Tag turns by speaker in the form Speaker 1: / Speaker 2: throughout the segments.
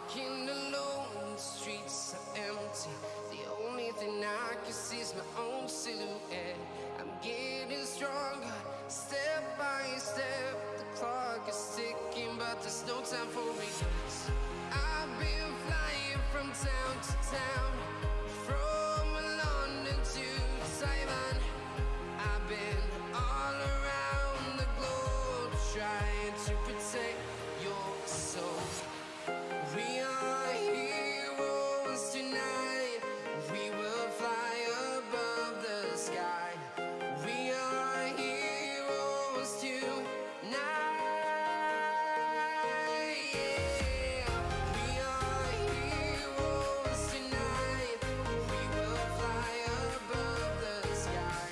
Speaker 1: walking alone, the streets are empty. The only thing I can see is my own silhouette. I'm getting stronger, step by step. The clock is ticking, but there's no time for regrets. I've been flying from town to town, from London to Taiwan. I've been all around the globe, trying to protect your soul. We are heroes tonight. We will fly above the sky. We are heroes tonight. Yeah. We are heroes tonight. We will fly above the sky.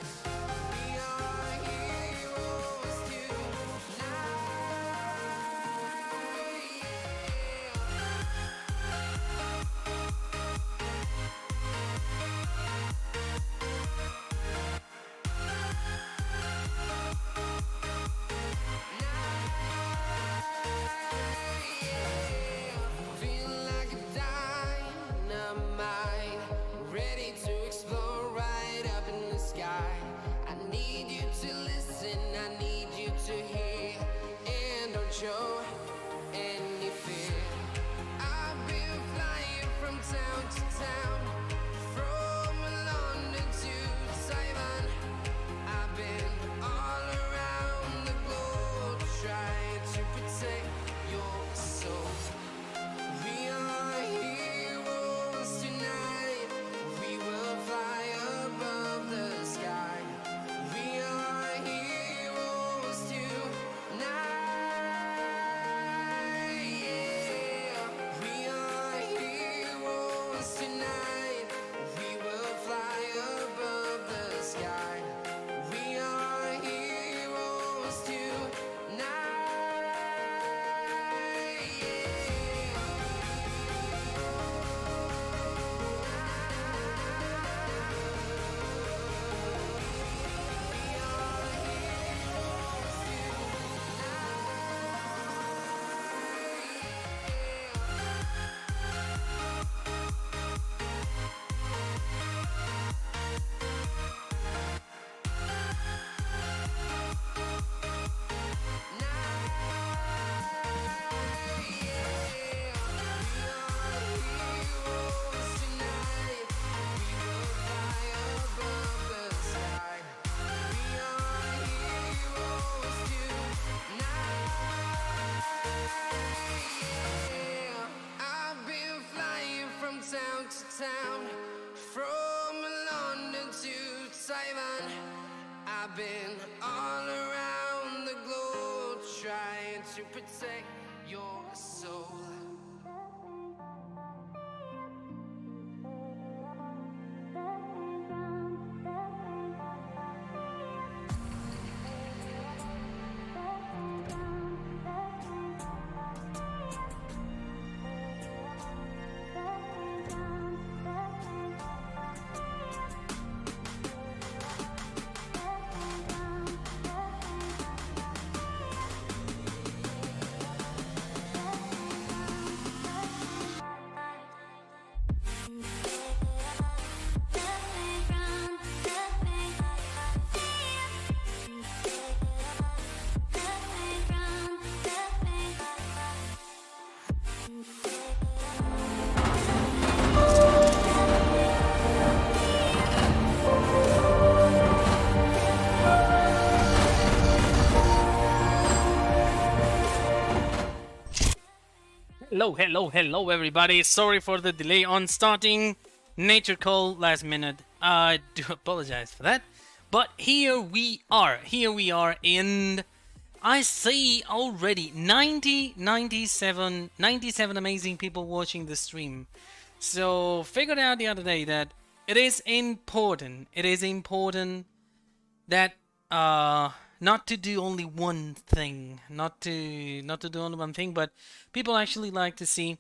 Speaker 1: We are heroes tonight. Feel like a dynamite, ready to explode right up in the sky. I need you to listen, I need you to hear, and don't show any fear. I've been flying from town to town, from London to Taiwan. I've been all around the globe, trying to protect your soul. We are heroes tonight. We will fly above the sky. We are heroes tonight. Yeah. We are heroes tonight. We will fly above the sky. We are heroes tonight. I've been flying from town to town, from London to Taiwan. I've been all around the globe, trying to protect your soul.
Speaker 2: Hello, everybody. Sorry for the delay on starting. Nature call last minute. I do apologize for that. But here we are. And I see already 97 amazing people watching the stream. So, figured out the other day that it is important. That not to do only one thing, not to do only one thing, but people actually like to see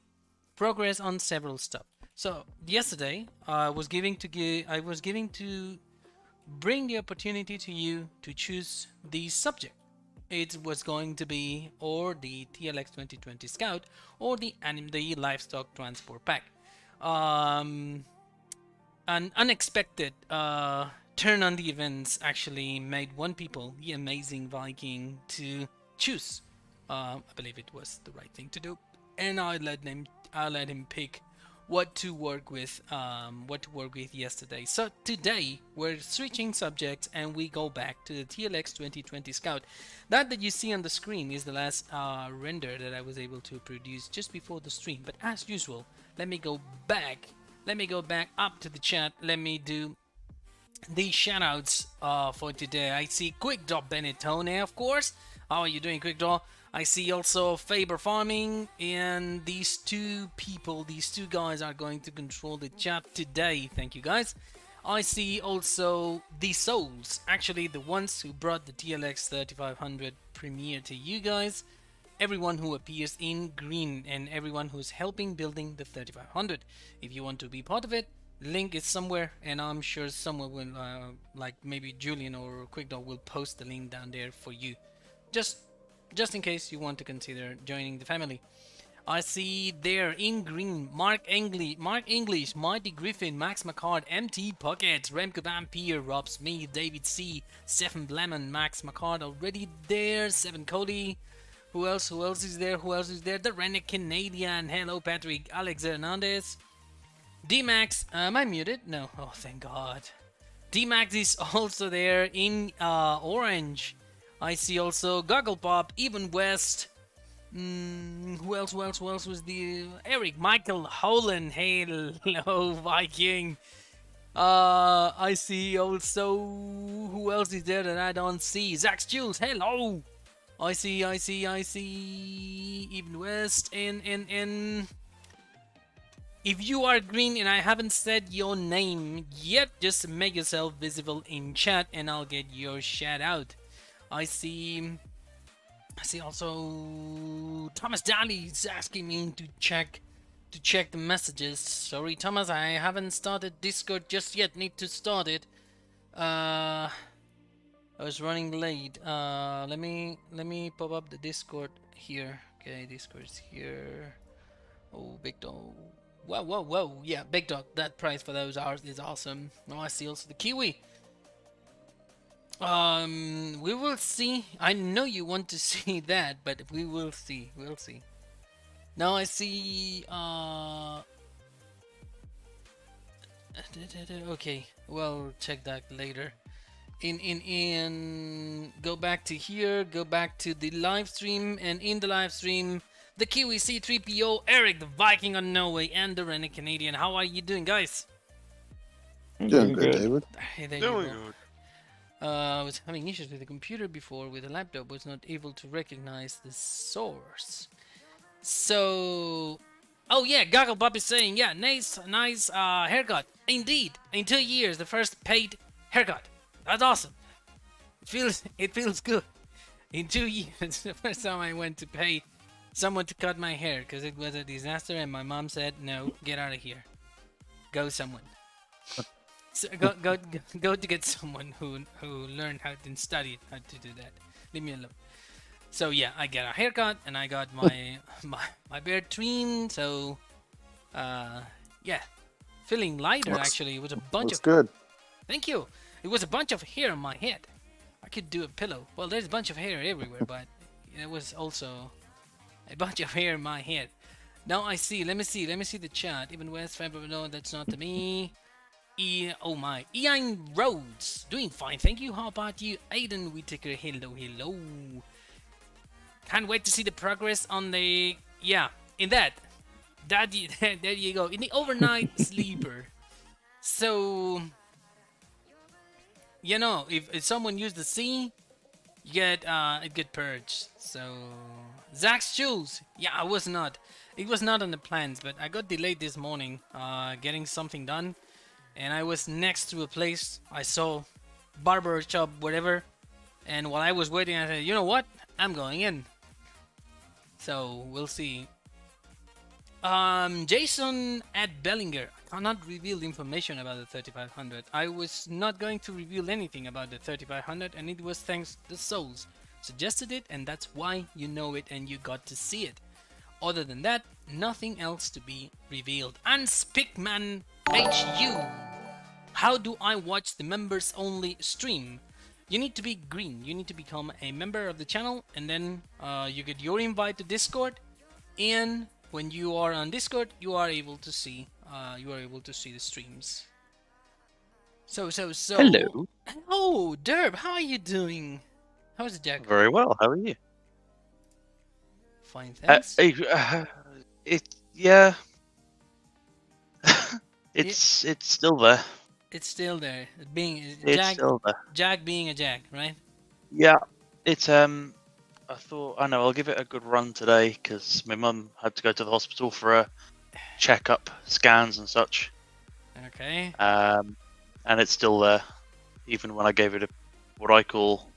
Speaker 2: progress on several stuff. So yesterday I was giving to bring the opportunity to you to choose the subject. it was going to be or the TLX2020 Scout or the Livestock Transport Pack. Um, an unexpected turn on the events actually made one people, the amazing Viking, to choose. I believe it was the right thing to do, and I let him pick what to work with, yesterday. So today we're switching subjects and we go back to the TLX 2020 Scout. That you see on the screen is the last render that I was able to produce just before the stream. But as usual, let me go back. Let me go back up to the chat. Let me do the shoutouts for today. I see Quick Draw Benetone, of course. How are you doing, Quick Draw? I see also Faber Farming, and these two people, these two guys are going to control the chat today. Thank you, guys. I see also the Souls, actually the ones who brought the TLX 3500 Premiere to you guys. Everyone who appears in green and everyone who's helping building the 3500. If you want to be part of it, link is somewhere, and I'm sure someone will, like maybe Julian or QuickDog will post the link down there for you. Just in case you want to consider joining the family. I see there in green Mark English, Mighty Griffin, Max McCard, MT Pocket, Remco Vampire, Rob Smith, David C, Stephen Blemon, Max McCard already there, Seven Cody. Who else is there? The Renegade Canadian. Hello Patrick, Alex Hernandez. D-Max, am I muted? No. Oh, thank God. D-Max is also there in orange. I see also Goggle Pop, Even West. Who else was the Eric Michael Holland? Hello Viking. I see also who else is there that I don't see? Zach Jules, hello. I see Even West and if you are green and I haven't said your name yet, just make yourself visible in chat and I'll get your shout out. I see also Thomas Daly is asking me to check the messages. Sorry Thomas, I haven't started Discord just yet. Need to start it. I was running late. Let me pop up the Discord here. Okay, Discord's here. Oh, Big Dog. Whoa. Yeah, Big Dog. That price for those hours is awesome. Oh, I see also the Kiwi. We will see. I know you want to see that, but we will see. We'll see. Now I see. Okay, we'll check that later. Go back to here. Go back to the live stream, and in the live stream, the Kiwi C3PO, Eric the Viking on Norway, and the Renegade Canadian. How are you doing, guys?
Speaker 3: Doing good, David.
Speaker 2: Hey, there you go. I was having issues with the computer before with the laptop, was not able to recognize the source. So, oh yeah, Goggle Bob is saying, yeah, nice haircut. Indeed, in 2 years, the first paid haircut. That's awesome. It feels good. In 2 years, the first time I went to pay someone to cut my hair because it was a disaster, and my mom said, no, get out of here. Go someone. So go to get someone who learned how to study how to do that. Leave me alone. So yeah, I got a haircut and I got my my beard trimmed. So yeah, feeling lighter actually. It was a bunch of
Speaker 3: good.
Speaker 2: Thank you. It was a bunch of hair on my head. I could do a pillow. Well, there's a bunch of hair everywhere, but it was also a bunch of hair in my head. Now I see. Let me see the chat. Even West February. No, that's not me. Oh my, Ian Rhodes, doing fine, thank you. How about you, Aiden Whitaker? Hello. Can't wait to see the progress on the in that there you go, in the overnight sleeper. So you know, if someone used the C, you get it get purged. So Zach's Jules, yeah, it was not on the plans, but I got delayed this morning getting something done. And I was next to a place I saw, barber shop, whatever. And while I was waiting, I said, you know what? I'm going in. So we'll see. Jason at Bellinger. I cannot reveal information about the 3500. I was not going to reveal anything about the 3500, and it was thanks to the Souls suggested it, and that's why you know it and you got to see it. Other than that, nothing else to be revealed. And Spickman HU, how do I watch the members only stream? You need to be green. You need to become a member of the channel, and then you get your invite to Discord. And when you are on Discord, you are able to see the streams. So.
Speaker 4: Hello.
Speaker 2: Oh, Derb, how are you doing? How's it, Jack?
Speaker 4: Very well. How are you?
Speaker 2: Fine, thanks.
Speaker 4: Yeah. It's still there.
Speaker 2: It's still there.
Speaker 4: It's still there.
Speaker 2: Jack being a Jack, right?
Speaker 4: Yeah. It's I thought I'll give it a good run today because my mum had to go to the hospital for a checkup, scans and such.
Speaker 2: Okay.
Speaker 4: And it's still there, even when I gave it what I call.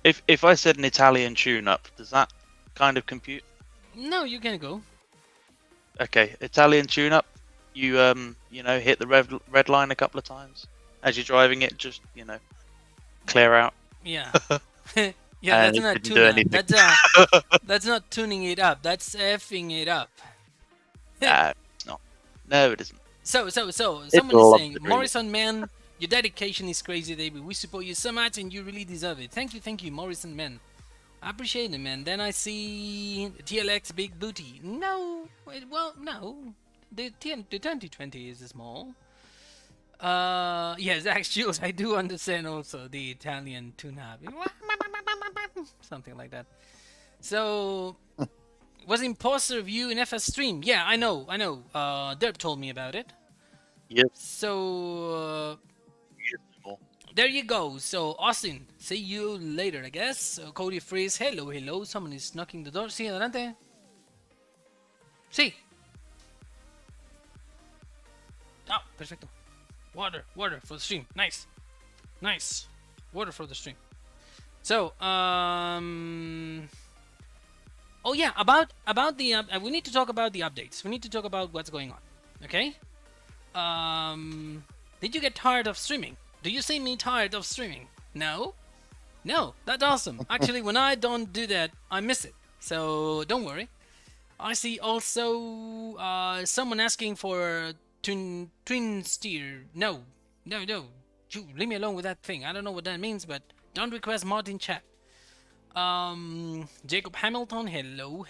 Speaker 4: If I said an Italian tune-up, does that kind of compute?
Speaker 2: No, you can go.
Speaker 4: Okay, Italian tune-up. You hit the red line a couple of times as you're driving it. Just clear out.
Speaker 2: Yeah. Yeah, that's not tuning. That's not tuning it up. That's effing it up.
Speaker 4: No, it isn't.
Speaker 2: So, someone is saying, Morrison, man, your dedication is crazy, David. We support you so much, and you really deserve it. Thank you, Morrison, man. I appreciate it, man. Then I see TLX big booty. No, no. The 2020 is small. Yes, actually, I do understand also the Italian tune-up. Something like that. So, was imposter view in FS stream? Yeah, I know. Derp told me about it.
Speaker 4: Yep.
Speaker 2: So, there you go. So, Austin, see you later, I guess. So, Cody Freeze, hello. Someone is knocking the door. Sí, adelante. Sí. Ah, perfecto. Water for the stream. Nice. Water for the stream. So, oh yeah, about the we need to talk about the updates. We need to talk about what's going on. Okay? Did you get tired of streaming? Do you see me tired of streaming? No? No, that's awesome. Actually, when I don't do that, I miss it. So, don't worry. I see also someone asking for twin steer. No. You leave me alone with that thing. I don't know what that means, but don't request mod in chat. Jacob Hamilton, hello.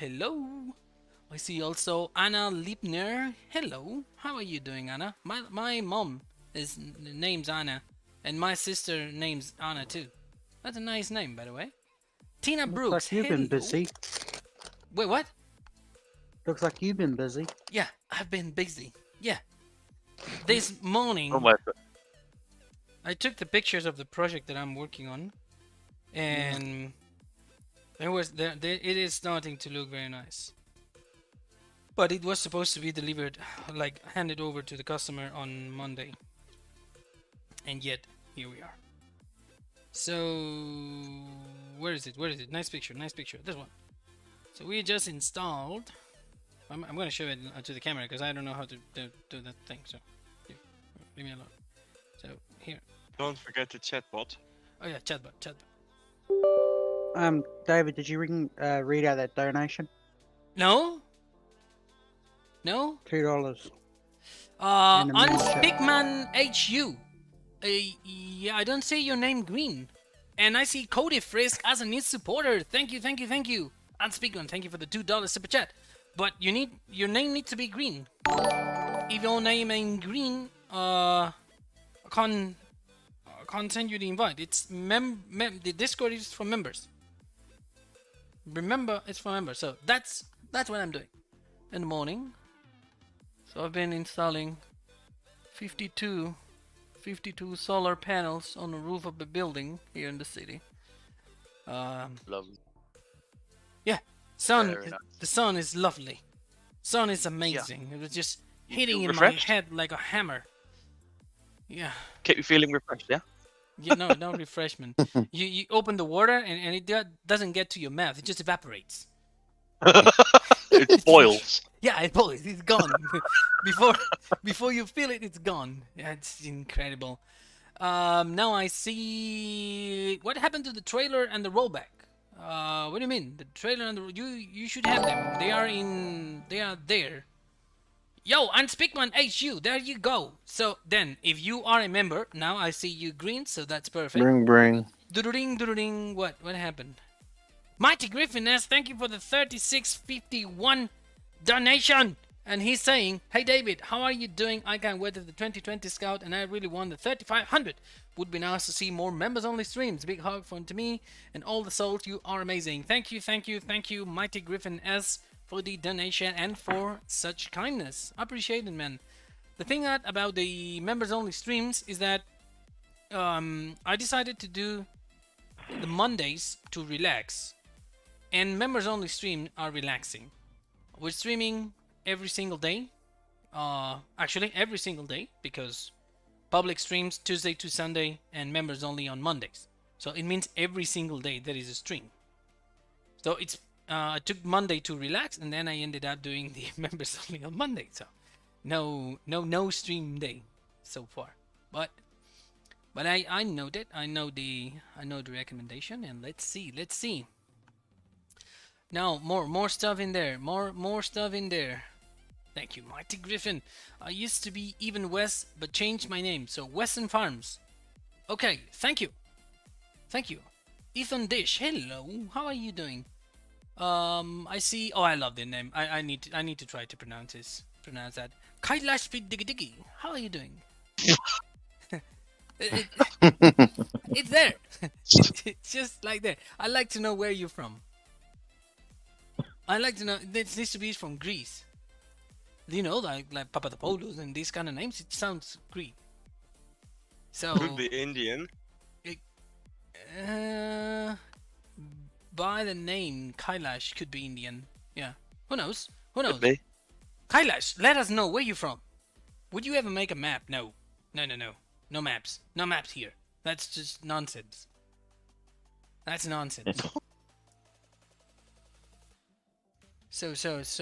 Speaker 2: I see also Anna Liebner. Hello. How are you doing, Anna? My mom name's Anna, and my sister name's Anna too. That's a nice name, by the way. Tina Brooks.
Speaker 5: Looks like you've been busy.
Speaker 2: Wait, what?
Speaker 5: Looks like you've been busy.
Speaker 2: Yeah, I've been busy. Yeah. This morning, I took the pictures of the project that I'm working on, and it is starting to look very nice. But it was supposed to be delivered, like handed over to the customer on Monday. And yet, here we are. So, where is it? Nice picture. This one. So we just installed. I'm going to show it to the camera because I don't know how to do that thing. So, here, leave me alone. So, here.
Speaker 6: Don't forget the chatbot.
Speaker 2: Oh yeah, chatbot.
Speaker 5: David, did you read out that donation?
Speaker 2: No?
Speaker 5: $2.
Speaker 2: Unspickman HU. Yeah, I don't see your name green. And I see Cody Frisk as a new supporter. Thank you. Unspickman, thank you for the $2 super chat. But your name needs to be green. If your name ain't green, I can't send you the invite. It's the Discord is for members. Remember, it's for members. So that's what I'm doing in the morning. So I've been installing 52 solar panels on the roof of the building here in the city.
Speaker 4: Lovely.
Speaker 2: Yeah, the sun is lovely. Sun is amazing. Yeah. It was just hitting in my head like a hammer. Yeah.
Speaker 4: Keep you feeling refreshed, yeah?
Speaker 2: Yeah, no refreshment. You open the water and it doesn't get to your mouth. It just evaporates.
Speaker 4: It boils.
Speaker 2: Yeah, it boils. It's gone. before you feel it, it's gone. Yeah, it's incredible. Now I see what happened to the trailer and the rollback. What do you mean? The trailer and the you should have them. They are there. Yo, Unspeakman HU, there you go. So then, if you are a member, now I see you green, so that's perfect.
Speaker 3: Bring.
Speaker 2: Doodling, what happened? Mighty Griffin asks, thank you for the 3651 donation. And he's saying, hey David, how are you doing? I can't wait for the 2020 Scout and I really want the 3500. Would be nice to see more members only streams. Big hug from to me and all the souls. You are amazing. Thank you, Mighty Griffin S, for the donation and for such kindness. Appreciate it, man. The thing about the members only streams is that I decided to do the Mondays to relax, and members only stream are relaxing. We're streaming every single day, actually every single day, because public streams Tuesday to Sunday and members only on Mondays. So it means every single day there is a stream. So it's I took Monday to relax, and then I ended up doing the members only on Monday. So no stream day so far. But I know that I know the recommendation, and let's see. Now more stuff in there. More stuff in there. Thank you, Mighty Griffin. I used to be even West, but changed my name, so Western Farms. Okay, thank you. Ethan Dish, hello. How are you doing? I see. Oh, I love the name. I need to try to pronounce that. Kailash Speed Diggy Diggy. How are you doing? It's there. It's just like there. I'd like to know where you're from. I'd like to know. This needs to be from Greece. You know, like Papadopoulos and these kind of names. It sounds Greek. So
Speaker 6: Could be Indian.
Speaker 2: By the name Kailash could be Indian. Yeah. Who knows?
Speaker 4: Could be.
Speaker 2: Kailash, let us know where you're from. Would you ever make a map? No. No maps. No maps here. That's just nonsense. That's nonsense. So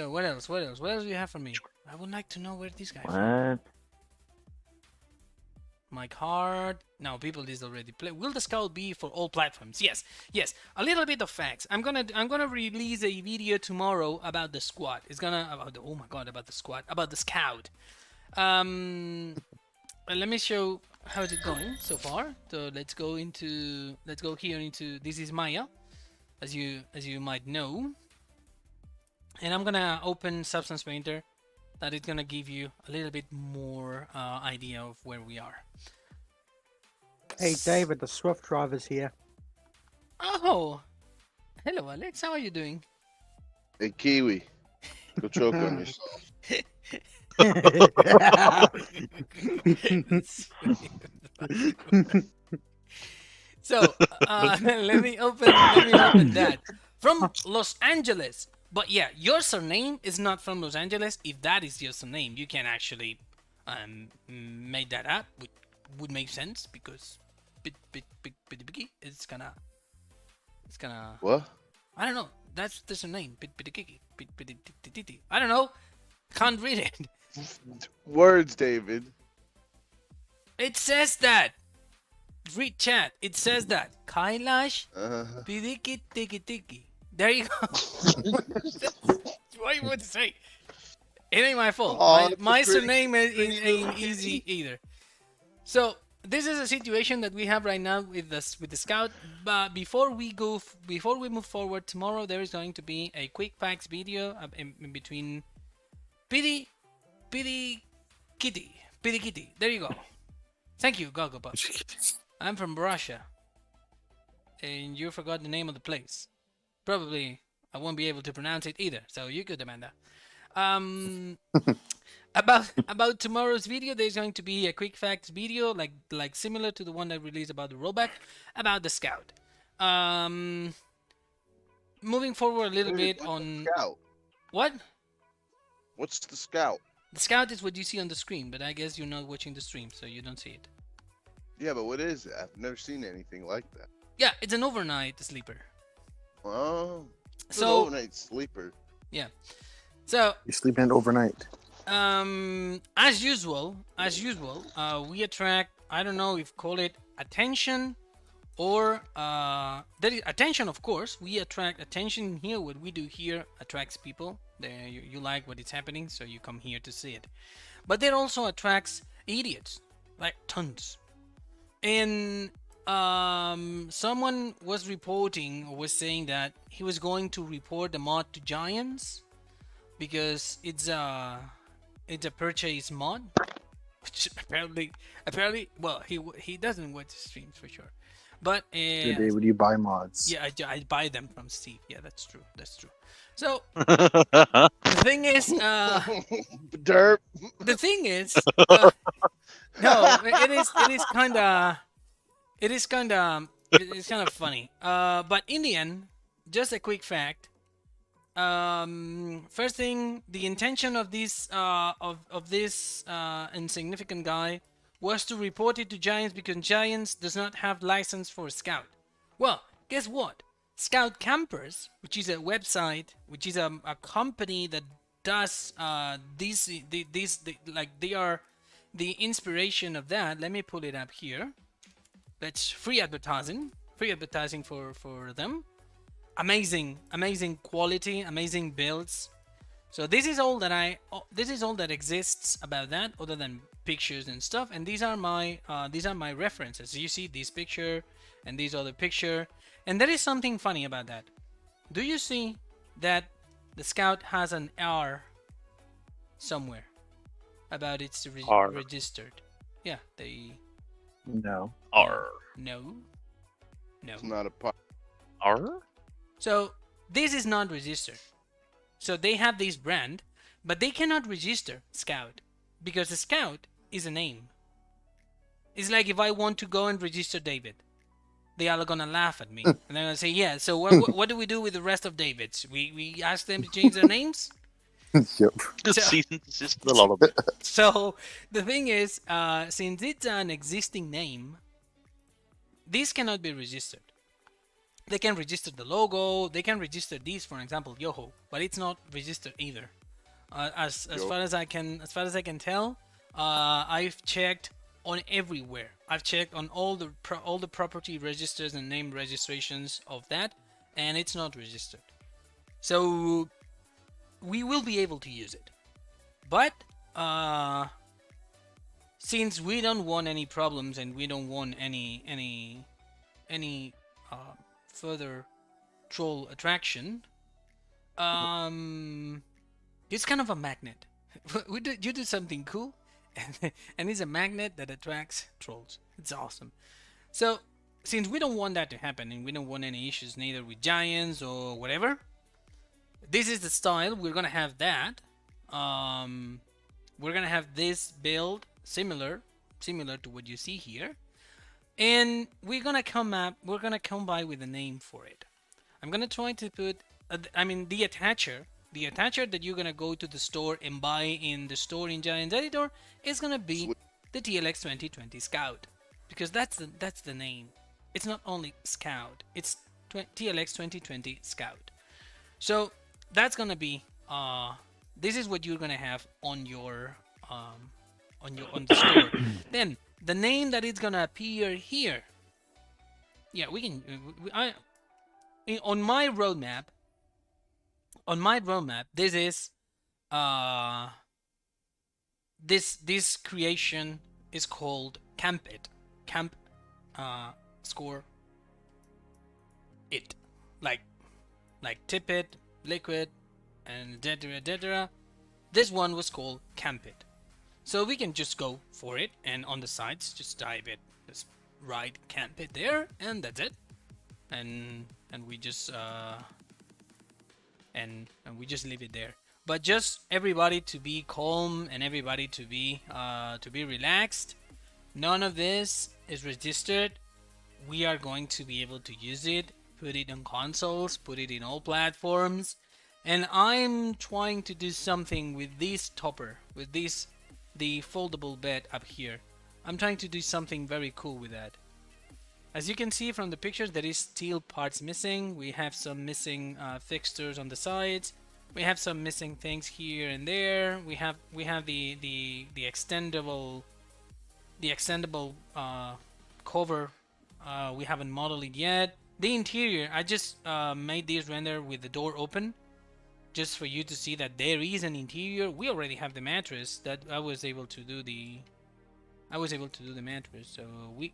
Speaker 2: what else? What else do you have for me? I would like to know where this guy from.
Speaker 7: What?
Speaker 2: My card. No, people is already play. Will the Scout be for all platforms? Yes. A little bit of facts. I'm gonna release a video tomorrow about the squad. It's gonna about the Scout. Let me show how is it going so far. So let's go here into this is Maya, as you might know, and I'm gonna open Substance Painter. That is gonna give you a little bit more idea of where we are.
Speaker 5: Hey David, the Swift driver's here.
Speaker 2: Oh, hello Alex, how are you doing?
Speaker 3: Hey, Kiwi. Go choke on yourself.
Speaker 2: So let me open that from Los Angeles. But yeah, your surname is not from Los Angeles. If that is your surname, you can actually make that up, which would make sense because it's gonna
Speaker 3: What?
Speaker 2: I don't know. That's the surname. I don't know. Can't read it.
Speaker 3: Words, David.
Speaker 2: It says that. Read chat. It says that. Kailash Pidiki Tiki Tiki. There you go. That's what you would say. It ain't my fault.
Speaker 3: Oh,
Speaker 2: my
Speaker 3: pretty-
Speaker 2: surname ain't easy either. So this is a situation that we have right now with the Scout. But before we move forward, tomorrow there is going to be a quick facts video in between Pidi Kitty. There you go. Thank you, Gogglebug. I'm from Russia, and you forgot the name of the place. Probably I won't be able to pronounce it either. So you good, Amanda. About tomorrow's video, there's going to be a quick facts video, like similar to the one I released about the rollback, about the Scout. Moving forward a little bit on
Speaker 3: Scout.
Speaker 2: what?
Speaker 3: What's the Scout?
Speaker 2: The Scout is what you see on the screen, but I guess you're not watching the stream, so you don't see it.
Speaker 3: Yeah, but what is it? I've never seen anything like that.
Speaker 2: Yeah, it's an overnight sleeper.
Speaker 3: Oh. It's an
Speaker 2: So
Speaker 3: overnight sleeper.
Speaker 2: yeah, so
Speaker 7: You sleep in overnight.
Speaker 2: as usual, we attract, I don't know if call it attention or there is attention. Of course, we attract attention here. What we do here attracts people. You like what is happening, so you come here to see it. But it also attracts idiots, like tons. And someone was reporting or was saying that he was going to report the mod to Giants because it's a purchase mod. Which apparently, well, he doesn't watch streams for sure, but
Speaker 7: David, you buy mods.
Speaker 2: yeah, I buy them from Steve. Yeah, that's true. So the thing is,
Speaker 3: Derp.
Speaker 2: the thing is, no, it is kind of funny. But in the end, just a quick fact. First thing, the intention of this insignificant guy was to report it to Giants because Giants does not have license for Scout. Well, guess what? Scout Campers, which is a website, which is a company that does they are the inspiration of that. Let me pull it up here. That's free advertising for them. Amazing quality, amazing builds. So this is all that exists about that, other than pictures and stuff. And these are my references. You see this picture and this other picture, and there is something funny about that. Do you see that the Scout has an R somewhere about it's registered? Yeah, they.
Speaker 7: No.
Speaker 4: R.
Speaker 2: No.
Speaker 3: It's not a part.
Speaker 4: R.
Speaker 2: So this is not registered. So they have this brand, but they cannot register Scout because the Scout is a name. It's like if I want to go and register David, they are gonna laugh at me and they're gonna say, "Yeah, so what do we do with the rest of Davids? We ask them to change their names."
Speaker 7: Yep.
Speaker 4: Just a lot of it.
Speaker 2: So the thing is, since it's an existing name, this cannot be registered. They can register the logo. They can register these, for example, Yoho, but it's not registered either. As far as I can tell, I've checked on everywhere. I've checked on all the property registers and name registrations of that, and it's not registered. So we will be able to use it, but since we don't want any problems and we don't want any further troll attraction, it's kind of a magnet. You do something cool, and it's a magnet that attracts trolls. It's awesome. So since we don't want that to happen and we don't want any issues neither with Giants or whatever, this is the style. We're gonna have that. We're gonna have this build similar to what you see here. And we're gonna come by with a name for it. I'm gonna try to put, the attacher that you're gonna go to the store and buy in the store in Giants Editor is gonna be the TLX2020 Scout, because that's the name. It's not only Scout, it's TLX2020 Scout. So that's gonna be this is what you're gonna have on your on the store. Then the name that is gonna appear here. Yeah, we can. On my roadmap, this is this creation is called Camp It. Camp score it, like tip it, liquid, and etc. This one was called Camp It. So we can just go for it, and on the sides just type it, just write Camp It there, and that's it. And we just and we just leave it there. But just everybody to be calm and everybody to be relaxed. None of this is registered. We are going to be able to use it, put it on consoles, put it in all platforms, and I'm trying to do something with this topper, with this the foldable bed up here. I'm trying to do something very cool with that. As you can see from the pictures, there is steel parts missing. We have some missing fixtures on the sides. We have some missing things here and there. We have the extendable cover We haven't modeled it yet. The interior, I just made this render with the door open, just for you to see that there is an interior. We already have the mattress that I was able to do the mattress. So we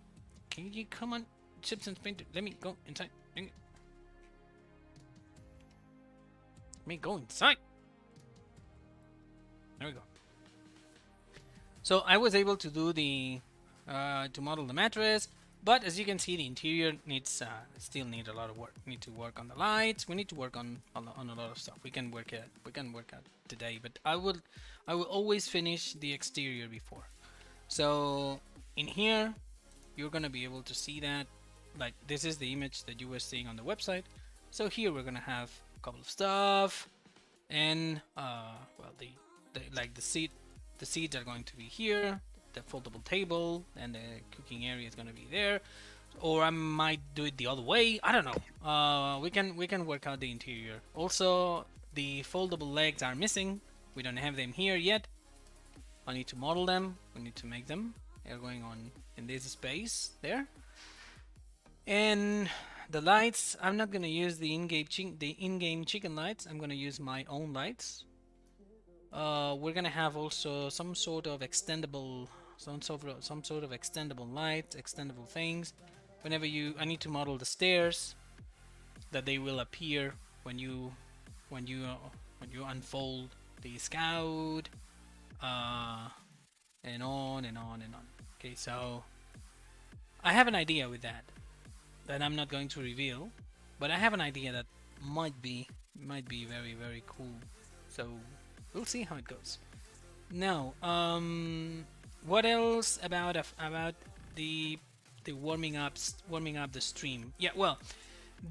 Speaker 2: can you come on, chips and painter. Let me go inside. Let me go inside. There we go. So I was able to do the to model the mattress, but as you can see, the interior needs still need a lot of work. We need to work on the lights. We need to work on a lot of stuff. We can work out today, but I will always finish the exterior before. So in here, you're gonna be able to see that, like, this is the image that you were seeing on the website. So here we're gonna have a couple of stuff, and well, the seats are going to be here, the foldable table, and the cooking area is going to be there. Or I might do it the other way. I don't know. We can work out the interior. Also, the foldable legs are missing. We don't have them here yet. I need to model them. We need to make them. They're going on in this space there. And the lights, I'm not gonna use the in-game chicken lights. I'm gonna use my own lights. We're gonna have also some sort of extendable lights, extendable things. Whenever I need to model the stairs, that they will appear when you unfold the Scout, and on and on and on. Okay, so I have an idea with that I'm not going to reveal, but I have an idea that might be very, very cool. So we'll see how it goes. Now, what else about the warming up the stream? Yeah, well,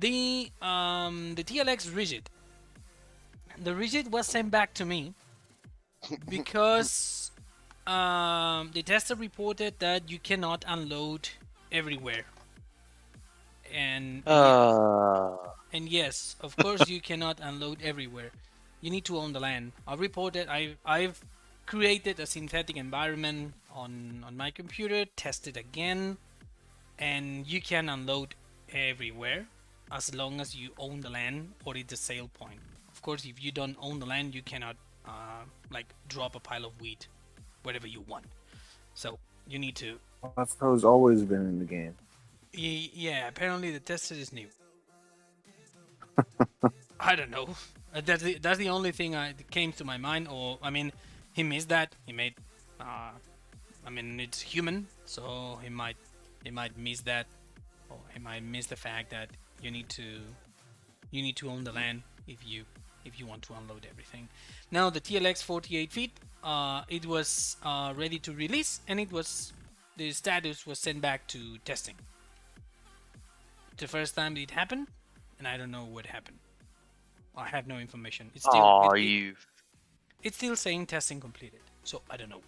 Speaker 2: the TLX rigid. The rigid was sent back to me because the tester reported that you cannot unload everywhere. And yes, of course you cannot unload everywhere. You need to own the land. I've created a synthetic environment on my computer, tested again, and you can unload everywhere as long as you own the land or it's a sale point. Of course, if you don't own the land, you cannot like drop a pile of wheat wherever you want. So you need to.
Speaker 7: That's how it's always been in the game.
Speaker 2: Yeah, apparently the tester is new. I don't know. That's the only thing that came to my mind. Or I mean, he missed that. He made. I mean, it's human, so he might miss that, or he might miss the fact that you need to own the land if you want to unload everything. Now the TLX 48 feet, it was ready to release, and the status was sent back to testing. It's the first time it happened, and I don't know what happened. I have no information. It's still it's still saying testing completed, so I don't know.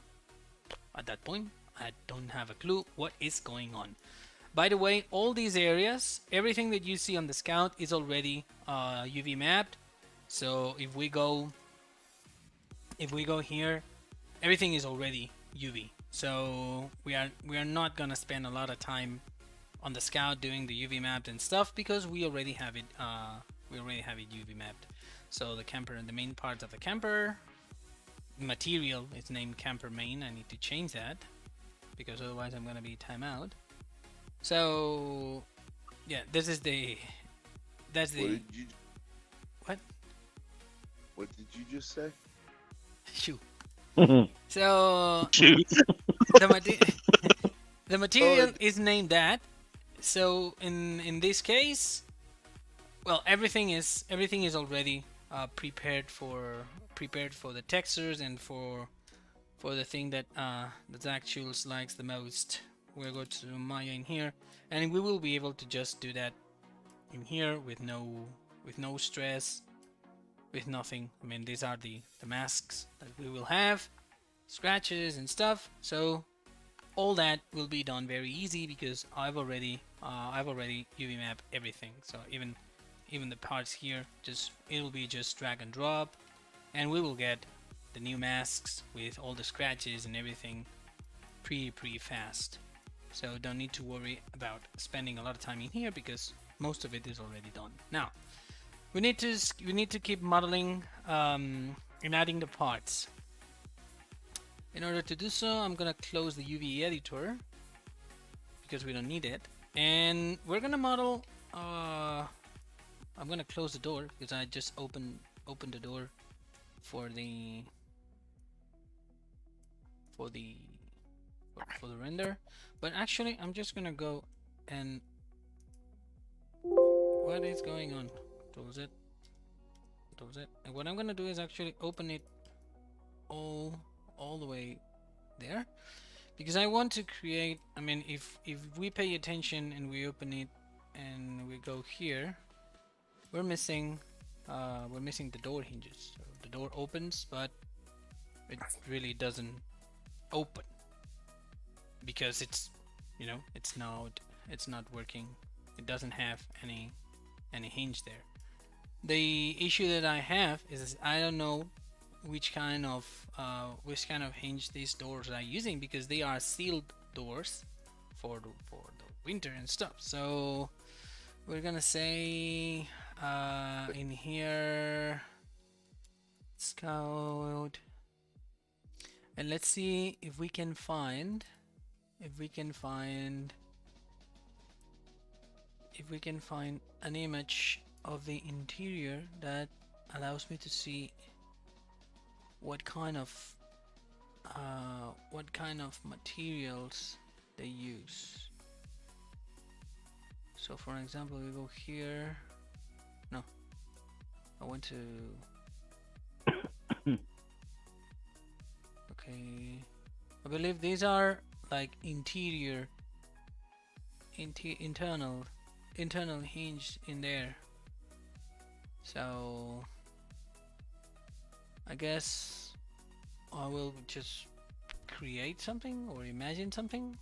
Speaker 2: At that point, I don't have a clue what is going on. By the way, all these areas, everything that you see on the Scout is already UV mapped. So if we go here, everything is already UV. So we are not gonna spend a lot of time on the Scout doing the UV mapped and stuff because we already have it. UV mapped. So the camper and the main parts of the camper material is named camper main. I need to change that because otherwise I'm gonna be timeout. So yeah, that's the what?
Speaker 3: What did you just say?
Speaker 2: Shoot. So the material is named that. So in this case, well, everything is already prepared for the textures and for the thing that actually likes the most. We'll go to Maya in here, and we will be able to just do that in here with no stress, with nothing. I mean, these are the masks that we will have, scratches and stuff. So all that will be done very easy because I've already UV mapped everything. So even the parts here, it'll be just drag and drop, and we will get the new masks with all the scratches and everything pretty fast. So don't need to worry about spending a lot of time in here because most of it is already done. Now we need to keep modeling and adding the parts. In order to do so, I'm gonna close the UV editor because we don't need it, and we're gonna model. I'm gonna close the door because I just opened the door for the render. But actually, I'm just gonna go and what is going on? Close it. And what I'm gonna do is actually open it all the way there, because I want to create. I mean, if we pay attention and we open it and we go here, we're missing the door hinges. So the door opens, but it really doesn't open because it's not working. It doesn't have any hinge there. The issue that I have is I don't know which kind of hinge these doors are using, because they are sealed doors for the winter and stuff. So we're gonna say in here Scout, and let's see if we can find an image of the interior that allows me to see what kind of materials they use. So for example, we go here. No, I want to okay, I believe these are like internal hinge in there. So I guess I will just create something or imagine something,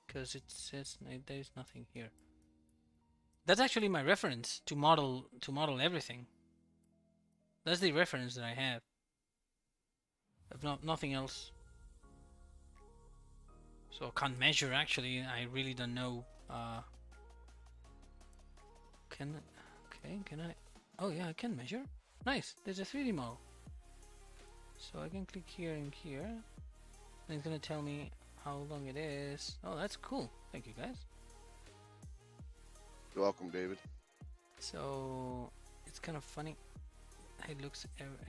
Speaker 2: because it says there's nothing here. That's actually my reference to model everything. That's the reference that I have. I've nothing else. So I can't measure. Actually, I really don't know. Can I? Oh yeah, I can measure. Nice. There's a 3D model. So I can click here and here, and it's gonna tell me how long it is. Oh, that's cool. Thank you, guys.
Speaker 3: You're welcome, David.
Speaker 2: So it's kind of funny. It looks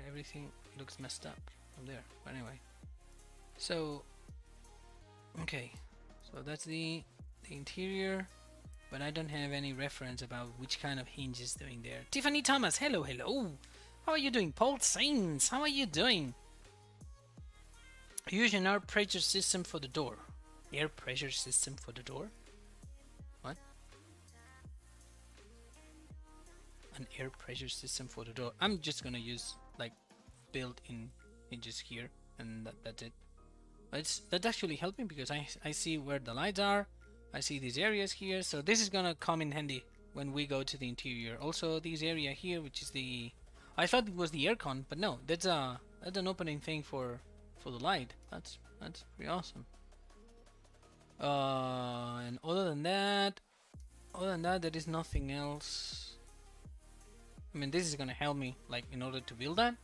Speaker 2: everything looks messed up from there. But anyway, so okay, so that's the interior, but I don't have any reference about which kind of hinge is doing there. Tiffany Thomas, hello. How are you doing? Paul Sainz, how are you doing? Use an air pressure system for the door. Air pressure system for the door? What? An air pressure system for the door. I'm just gonna use like built-in hinges here, and that's it. But that's actually helping because I see where the lights are. I see these areas here, so this is gonna come in handy when we go to the interior. Also, this area here, which is the, I thought it was the aircon, but no, that's an opening thing for the light. That's pretty awesome. And other than that, there is nothing else. I mean, this is gonna help me, like, in order to build that.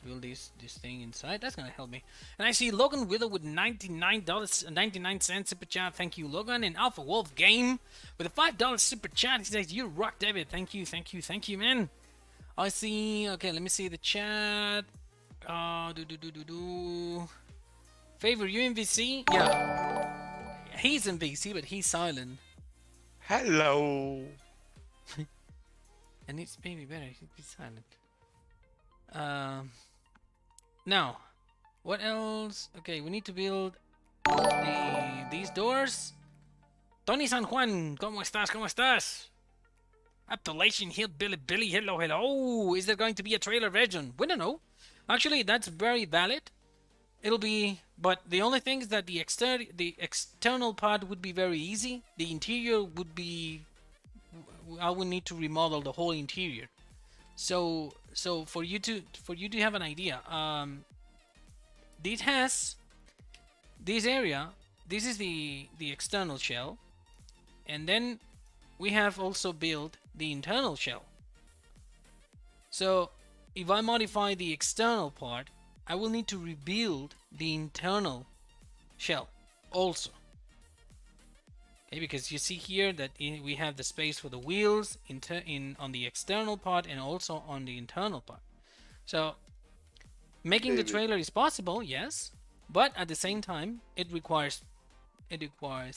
Speaker 2: Build this thing inside. That's gonna help me. And I see Logan Willow with $99.99 super chat. Thank you, Logan. And Alpha Wolf Game with a $5 super chat. He says, "You rock, David." Thank you, man. I see. Okay, let me see the chat. Favor, you in VC? Yeah. He's in VC, but he's silent.
Speaker 6: Hello.
Speaker 2: And it's maybe better if he's silent. Now, what else? Okay, we need to build these doors. Tony San Juan, ¿cómo estás? Appalachian Hillbilly Billy, hello. Is there going to be a trailer version? We don't know. Actually, that's very valid. It'll be, but the only thing is that the external part would be very easy. The interior would be, I would need to remodel the whole interior. So for you to have an idea, this area this is the external shell, and then we have also built the internal shell. So if I modify the external part, I will need to rebuild the internal shell also. Okay, because you see here that we have the space for the wheels on the external part and also on the internal part. So making the
Speaker 3: David.
Speaker 2: trailer is possible, yes, but at the same time it requires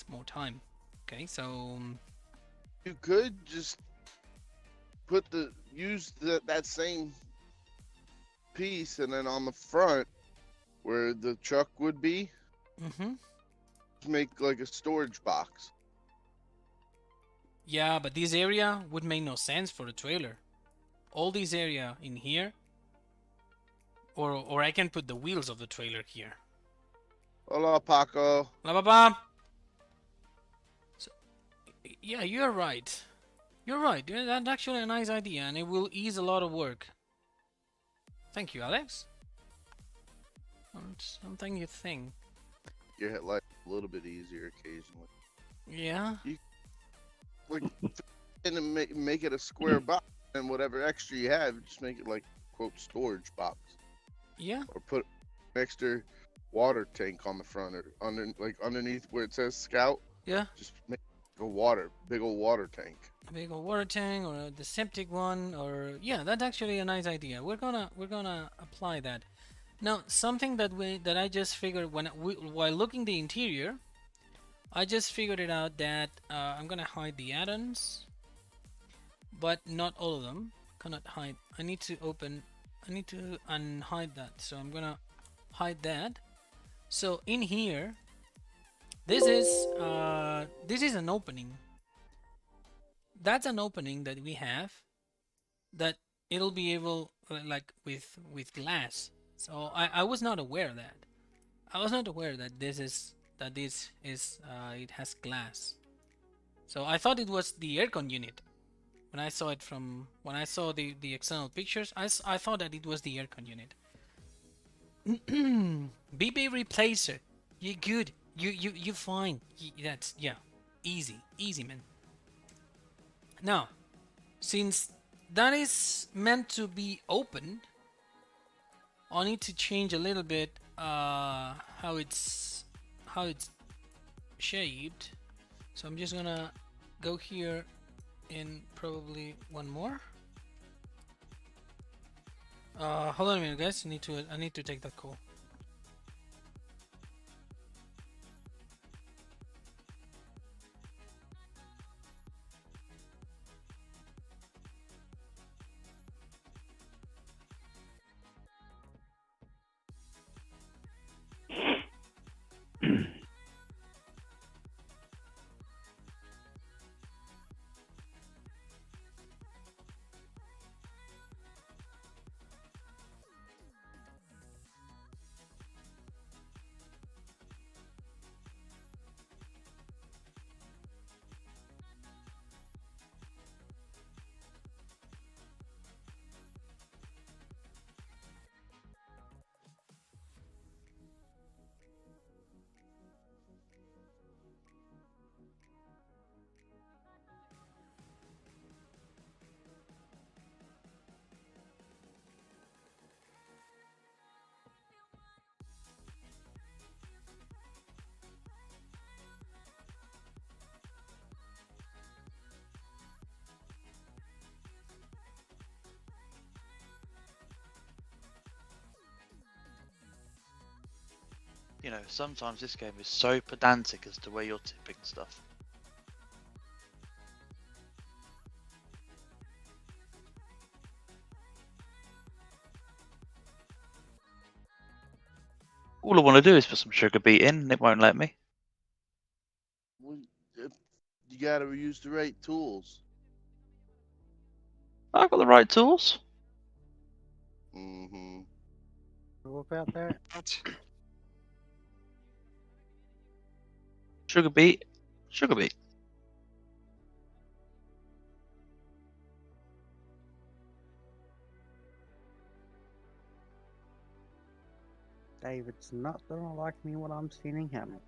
Speaker 2: more time. Okay, so
Speaker 3: You could just use that same piece, and then on the front where the truck would be, make like a storage box.
Speaker 2: yeah, but this area would make no sense for a trailer. All this area in here, or I can put the wheels of the trailer here.
Speaker 3: Hola, Paco.
Speaker 2: La ba ba. So, yeah, you're right. You're right. That's actually a nice idea, and it will ease a lot of work. Thank you, Alex. Something you think.
Speaker 3: Your headlight a little bit easier occasionally.
Speaker 2: Yeah.
Speaker 3: Like, and make it a square box, and whatever extra you have, just make it like quote storage box.
Speaker 2: Yeah.
Speaker 3: Or put an extra water tank on the front, or underneath where it says Scout.
Speaker 2: Yeah.
Speaker 3: Just make a big old water tank.
Speaker 2: A big old water tank or the septic one, or yeah, that's actually a nice idea. We're gonna apply that. Now, something that I just figured while looking the interior, I just figured it out that I'm gonna hide the add-ons, but not all of them. Cannot hide. I need to unhide that. So I'm gonna hide that. So in here, this is an opening. That's an opening that we have that it'll be able like with glass. So I was not aware of that. I was not aware that this is it has glass. So I thought it was the aircon unit. When I saw the external pictures, I thought that it was the aircon unit. BB replacer, you good? You fine? That's easy man. Now, since that is meant to be open, I need to change a little bit how it's shaped. So I'm just gonna go here and probably one more. Hold on a minute, guys. I need to take that call.
Speaker 4: You know, sometimes this game is so pedantic as to where you're tipping stuff. All I want to do is put some sugar beet in, and it won't let me.
Speaker 3: Well, you gotta use the right tools.
Speaker 4: I've got the right tools.
Speaker 3: Mm-hmm.
Speaker 5: What about that?
Speaker 4: Sugar beet. Sugar beet.
Speaker 5: David's not gonna like me when I'm sitting him.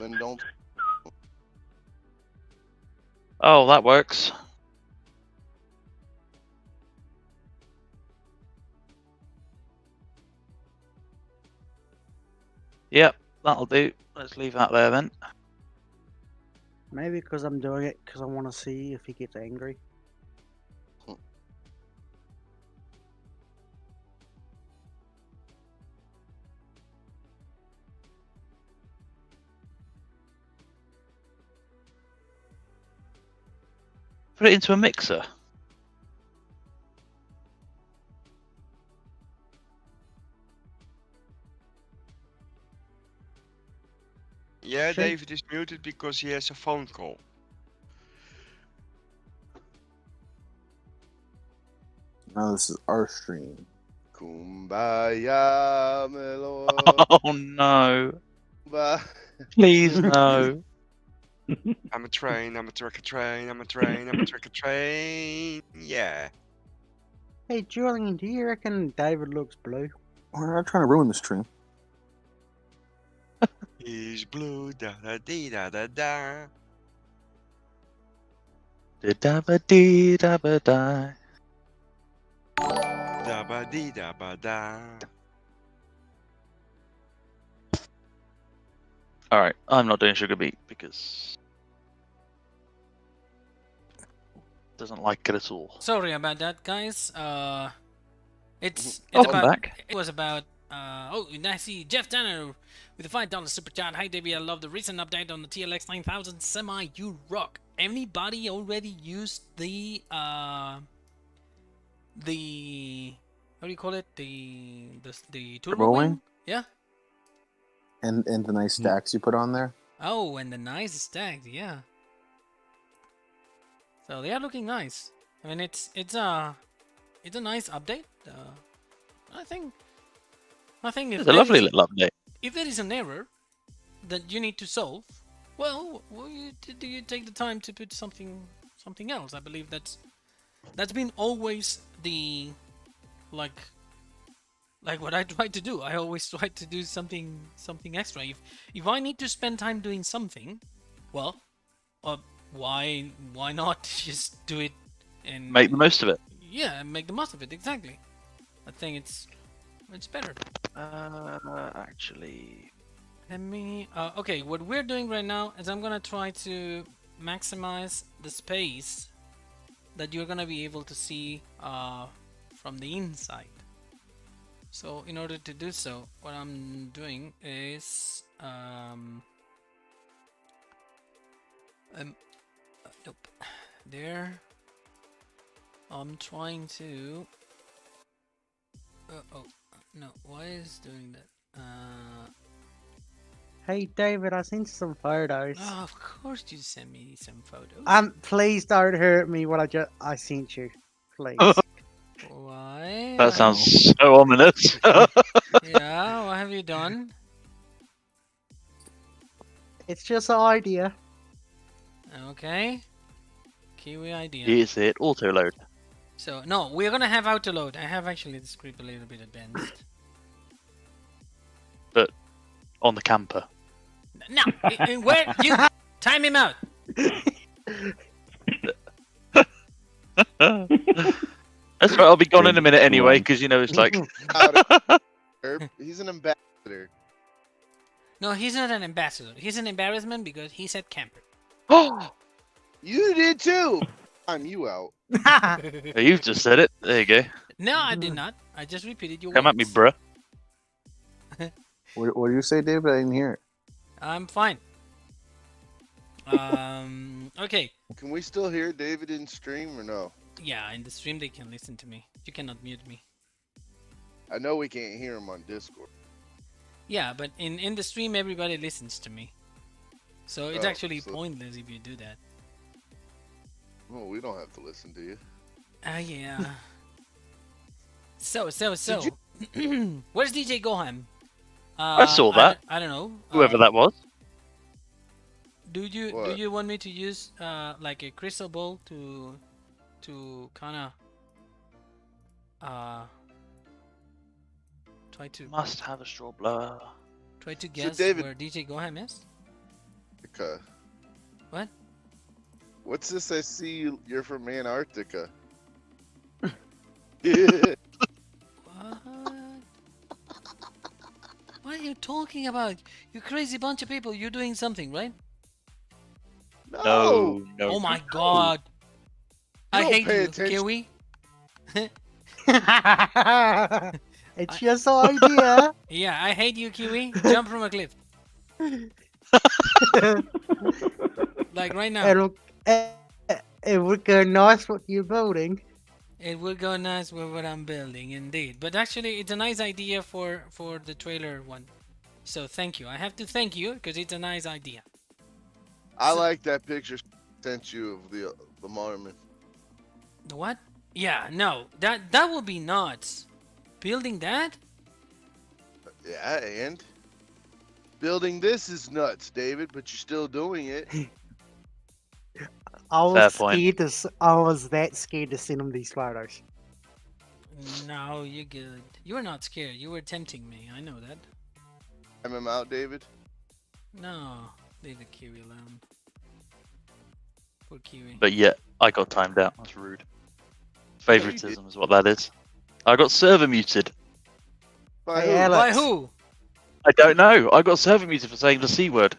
Speaker 3: then don't.
Speaker 4: Oh, that works. Yep, that'll do. Let's leave that there then.
Speaker 5: Maybe because I'm doing it because I want to see if he gets angry.
Speaker 4: Put it into a mixer.
Speaker 6: Yeah,
Speaker 5: Shake.
Speaker 6: David is muted because he has a phone call.
Speaker 7: Now this is our stream.
Speaker 3: Kumbaya, my lord.
Speaker 4: Oh no.
Speaker 3: Kumbaya.
Speaker 4: Please no.
Speaker 6: I'm a train, I'm a trucker train, I'm a train, I'm a trucker train. Yeah.
Speaker 5: Hey, Julian, do you reckon David looks blue?
Speaker 7: We're not trying to ruin the stream.
Speaker 6: He's blue, da da dee da da da.
Speaker 4: Da ba dee da ba da.
Speaker 6: Da ba dee da ba da.
Speaker 4: Alright, I'm not doing sugar beet because doesn't like it at all.
Speaker 2: Sorry about that, guys. It's
Speaker 4: Welcome
Speaker 2: about
Speaker 4: back.
Speaker 2: it was about oh, and I see Jeff Tanner with a $5 super chat. Hi Davey, I love the recent update on the TLX9000 semi. You rock. Anybody already used the how do you call it, the turbo
Speaker 7: Turbo
Speaker 2: wing?
Speaker 7: wing?
Speaker 2: Yeah.
Speaker 7: And the nice stacks you put on there.
Speaker 2: Oh, and the nice stacked, yeah. So they are looking nice. I mean, it's a nice update. I think if
Speaker 4: It's a lovely little update.
Speaker 2: if there is an error that you need to solve, well, do you take the time to put something else? I believe that's been always the like what I try to do. I always try to do something extra. If I need to spend time doing something, well, why not just do it and
Speaker 4: Make the most of it.
Speaker 2: yeah, make the most of it. Exactly. I think it's better.
Speaker 4: Actually,
Speaker 2: Let me. Okay, what we're doing right now is I'm gonna try to maximize the space that you're gonna be able to see from the inside. So in order to do so, what I'm doing is nope, there. I'm trying to. Oh no, why is it doing that?
Speaker 5: Hey, David, I sent you some photos.
Speaker 2: Oh, of course you sent me some photos.
Speaker 5: Please don't hurt me. What I sent you, please.
Speaker 2: Why?
Speaker 4: that sounds so ominous.
Speaker 2: Yeah, what have you done?
Speaker 5: It's just an idea.
Speaker 2: Okay. Kiwi idea.
Speaker 4: Is it auto load?
Speaker 2: So, no, we're gonna have auto load. I have actually the script a little bit advanced.
Speaker 4: But on the camper.
Speaker 2: No! Where? You... Time him out!
Speaker 4: That's right, I'll be gone in a minute anyway, because you know it's like.
Speaker 3: He's an ambassador.
Speaker 2: No, he's not an ambassador. He's an embarrassment because he said camper.
Speaker 4: Oh,
Speaker 3: You did too. I'm you out.
Speaker 4: you've just said it. There you go.
Speaker 2: No, I did not. I just repeated your
Speaker 4: Come at me,
Speaker 2: words.
Speaker 4: bruh.
Speaker 7: What do you say, David? I didn't hear it.
Speaker 2: I'm fine. Okay.
Speaker 3: Can we still hear David in stream or no?
Speaker 2: Yeah, in the stream they can listen to me. You cannot mute me.
Speaker 3: I know we can't hear him on Discord.
Speaker 2: Yeah, but in the stream everybody listens to me. So it's
Speaker 3: Oh,
Speaker 2: actually
Speaker 3: so-
Speaker 2: pointless if you do that.
Speaker 3: Well, we don't have to listen to you.
Speaker 2: Yeah. So.
Speaker 3: you-
Speaker 2: Where's DJ Gohan?
Speaker 4: I saw that.
Speaker 2: I don't know.
Speaker 4: Whoever that was.
Speaker 2: Do you
Speaker 3: What?
Speaker 2: want me to use like a crystal ball to kind of try to
Speaker 4: Must have a straw blower.
Speaker 2: guess
Speaker 3: David-
Speaker 2: where DJ Gohan is?
Speaker 3: Antarctica.
Speaker 2: What?
Speaker 3: What's this? I see you're from Antarctica. Yeah.
Speaker 2: What? What are you talking about? You crazy bunch of people. You're doing something, right?
Speaker 3: No.
Speaker 4: No.
Speaker 2: Oh my god. I
Speaker 3: don't
Speaker 2: hate
Speaker 3: pay
Speaker 2: you,
Speaker 3: attention.
Speaker 2: Kiwi.
Speaker 5: It's just an idea.
Speaker 2: Yeah, I hate you, Kiwi. Jump from a cliff. Like right now.
Speaker 5: It would go nice what you're building.
Speaker 2: It would go nice with what I'm building, indeed. But actually, it's a nice idea for the trailer one. So thank you. I have to thank you because it's a nice idea.
Speaker 3: I like that picture sent you of the Marmon.
Speaker 2: The what? Yeah, no. That would be nuts. Building that?
Speaker 3: Yeah, and building this is nuts, David, but you're still doing it.
Speaker 5: I
Speaker 4: Fair
Speaker 5: was
Speaker 4: point.
Speaker 5: scared I was that scared to send him these photos.
Speaker 2: No, you're good. You were not scared. You were tempting me. I know that.
Speaker 3: Time him out, David.
Speaker 2: No, leave the Kiwi alone. Poor Kiwi.
Speaker 4: But yet, I got timed out. That's rude. Favoritism is what that is. I got server muted.
Speaker 3: By
Speaker 5: Hey,
Speaker 3: who?
Speaker 5: Alex.
Speaker 2: By who?
Speaker 4: I don't know. I got server muted for saying the C word.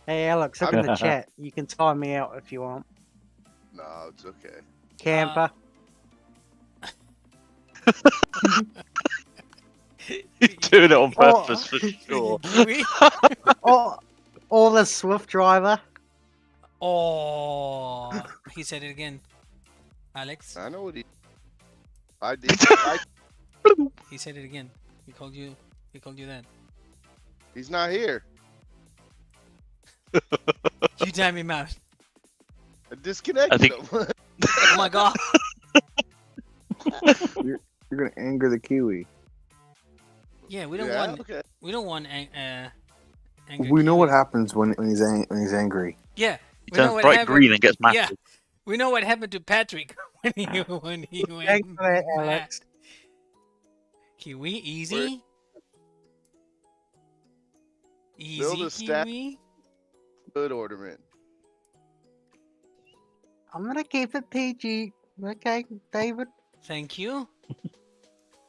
Speaker 5: Hey Alex, look in the chat. You can time me out if you want.
Speaker 3: No, it's okay.
Speaker 5: Camper.
Speaker 4: He's doing it on purpose for sure.
Speaker 2: Kiwi?
Speaker 5: Or the Swift driver.
Speaker 2: Oh, he said it again. Alex,
Speaker 3: I know what he. I did.
Speaker 2: he said it again. He called you. He called you that.
Speaker 3: He's not here.
Speaker 2: You time him out.
Speaker 3: I disconnected
Speaker 4: I think-
Speaker 3: him.
Speaker 2: Oh my god.
Speaker 7: You're gonna anger the Kiwi.
Speaker 2: Yeah, we don't
Speaker 3: Yeah,
Speaker 2: want.
Speaker 3: okay.
Speaker 2: We don't want. Angry
Speaker 7: We know what
Speaker 2: Kiwi.
Speaker 7: happens when he's angry.
Speaker 2: Yeah,
Speaker 4: He
Speaker 2: we know
Speaker 4: turns
Speaker 2: what
Speaker 4: bright
Speaker 2: happened.
Speaker 4: green and gets
Speaker 2: Yeah,
Speaker 4: massive.
Speaker 2: we know what happened to Patrick when he went.
Speaker 5: Thanks for that,
Speaker 2: mad.
Speaker 5: Alex.
Speaker 2: Kiwi, easy.
Speaker 3: Build
Speaker 2: Easy,
Speaker 3: a stack.
Speaker 2: Kiwi.
Speaker 3: Good ornament.
Speaker 5: I'm gonna keep it PG. Okay, David.
Speaker 2: Thank you.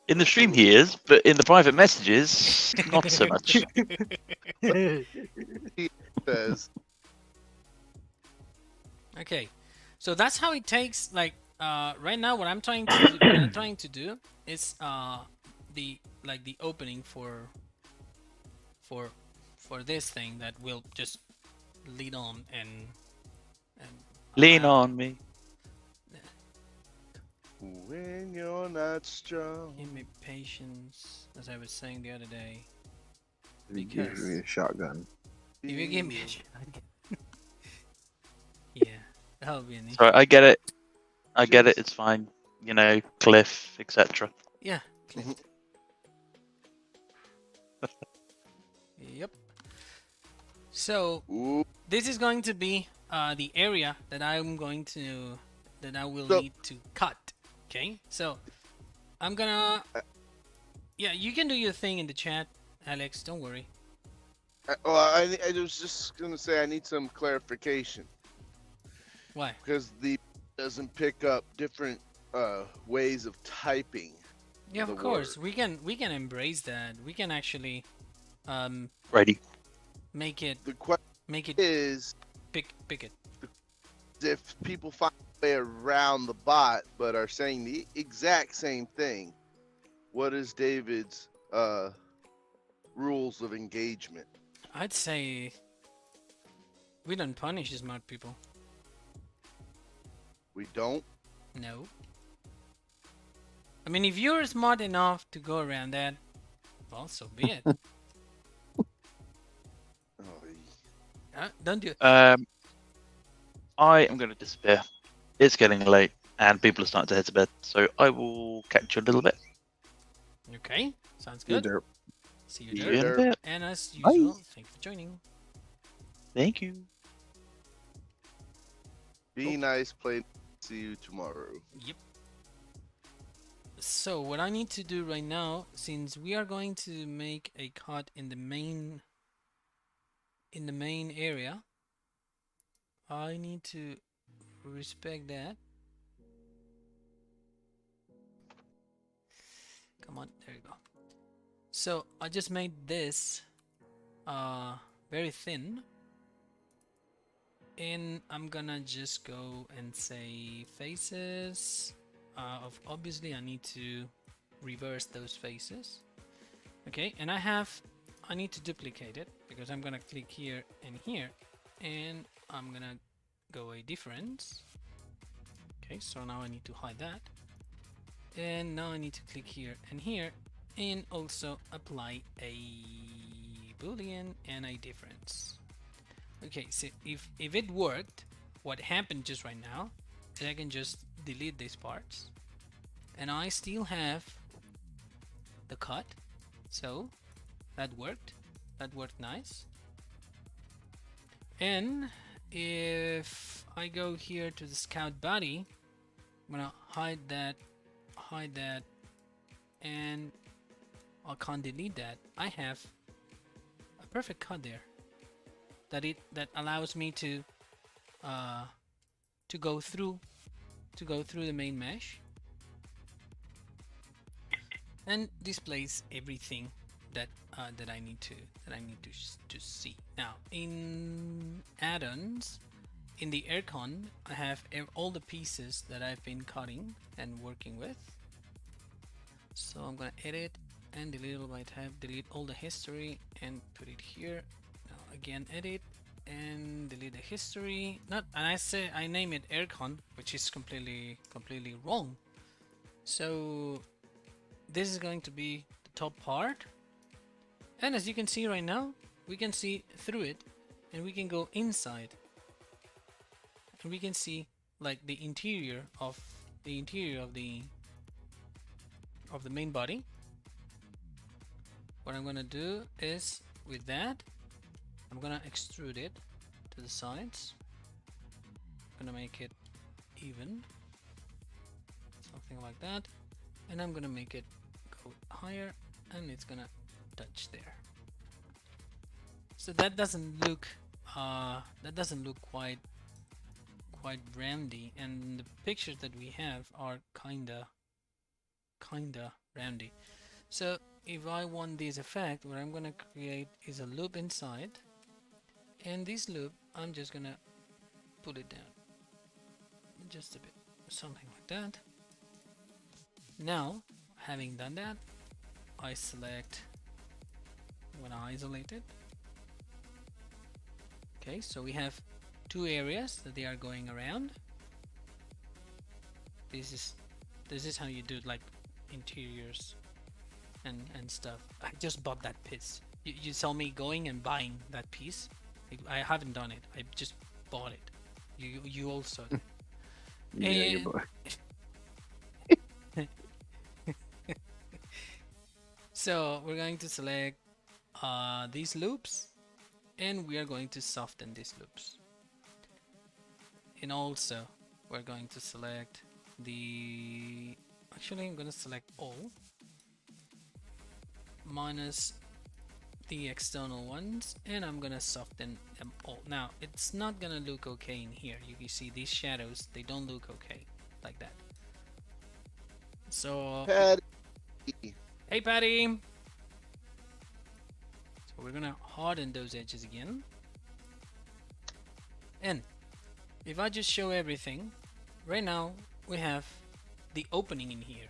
Speaker 4: In the stream he is, but in the private messages, not so much.
Speaker 3: Says
Speaker 2: Okay, so that's how it takes. Like right now, what I'm trying to do is the opening for this thing that will just lead on and
Speaker 4: Lean
Speaker 2: allow-
Speaker 4: on me.
Speaker 3: when you're not strong.
Speaker 2: Give me patience, as I was saying the other day.
Speaker 7: You
Speaker 2: Because-
Speaker 7: give me a shotgun.
Speaker 2: If you give me a shotgun. Yeah, that would be an issue.
Speaker 4: Sorry, I get it. I get it. It's fine. You know, cliff, etc.
Speaker 2: Yeah, Clint. Yep. So
Speaker 3: Ooh,
Speaker 2: this is going to be the area that I will
Speaker 3: So-
Speaker 2: need to cut. Okay, so I'm gonna. Yeah, you can do your thing in the chat, Alex. Don't worry.
Speaker 3: I was just gonna say I need some clarification
Speaker 2: Why?
Speaker 3: because the doesn't pick up different ways of typing.
Speaker 2: Yeah,
Speaker 3: The
Speaker 2: of course. We can embrace that. We can actually
Speaker 4: Ready.
Speaker 2: make it
Speaker 3: The question is
Speaker 2: pick it.
Speaker 3: if people find a way around the bot but are saying the exact same thing, what is David's rules of engagement?
Speaker 2: I'd say we don't punish smart people.
Speaker 3: We don't.
Speaker 2: No. I mean, if you're smart enough to go around that, well, so be it.
Speaker 3: Oh,
Speaker 2: Don't do it.
Speaker 4: I am going to disappear. It's getting late, and people are starting to head to bed, so I will catch you a little bit.
Speaker 2: Okay, sounds
Speaker 7: You
Speaker 2: good.
Speaker 7: derp.
Speaker 2: See you
Speaker 4: See
Speaker 2: there.
Speaker 4: you in a bit.
Speaker 2: And as
Speaker 4: Bye.
Speaker 2: usual, thank you for joining.
Speaker 4: Thank you.
Speaker 3: Be nice, play. See you tomorrow.
Speaker 2: Yep. So what I need to do right now, since we are going to make a cut in the main in the main area, I need to respect that. Come on, there you go. So I just made this very thin, and I'm gonna just go and say faces. Obviously I need to reverse those faces. Okay, and I need to duplicate it because I'm gonna click here, and I'm gonna go a difference. Okay, so now I need to hide that, and now I need to click here, and also apply a boolean and a difference. Okay, so if it worked, what happened just right now is I can just delete these parts, and I still have the cut. So that worked nice. And if I go here to the Scout body, I'm gonna hide that, and I can't delete that. I have a perfect cut there that allows me to go through the main mesh and displays everything that I need to see. Now in add-ons, in the aircon, I have all the pieces that I've been cutting and working with. So I'm gonna edit and delete all by tab, delete all the history and put it here. Now again, edit and delete the history. And I name it aircon, which is completely wrong. So this is going to be the top part, and as you can see right now, we can see through it, and we can go inside, and we can see like the interior of the main body. What I'm gonna do is, with that, I'm gonna extrude it to the sides. I'm gonna make it even, something like that, and I'm gonna make it go higher, and it's gonna touch there. So that doesn't look quite roundy, and the pictures that we have are kinda roundy. So if I want this effect, what I'm gonna create is a loop inside, and this loop I'm just gonna pull it down just a bit, something like that. Now, having done that, I select, when I isolate it. Okay, so we have two areas that they are going around. This is how you do like interiors and stuff. I just bought that piece. You saw me going and buying that piece. I haven't done it. I just bought it. You also.
Speaker 5: Yeah, you boy.
Speaker 2: So we're going to select these loops, and we are going to soften these loops. And also we're going to select the, actually I'm going to select all minus the external ones, and I'm gonna soften them all. Now it's not gonna look okay in here. You can see these shadows, they don't look okay like that. So
Speaker 3: Patty.
Speaker 2: hey Patty! So we're gonna harden those edges again, and if I just show everything right now, we have the opening in here,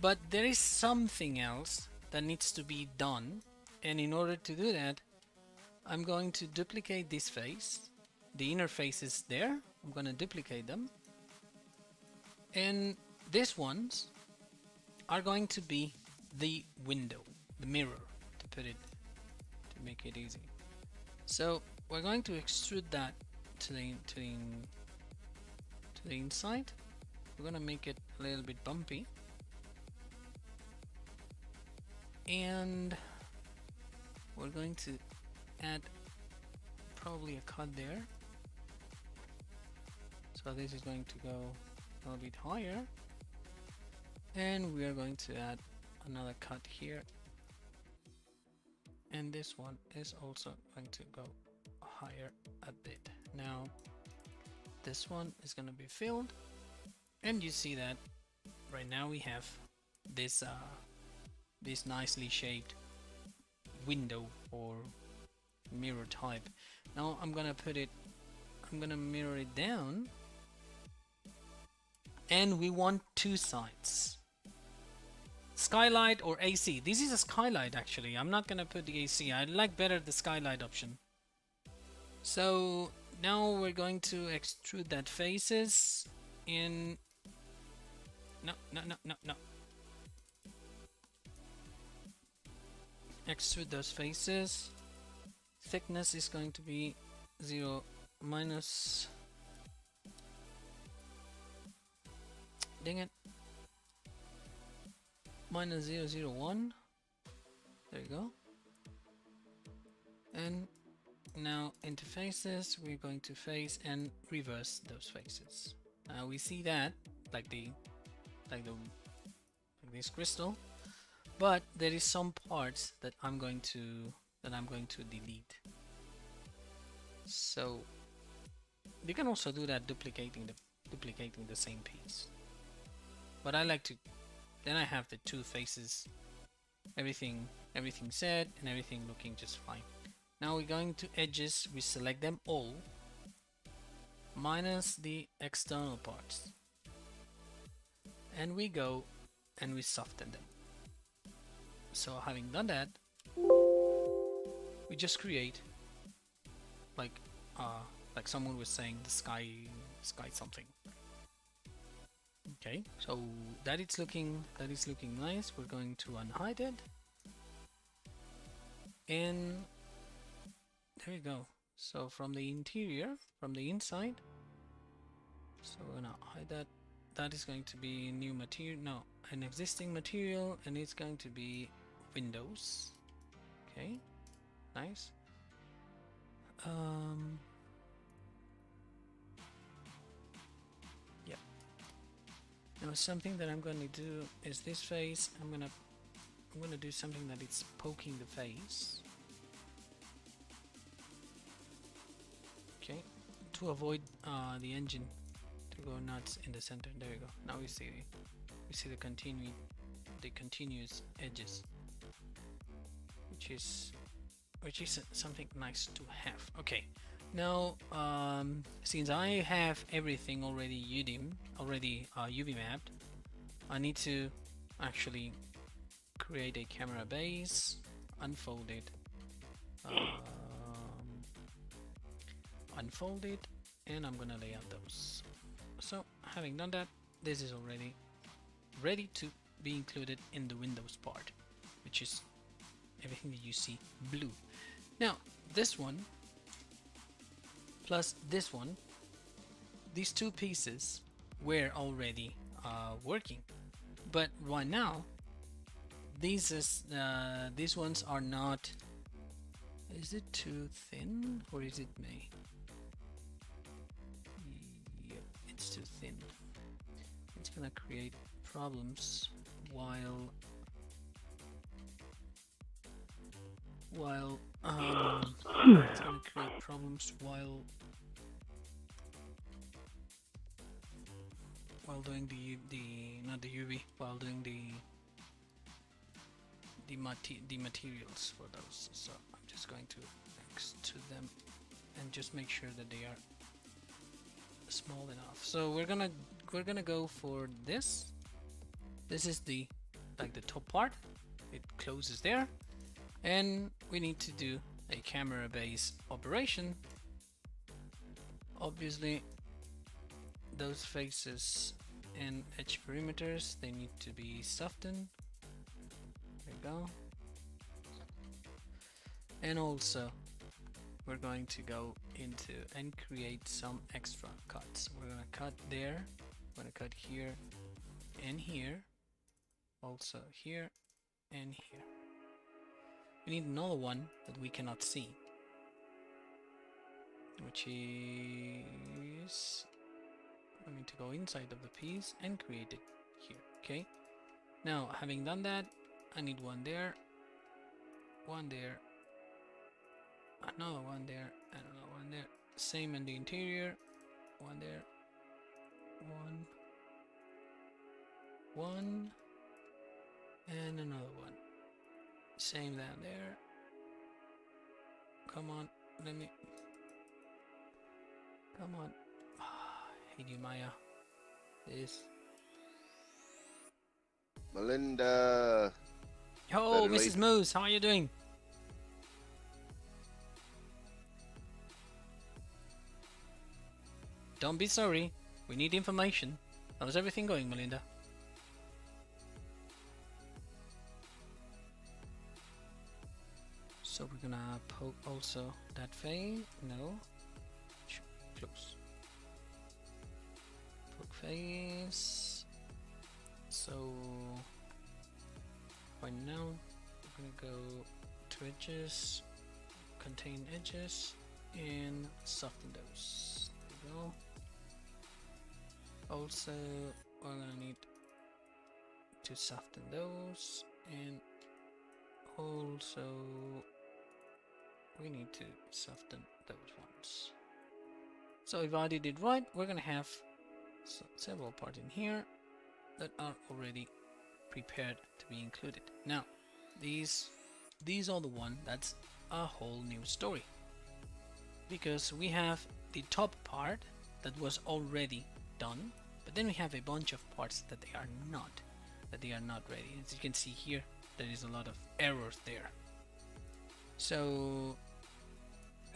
Speaker 2: but there is something else that needs to be done. And in order to do that, I'm going to duplicate this face. The inner faces there, I'm going to duplicate them. And these ones are going to be the window, the mirror, to put it, to make it easy. So we're going to extrude that to the inside. We're going to make it a little bit bumpy. And we're going to add probably a cut there. So this is going to go a little bit higher. And we are going to add another cut here. And this one is also going to go higher a bit. Now this one is gonna be filled, and you see that right now we have this this nicely shaped window or mirror type. Now I'm gonna mirror it down, and we want two sides, skylight or AC. This is a skylight actually. I'm not gonna put the AC. I like better the skylight option. So now we're going to extrude that faces in. No. Extrude those faces. Thickness is going to be 0 minus. Dang it. Minus 001. There you go. And now into faces, we're going to face and reverse those faces. Now we see that like this crystal, but there is some parts that I'm going to delete. So you can also do that duplicating the same piece. But I like to. Then I have the two faces, everything set and everything looking just fine. Now we're going to edges. We select them all, minus the external parts, and we go and we soften them. So having done that, we just create like someone was saying, the sky something. Okay, so that is looking nice. We're going to unhide it, and there you go. So from the interior, from the inside, so we're gonna hide that. That is going to be new material, no, an existing material, and it's going to be windows. Okay, nice. Yep. Now something that I'm going to do is this face. I'm gonna do something that it's poking the face. Okay, to avoid the engine to go nuts in the center. There you go. Now we see the continuous edges, which is something nice to have. Okay, now since I have everything already UV mapped, I need to actually create a camera base, unfold it, and I'm gonna lay out those. So having done that, this is already ready to be included in the Windows part, which is everything that you see blue. Now this one plus this one, these two pieces were already working, but right now these ones are not. Is it too thin or is it me? Yep, it's too thin. It's gonna create problems while it's gonna create problems while doing while doing the materials for those. So I'm just going to extrude them and just make sure that they are small enough. So we're gonna go for this. This is the top part. It closes there, and we need to do a camera base operation. Obviously those faces and edge perimeters, they need to be softened. There you go. And also we're going to go into and create some extra cuts. We're gonna cut there, we're gonna cut here and here, also here and here. We need another one that we cannot see, which is, I need to go inside of the piece and create it here. Okay, now having done that, I need one there, another one there, I don't know, one there. Same in the interior. One there. One. And another one. Same down there. Come on, let me. Come on. Hate you, Maya. This.
Speaker 3: Melinda.
Speaker 2: Oh,
Speaker 3: Better
Speaker 2: Mrs.
Speaker 3: late.
Speaker 2: Moose, how are you doing? Don't be sorry. We need information. How's everything going, Melinda? So we're gonna poke also that face. No. Close. Poke face. So right now we're gonna go to edges, contain edges, and soften those. There we go. Also, we're gonna need to soften those, and also we need to soften those ones. So if I did it right, we're gonna have several parts in here that are already prepared to be included. Now, these are the one that's a whole new story, because we have the top part that was already done, but then we have a bunch of parts that they are not ready. As you can see here, there is a lot of errors there. So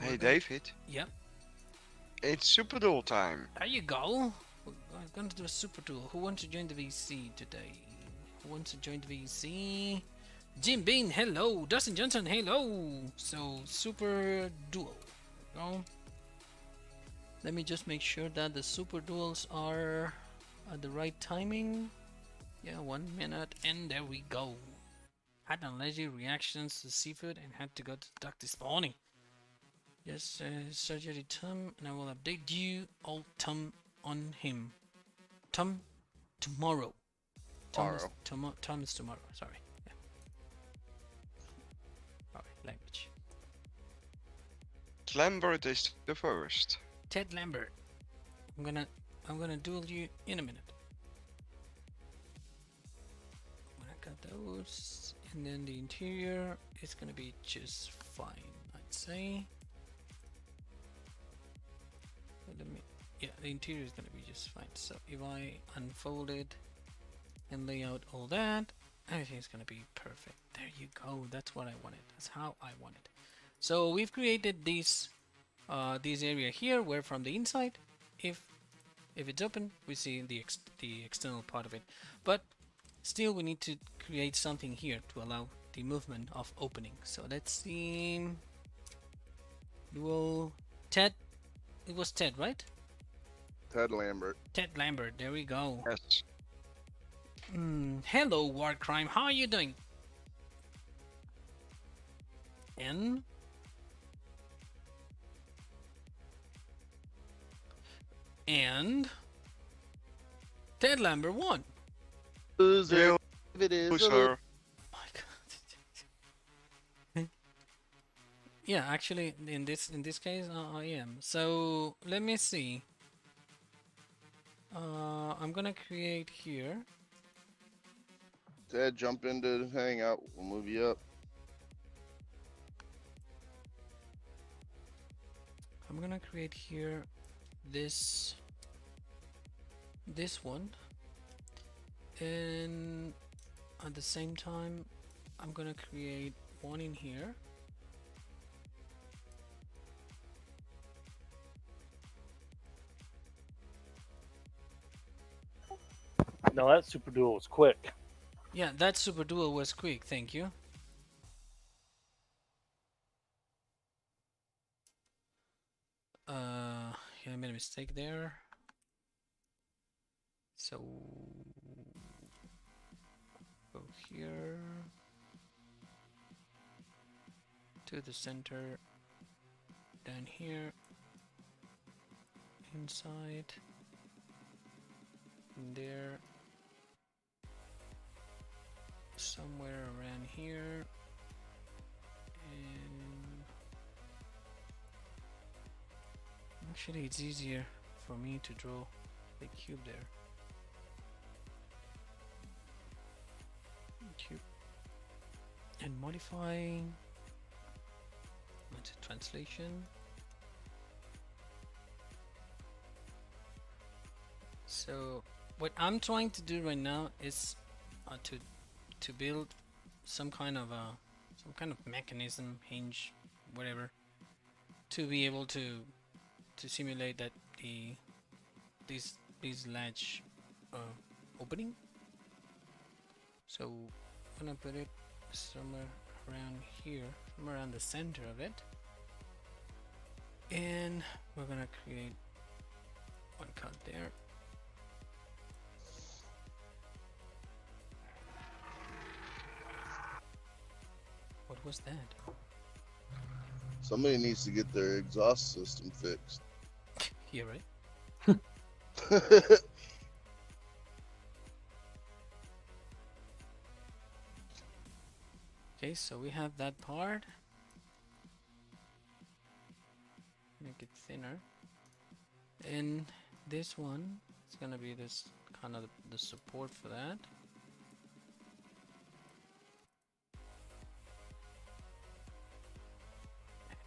Speaker 6: Hey David,
Speaker 2: yep,
Speaker 6: it's Superduel time.
Speaker 2: there you go. We're going to do a super duel. Who wants to join the VC today? Who wants to join the VC? Jim Bean, hello. Dustin Johnson, hello. So super duel. There we go. Let me just make sure that the super duels are at the right timing. Yeah, 1 minute, and there we go. Had allergic reactions to seafood and had to go to the doctor this morning. Yes, surgery Tom, and I will update you all Tom on him. Tom tomorrow. Tom is tomorrow. Sorry. Yeah. Alright, language.
Speaker 6: Lambert is the first.
Speaker 2: Ted Lambert. I'm gonna duel you in a minute. When I got those, and then the interior is gonna be just fine, I'd say. Yeah, the interior is gonna be just fine. So if I unfold it and lay out all that, everything's gonna be perfect. There you go. That's what I wanted. That's how I want it. So we've created this area here, where from the inside, if it's open, we see the external part of it. But still, we need to create something here to allow the movement of opening. So let's see. Dual Ted. It was Ted, right?
Speaker 3: Ted Lambert.
Speaker 2: Ted Lambert. There we go.
Speaker 6: Yes.
Speaker 2: Hello, War Crime. How are you doing? And Ted Lambert won.
Speaker 3: Loser. If it is.
Speaker 6: Loser.
Speaker 2: My God. Yeah, actually, in this case, I am. So let me see. I'm gonna create here.
Speaker 3: Ted, jump into the hangout. We'll move you up.
Speaker 2: I'm gonna create here this one, and at the same time I'm gonna create one in here.
Speaker 5: No, that super duel was quick.
Speaker 2: Yeah, that super duel was quick, thank you. Yeah, I made a mistake there. So go here to the center, down here, inside, and there, somewhere around here, and Actually, it's easier for me to draw the cube there. Cube. And modify. What's the translation? So what I'm trying to do right now is to build some kind of mechanism, hinge, whatever, to be able to simulate that this latch opening. So I'm gonna put it somewhere around here, somewhere around the center of it, and we're gonna create one cut there. What was that?
Speaker 3: Somebody needs to get their exhaust system fixed.
Speaker 2: Here, right? Okay, so we have that part. Make it thinner. And this one is gonna be this kind of the support for that.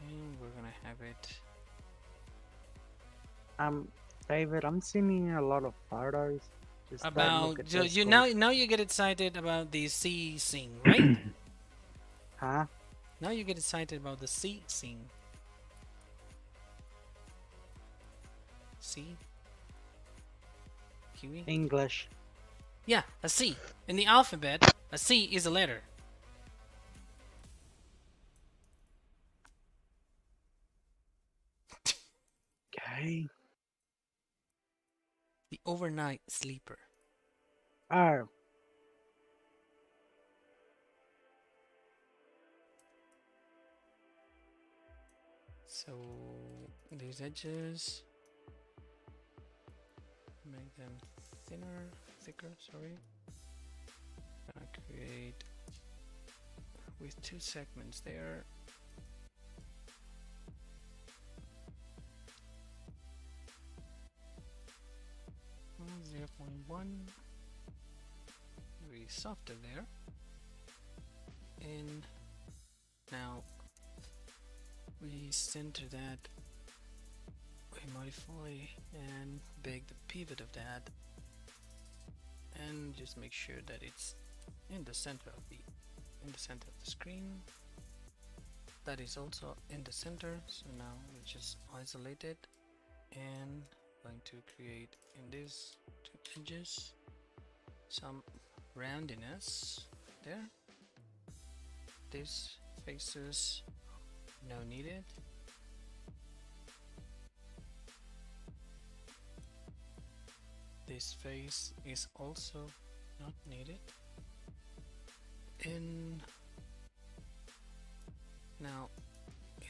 Speaker 2: And we're gonna have it.
Speaker 5: David, I'm seeing a lot of photos. Just don't
Speaker 2: About
Speaker 5: look at
Speaker 2: so
Speaker 5: this
Speaker 2: you
Speaker 5: book.
Speaker 2: now you get excited about the sea scene, right?
Speaker 5: Huh?
Speaker 2: Now you get excited about the sea scene. C. Kiwi?
Speaker 5: English.
Speaker 2: Yeah, a C. In the alphabet, a C is a letter.
Speaker 5: Okay.
Speaker 2: The overnight sleeper.
Speaker 5: Oh,
Speaker 2: So these edges, make them thicker, sorry. Gonna create with 2 segments there. Mm, 0.1, very softer there. And now we center that, we modify and bake the pivot of that, and just make sure that it's in the center of the screen. That is also in the center. So now we just isolate it, and going to create in these 2 edges some roundiness there. These faces no needed. This face is also not needed. And now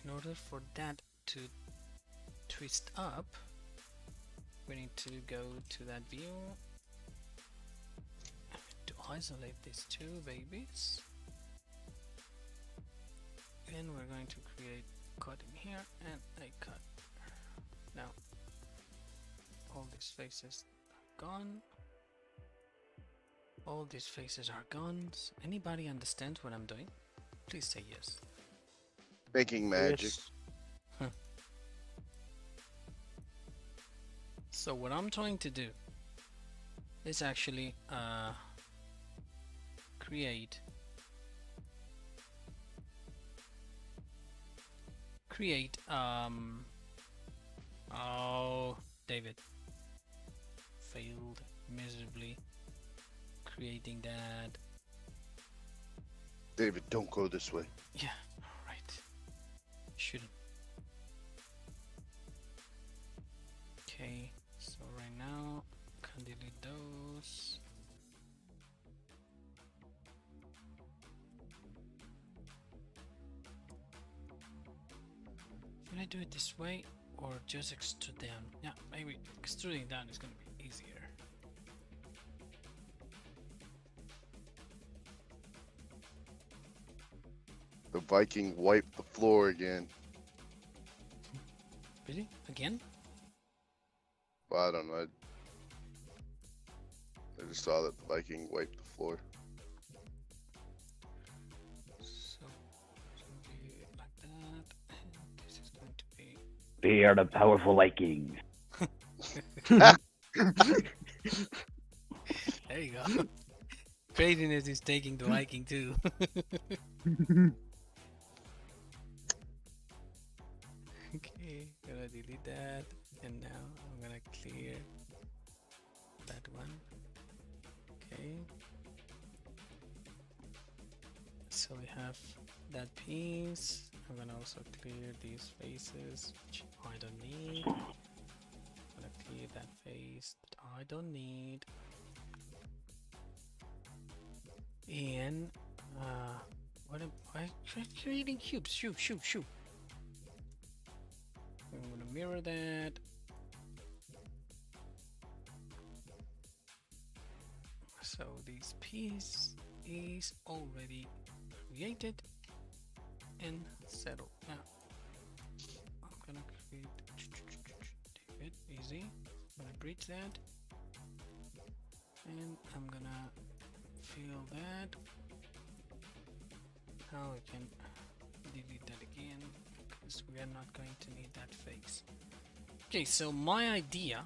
Speaker 2: in order for that to twist up, we need to go to that view to isolate these 2 babies. And we're going to create a cut in here and a cut. Now all these faces are gone. All these faces are gone. So anybody understand what I'm doing? Please say yes.
Speaker 3: Making magic.
Speaker 5: yes.
Speaker 2: So what I'm trying to do is actually create oh, David failed miserably creating that.
Speaker 3: David, don't go this way.
Speaker 2: Yeah, right. Shouldn't. Okay, so right now can delete those. Should I do it this way or just extrude down? Yeah, maybe extruding down is gonna be easier.
Speaker 3: The Viking wiped the floor again.
Speaker 2: Really? Again?
Speaker 3: Well, I don't know. I just saw that the Viking wiped the floor.
Speaker 2: So it's going to be like that, and this is going to be.
Speaker 8: They are the powerful Vikings.
Speaker 2: There you go. Craziness is taking the Viking too. Okay, gonna delete that, and now I'm gonna clear that one. Okay. So we have that piece. I'm gonna also clear these faces, which I don't need. I'm gonna clear that face that I don't need. And what am I creating cubes? Shoot. I'm gonna mirror that. So this piece is already created and settled. Now I'm gonna create it easy. I'm gonna bridge that, and I'm gonna fill that. Now we can delete that again because we are not going to need that face. Okay, so my idea,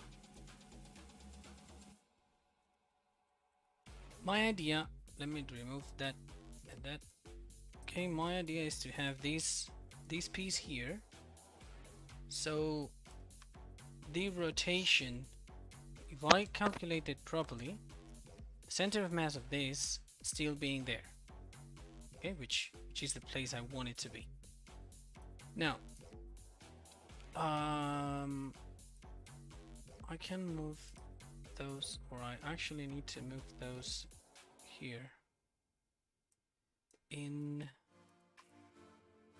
Speaker 2: let me remove that and that. Okay, my idea is to have this piece here. So the rotation, if I calculate it properly, the center of mass of this still being there. Okay, which is the place I want it to be. Now, I can move those, or I actually need to move those here.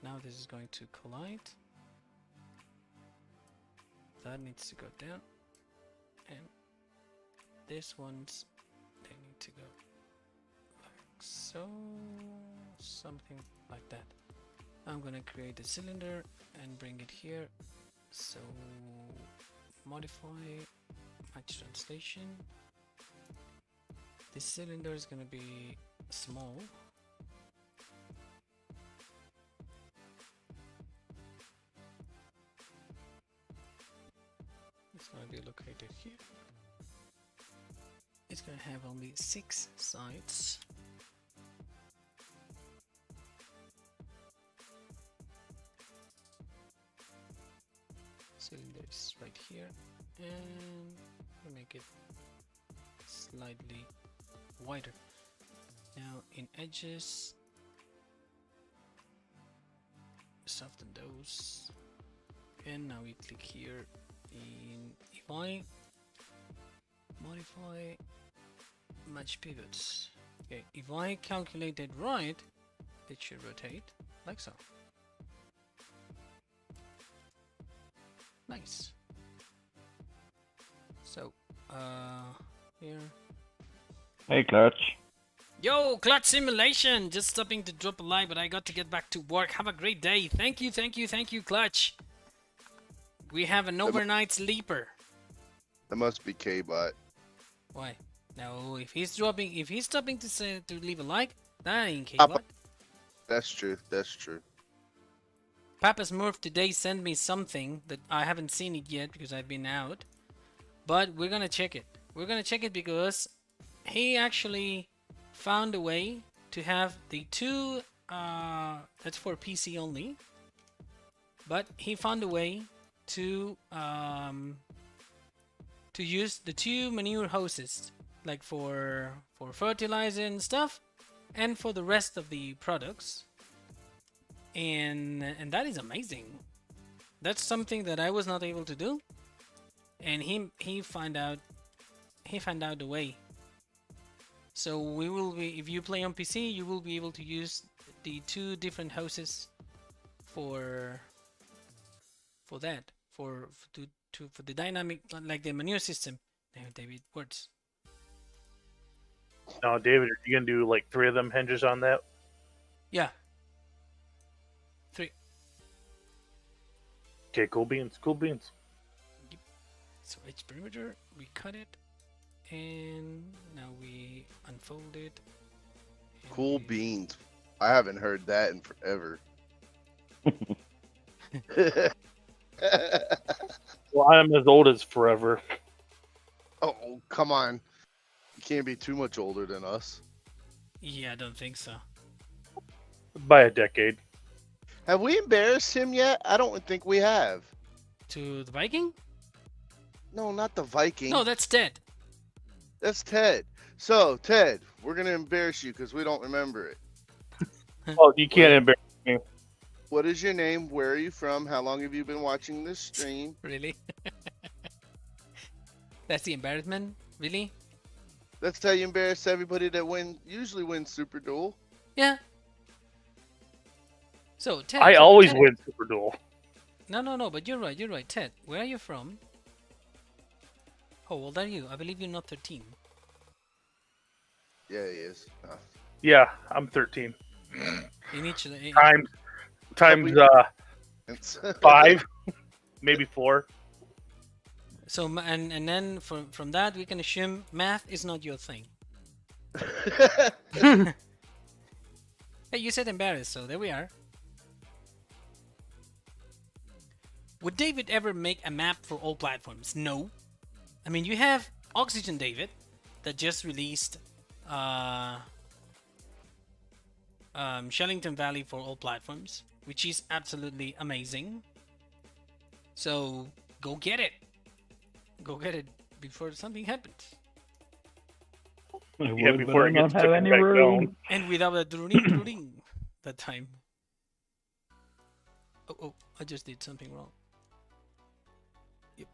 Speaker 2: Now this is going to collide. That needs to go down, and this one's they need to go like so, something like that. I'm gonna create a cylinder and bring it here. So modify match translation. This cylinder is gonna be small. It's gonna be located here. It's gonna have only 6 sides. Cylinder is right here, and we'll make it slightly wider. Now in edges, soften those, and now we click here in if I modify match pivots. Okay, if I calculate it right, it should rotate like so. Nice. So here.
Speaker 8: Hey, Clutch.
Speaker 2: Yo, Clutch Simulation! Just stopping to drop a like, but I got to get back to work. Have a great day. Thank you, Clutch. We have an overnight sleeper.
Speaker 3: That must be K-Bot.
Speaker 2: Why? No, if he's stopping to leave a like, that ain't K-Bot.
Speaker 3: That's true. That's true.
Speaker 2: Papa Smurf today sent me something that I haven't seen it yet because I've been out. But we're gonna check it. We're gonna check it because he actually found a way to have the two, that's for PC only. But he found a way to use the 2 manure hoses, like for fertilizer and stuff, and for the rest of the products. And that is amazing. That's something that I was not able to do, and he found out a way. So we will be, if you play on PC, you will be able to use the 2 different hoses for that, for the dynamic, like the manure system. David, words.
Speaker 9: Now, David, are you gonna do like 3 of them hinges on that?
Speaker 2: Yeah. 3.
Speaker 9: Okay, cool beans. Cool beans.
Speaker 2: So edge perimeter, we cut it, and now we unfold it. and
Speaker 3: Cool
Speaker 2: we-
Speaker 3: beans. I haven't heard that in forever.
Speaker 9: Well, I'm as old as forever.
Speaker 3: Oh, come on. You can't be too much older than us.
Speaker 2: Yeah, I don't think so.
Speaker 9: By a decade.
Speaker 3: Have we embarrassed him yet? I don't think we have.
Speaker 2: To the Viking?
Speaker 3: No, not the Viking.
Speaker 2: No, that's Ted.
Speaker 3: That's Ted. So, Ted, we're going to embarrass you because we don't remember it.
Speaker 9: Oh, you can't embarrass me.
Speaker 3: What is your name? Where are you from? How long have you been watching this stream?
Speaker 2: Really? That's the embarrassment? Really?
Speaker 3: That's how you embarrass everybody that usually wins Super Duel.
Speaker 2: Yeah. So, Ted.
Speaker 9: I
Speaker 2: so
Speaker 9: always
Speaker 2: Ted-
Speaker 9: win Super Duel.
Speaker 2: No, but you're right. Ted, where are you from? How old are you? I believe you're not 13.
Speaker 3: Yeah, he is. Oh.
Speaker 9: Yeah, I'm 13.
Speaker 2: In each...
Speaker 9: Times
Speaker 3: It's
Speaker 9: 5, maybe 4.
Speaker 2: So, and then from that, we can assume math is not your thing. Hey, you said embarrassed, so there we are. Would David ever make a map for all platforms? No. I mean, you have Oxygen David that just released Shellington Valley for all platforms, which is absolutely amazing. So go get it. Go get it before something happens.
Speaker 9: Yeah, before it
Speaker 8: not
Speaker 9: gets
Speaker 8: have
Speaker 9: taken
Speaker 8: any
Speaker 9: back
Speaker 8: room.
Speaker 9: down.
Speaker 2: And without a druring that time. Oh, I just did something wrong. Yep.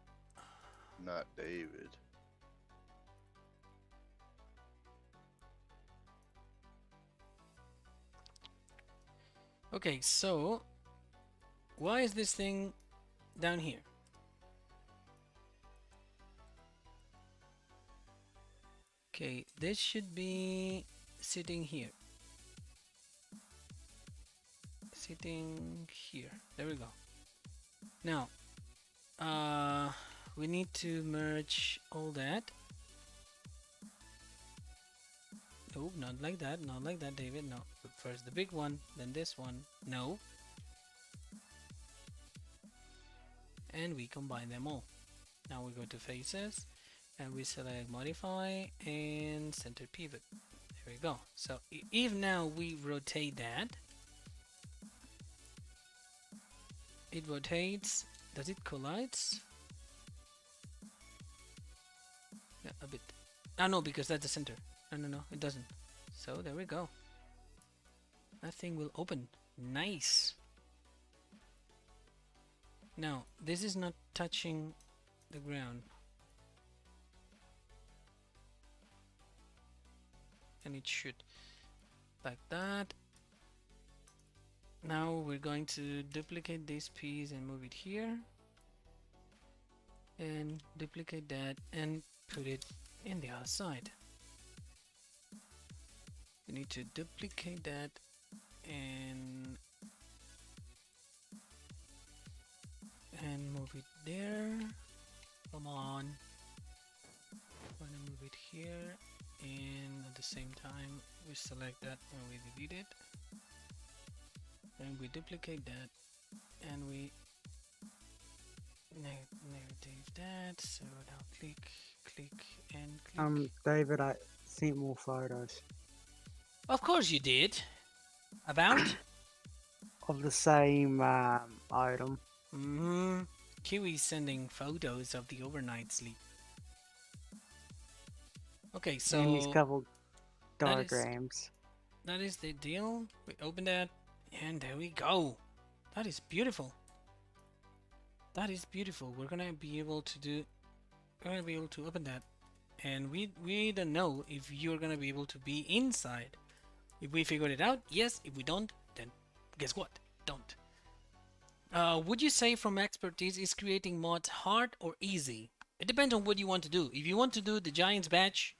Speaker 3: Not David.
Speaker 2: Okay, so why is this thing down here? Okay, this should be sitting here. Sitting here. There we go. Now, we need to merge all that. No, not like that. Not like that, David. No. First the big one, then this one. No. And we combine them all. Now we go to faces and we select modify and center pivot. There we go. So if now we rotate that, it rotates. Does it collides? Yeah, a bit. Oh no, because that's the center. No, it doesn't. So there we go. That thing will open. Nice. Now, this is not touching the ground. And it should. Like that. Now we're going to duplicate this piece and move it here. And duplicate that and put it in the other side. We need to duplicate that and move it there. Come on. Wanna move it here, and at the same time we select that when we delete it, and we duplicate that, and we negative that. So now click and click.
Speaker 5: David, I sent more photos
Speaker 2: Of course you did. About?
Speaker 5: of the same item.
Speaker 2: Kiwi's sending photos of the overnight sleep. Okay, so
Speaker 5: And he's couple
Speaker 2: that is-
Speaker 5: diagrams.
Speaker 2: that is the deal. We open that, and there we go. That is beautiful. That is beautiful. We're gonna be able to open that, and we don't know if you're gonna be able to be inside. If we figured it out, yes. If we don't, then guess what? Don't. Would you say from expertise is creating mods hard or easy? It depends on what you want to do. If you want to do the Giants batch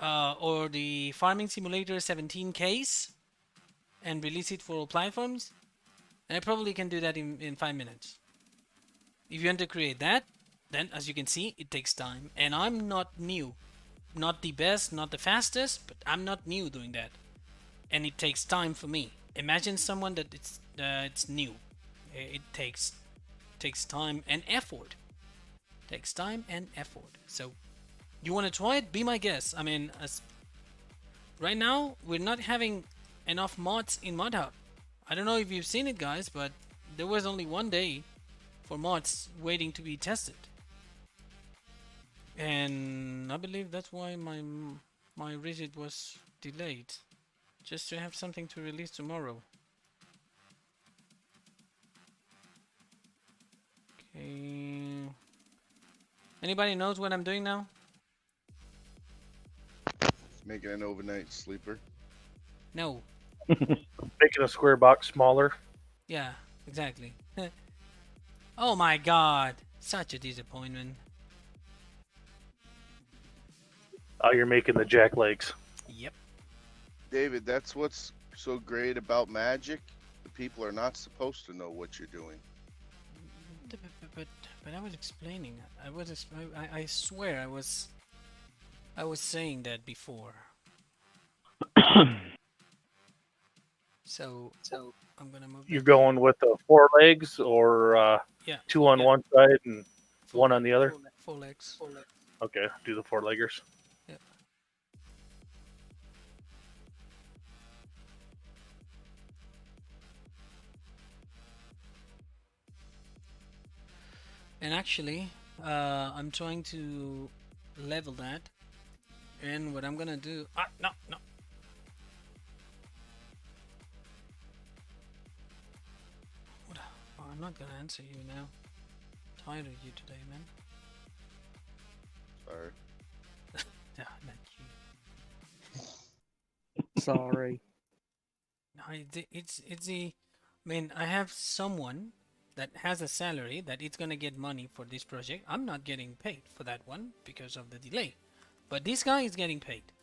Speaker 2: or the Farming Simulator 17 case and release it for all platforms, I probably can do that in 5 minutes. If you want to create that, then as you can see, it takes time, and I'm not new. Not the best, not the fastest, but I'm not new doing that. And it takes time for me. Imagine someone that it's new. It takes time and effort. Takes time and effort. So you want to try it? Be my guest. I mean, as right now we're not having enough mods in Mod Hub. I don't know if you've seen it, guys, but there was only one day for mods waiting to be tested. And I believe that's why my rigid was delayed, just to have something to release tomorrow. Okay. Anybody knows what I'm doing now?
Speaker 3: Making an overnight sleeper.
Speaker 2: No.
Speaker 9: Making a square box smaller.
Speaker 2: Yeah, exactly. Oh my god, such a disappointment.
Speaker 9: Oh, you're making the jack legs.
Speaker 2: Yep.
Speaker 3: David, that's what's so great about Magic. The people are not supposed to know what you're doing.
Speaker 2: But I was explaining. I swear I was saying that before. So I'm gonna move.
Speaker 9: You're going with the 4 legs, or
Speaker 2: Yeah.
Speaker 9: 2 on one side and 1 on the other.
Speaker 2: 4 legs.
Speaker 9: Okay, do the 4 leggers.
Speaker 2: Yep. And actually, I'm trying to level that. And what I'm gonna do... no. Oh, I'm not gonna answer you now. Tired of you today, man.
Speaker 3: Sorry.
Speaker 2: Yeah, not you.
Speaker 5: Sorry.
Speaker 2: No, it's the... I mean, I have someone that has a salary that it's gonna get money for this project. I'm not getting paid for that one because of the delay. But this guy is getting paid.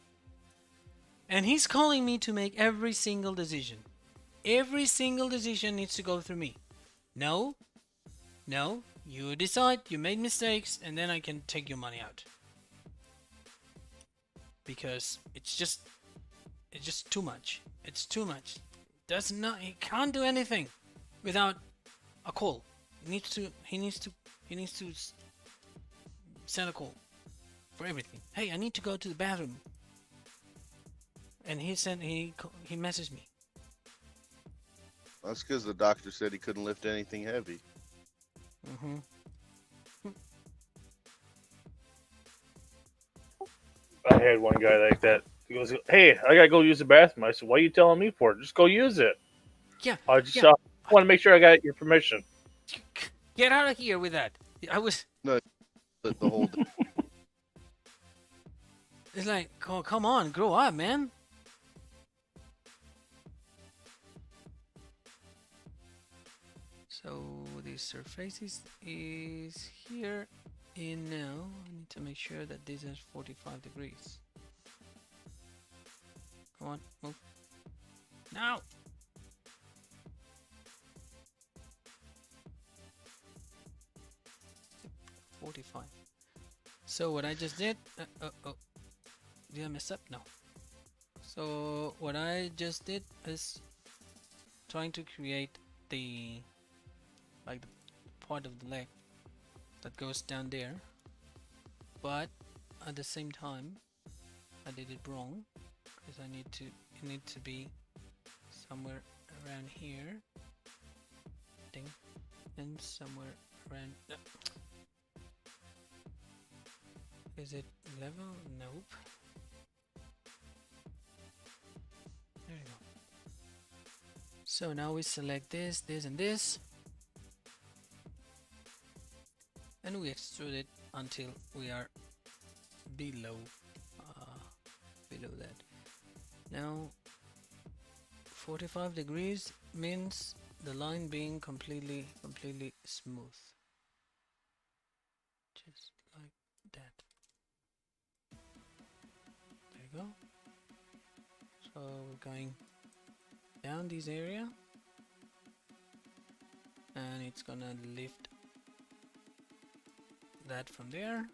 Speaker 2: And he's calling me to make every single decision. Every single decision needs to go through me. No, you decide, you made mistakes, and then I can take your money out. Because it's just too much. It's too much. He can't do anything without a call. He needs to send a call for everything. Hey, I need to go to the bathroom. And he messaged me.
Speaker 3: That's because the doctor said he couldn't lift anything heavy.
Speaker 2: Mm-hmm.
Speaker 9: I had one guy like that. He goes, "Hey, I gotta go use the bathroom." I said, "Why are you telling me for it? Just go use it."
Speaker 2: Yeah.
Speaker 9: I just want to make sure I got your permission.
Speaker 2: Get out of here with that. I was...
Speaker 3: No, the whole.
Speaker 2: It's like, oh, come on, grow up, man. So the surface is here, and now I need to make sure that this is 45 degrees. Come on, move. Now. $45. So what I just did, did I mess up? No. So what I just did is trying to create the part of the leg that goes down there, but at the same time I did it wrong because it need to be somewhere around here, ding, and somewhere around. Is it level? Nope. There you go. So now we select this, and this, and we extrude it until we are below that. Now 45 degrees means the line being completely smooth, just like that. There you go. So we're going down this area, and it's gonna lift that from there,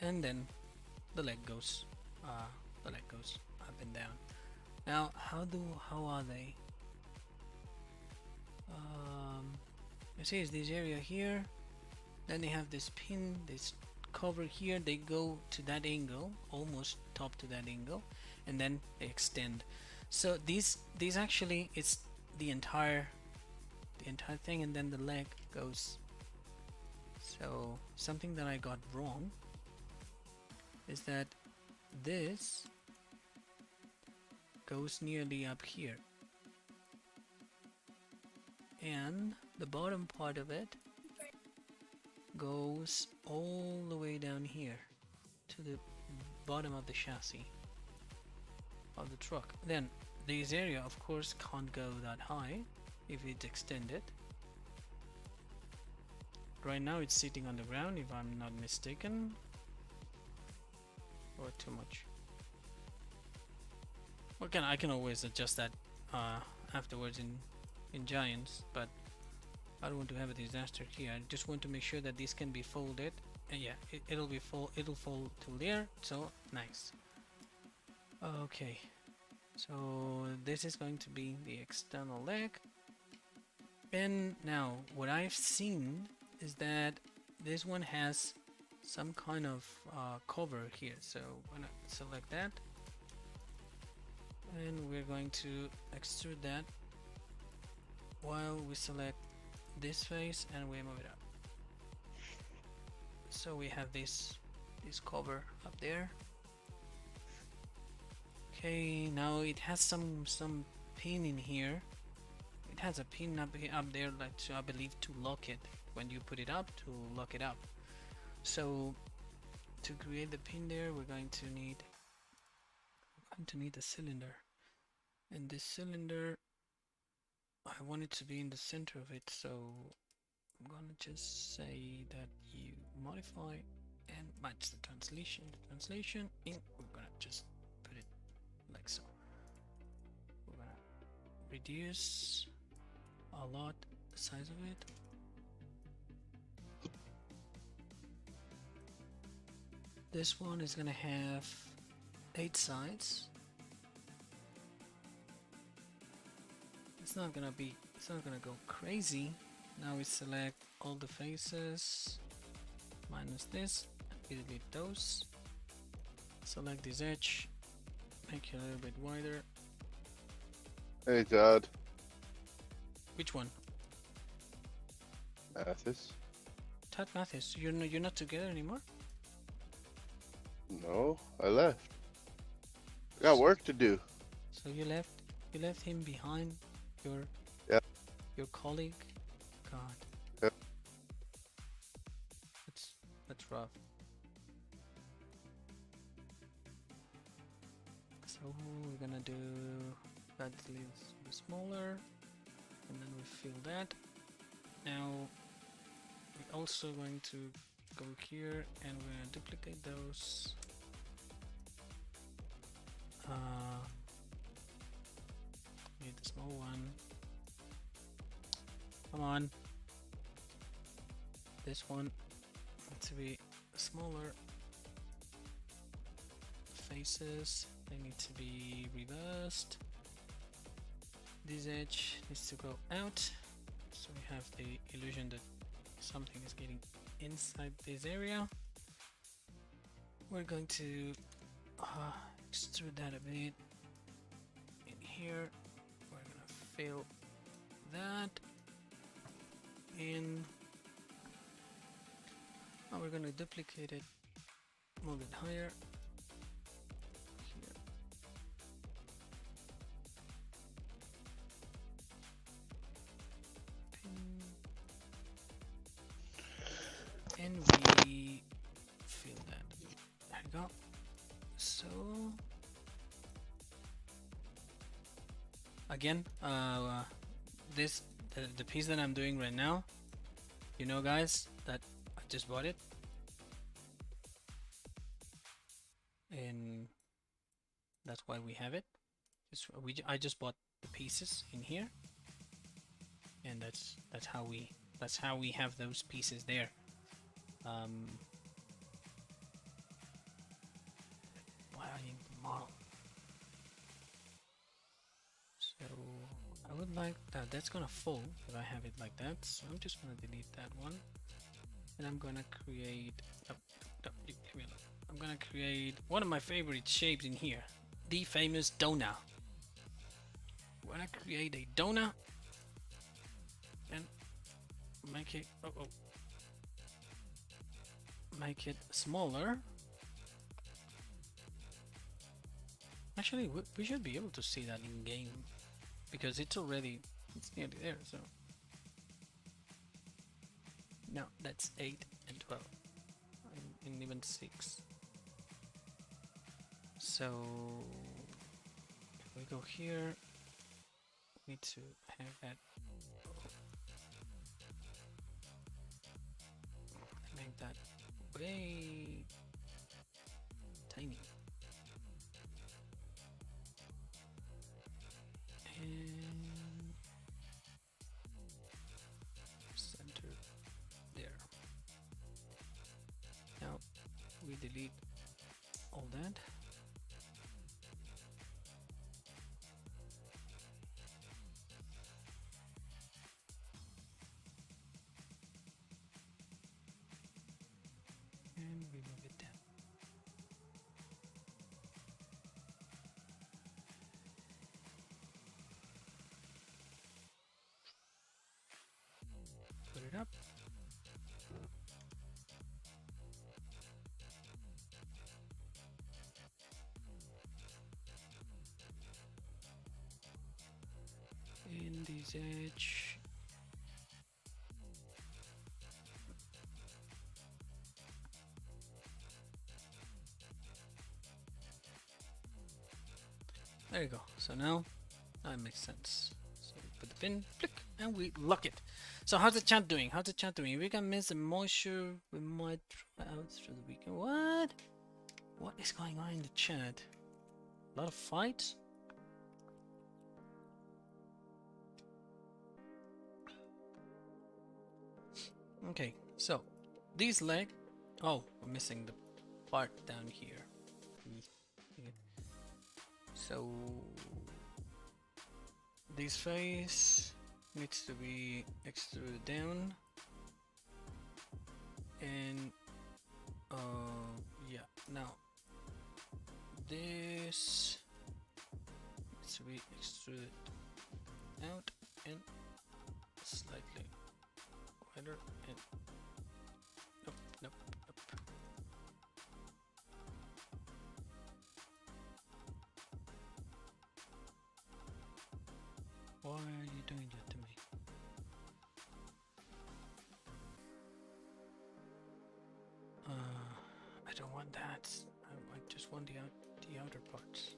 Speaker 2: and then the leg goes up and down. Now how are they? You see, it's this area here, then they have this pin, this cover here, they go to that angle, almost top to that angle, and then they extend. So these actually, it's the entire thing, and then the leg goes. So something that I got wrong is that this goes nearly up here, and the bottom part of it goes all the way down here to the bottom of the chassis of the truck. Then this area of course can't go that high if it's extended. Right now it's sitting on the ground if I'm not mistaken, or too much. Okay, I can always adjust that afterwards in Giants, but I don't want to have a disaster here. I just want to make sure that this can be folded, and yeah, it'll fold to there. So nice. Okay, so this is going to be the external leg, and now what I've seen is that this one has some kind of cover here. So I'm gonna select that, and we're going to extrude that while we select this face and we move it up. So we have this cover up there. Okay, now it has some pin in here. It has a pin up there, like to, I believe, to lock it when you put it up, to lock it up. So to create the pin there, we're going to need a cylinder, and this cylinder, I want it to be in the center of it, so I'm gonna just say that you modify and match the translation. And we're gonna just put it like so. We're gonna reduce a lot the size of it. This one is gonna have 8 sides. It's not gonna go crazy. Now we select all the faces minus this, we delete those, select this edge, make it a little bit wider.
Speaker 3: Hey, Dad.
Speaker 2: Which one?
Speaker 3: Mathis?
Speaker 2: Todd Mathis, you're not together anymore?
Speaker 3: No, I left. I got work to do.
Speaker 2: So you left him behind, your colleague? God.
Speaker 3: Yep.
Speaker 2: That's rough. So we're gonna do that, leaves smaller, and then we fill that. Now we're also going to go here and we're gonna duplicate those. Need the small one. Come on. This one needs to be smaller. Faces, they need to be reversed. This edge needs to go out, so we have the illusion that something is getting inside this area. We're going to extrude that a bit in here. We're gonna fill that in. Now we're gonna duplicate it, move it higher. Here. And we fill that. There we go. So again, the piece that I'm doing right now, you know, guys, that I just bought it, and that's why we have it. I just bought the pieces in here, and that's how we have those pieces there. Wiring model. So I would like that. That's gonna fall if I have it like that. So I'm just gonna delete that one, and I'm gonna create. Leave me alone. I'm gonna create one of my favorite shapes in here, the famous donut. I'm gonna create a donut and make it. Make it smaller. Actually, we should be able to see that in game because it's nearly there. So no, that's 8 and 12 and even 6. So if we go here, we need to have that. Make that way tiny. And center there. Now we delete all that. And we move it down. Put it up. In this edge. There you go. So now that makes sense. So we put the pin, click, and we lock it. So how's the chat doing? How's the chat doing? If we can miss the moisture, we might try out through the weekend. What? What is going on in the chat? A lot of fights? Okay, so this leg. Oh, we're missing the part down here. So this face needs to be extruded down, and yeah, now this needs to be extruded out and slightly wider, and nope, nope, nope. Why are you doing that to me? I don't want that. I just want the outer parts.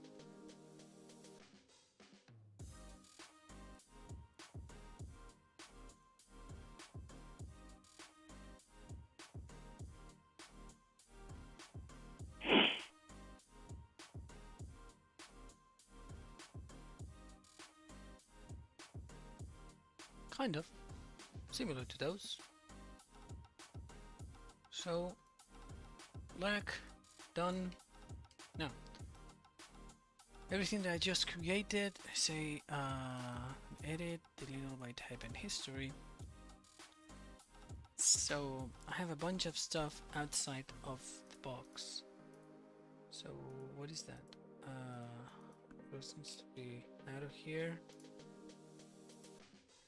Speaker 2: Kind of similar to those. So leg done. Now everything that I just created, I say edit, delete all by type and history. So I have a bunch of stuff outside of the box. So what is that? This needs to be out of here.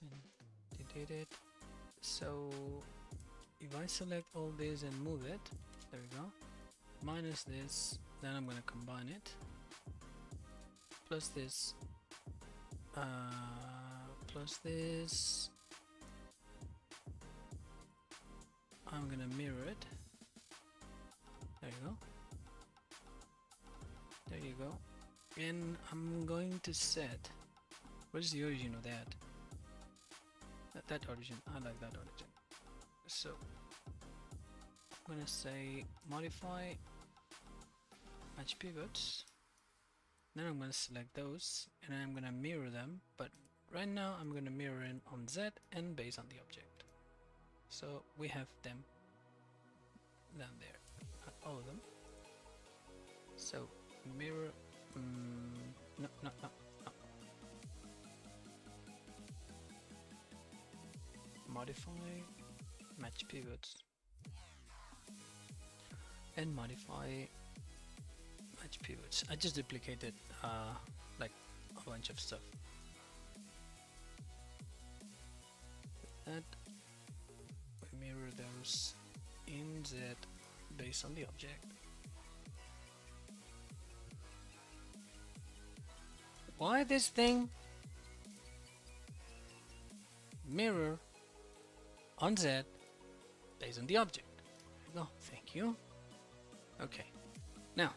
Speaker 2: And delete it. So if I select all this and move it, there we go. Minus this, then I'm gonna combine it. Plus this. Plus this. I'm gonna mirror it. There you go. There you go. And I'm going to set. What is the origin of that? That origin. I like that origin. So I'm gonna say modify match pivots. Then I'm gonna select those and I'm gonna mirror them. But right now I'm gonna mirror in on Z and base on the object. So we have them down there, all of them. So mirror, no, no, no, no. Modify, match pivots, and modify match pivots. I just duplicated like a bunch of stuff. And we mirror those in Z based on the object. Why this thing? Mirror on Z based on the object. There you go. Thank you. Okay. Now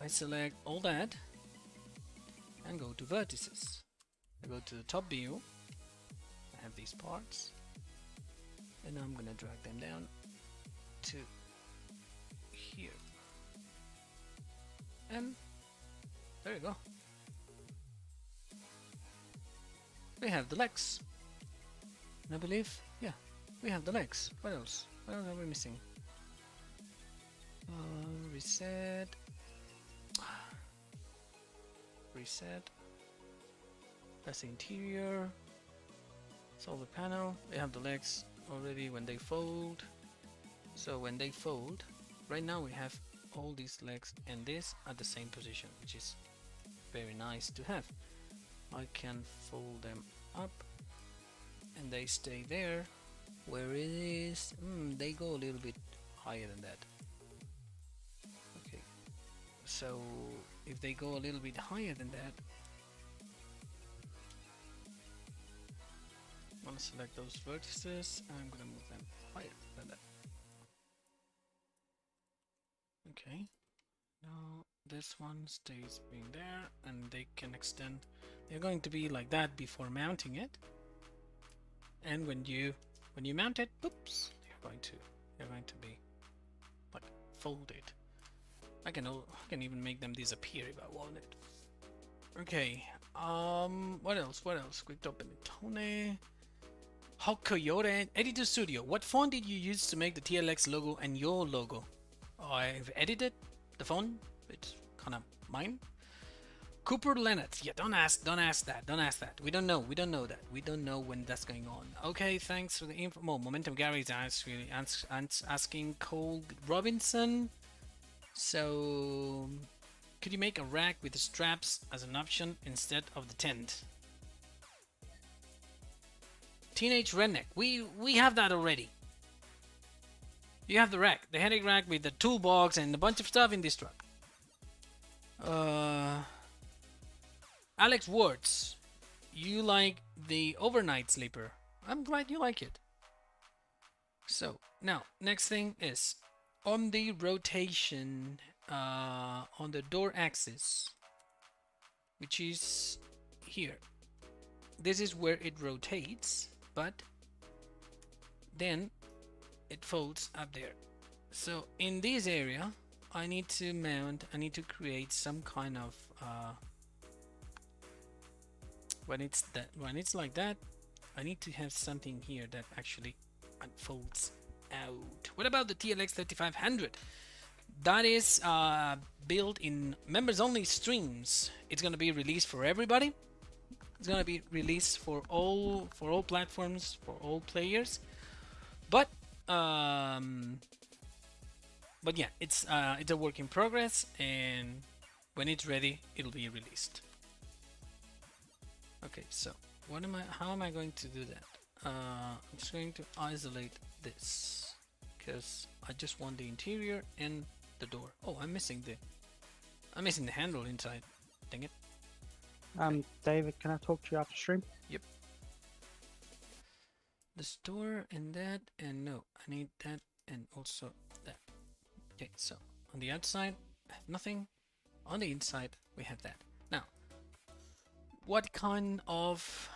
Speaker 2: I select all that and go to vertices. I go to the top view. I have these parts, and I'm gonna drag them down to here, and there you go. We have the legs, and I believe, yeah, we have the legs. What else? What else are we missing? Reset. Reset. That's the interior. Solver panel. They have the legs already when they fold. So when they fold, right now we have all these legs and this at the same position, which is very nice to have. I can fold them up and they stay there where it is. They go a little bit higher than that. Okay, so if they go a little bit higher than that, I'm gonna select those vertices and I'm gonna move them higher than that. Okay, now this one stays being there and they can extend. They're going to be like that before mounting it, and when you mount it, oops, you're going to be like folded. I can even make them disappear if I want it. Okay, what else? Quick open the Tone. How Coyote Editor Studio. What font did you use to make the TLX logo and your logo? I've edited the font. It's kind of mine. Cooper Leonard. Yeah, don't ask that. We don't know that. We don't know when that's going on. Okay, thanks for the info. Momentum Gary is asking Cole Robinson. So, could you make a rack with the straps as an option instead of the tent? Teenage Redneck. We have that already. You have the rack, the headache rack with the toolbox and a bunch of stuff in this truck. Alex Wards, you like the overnight sleeper. I'm glad you like it. So now, next thing is on the rotation, on the door axis, which is here. This is where it rotates, but then it folds up there. So in this area, I need to create some kind of when it's like that, I need to have something here that actually unfolds out. What about the TLX3500? That is built in members only streams. It's gonna be released for everybody. It's gonna be released for all platforms, for all players. But yeah, it's a work in progress, and when it's ready, it'll be released. Okay, so how am I going to do that? I'm just going to isolate this because I just want the interior and the door. Oh, I'm missing the handle inside. Dang it.
Speaker 5: David, can I talk to you after stream?
Speaker 2: Yep. The store and that, and no, I need that and also that. Okay, so on the outside, I have nothing. On the inside, we have that. Now, what kind of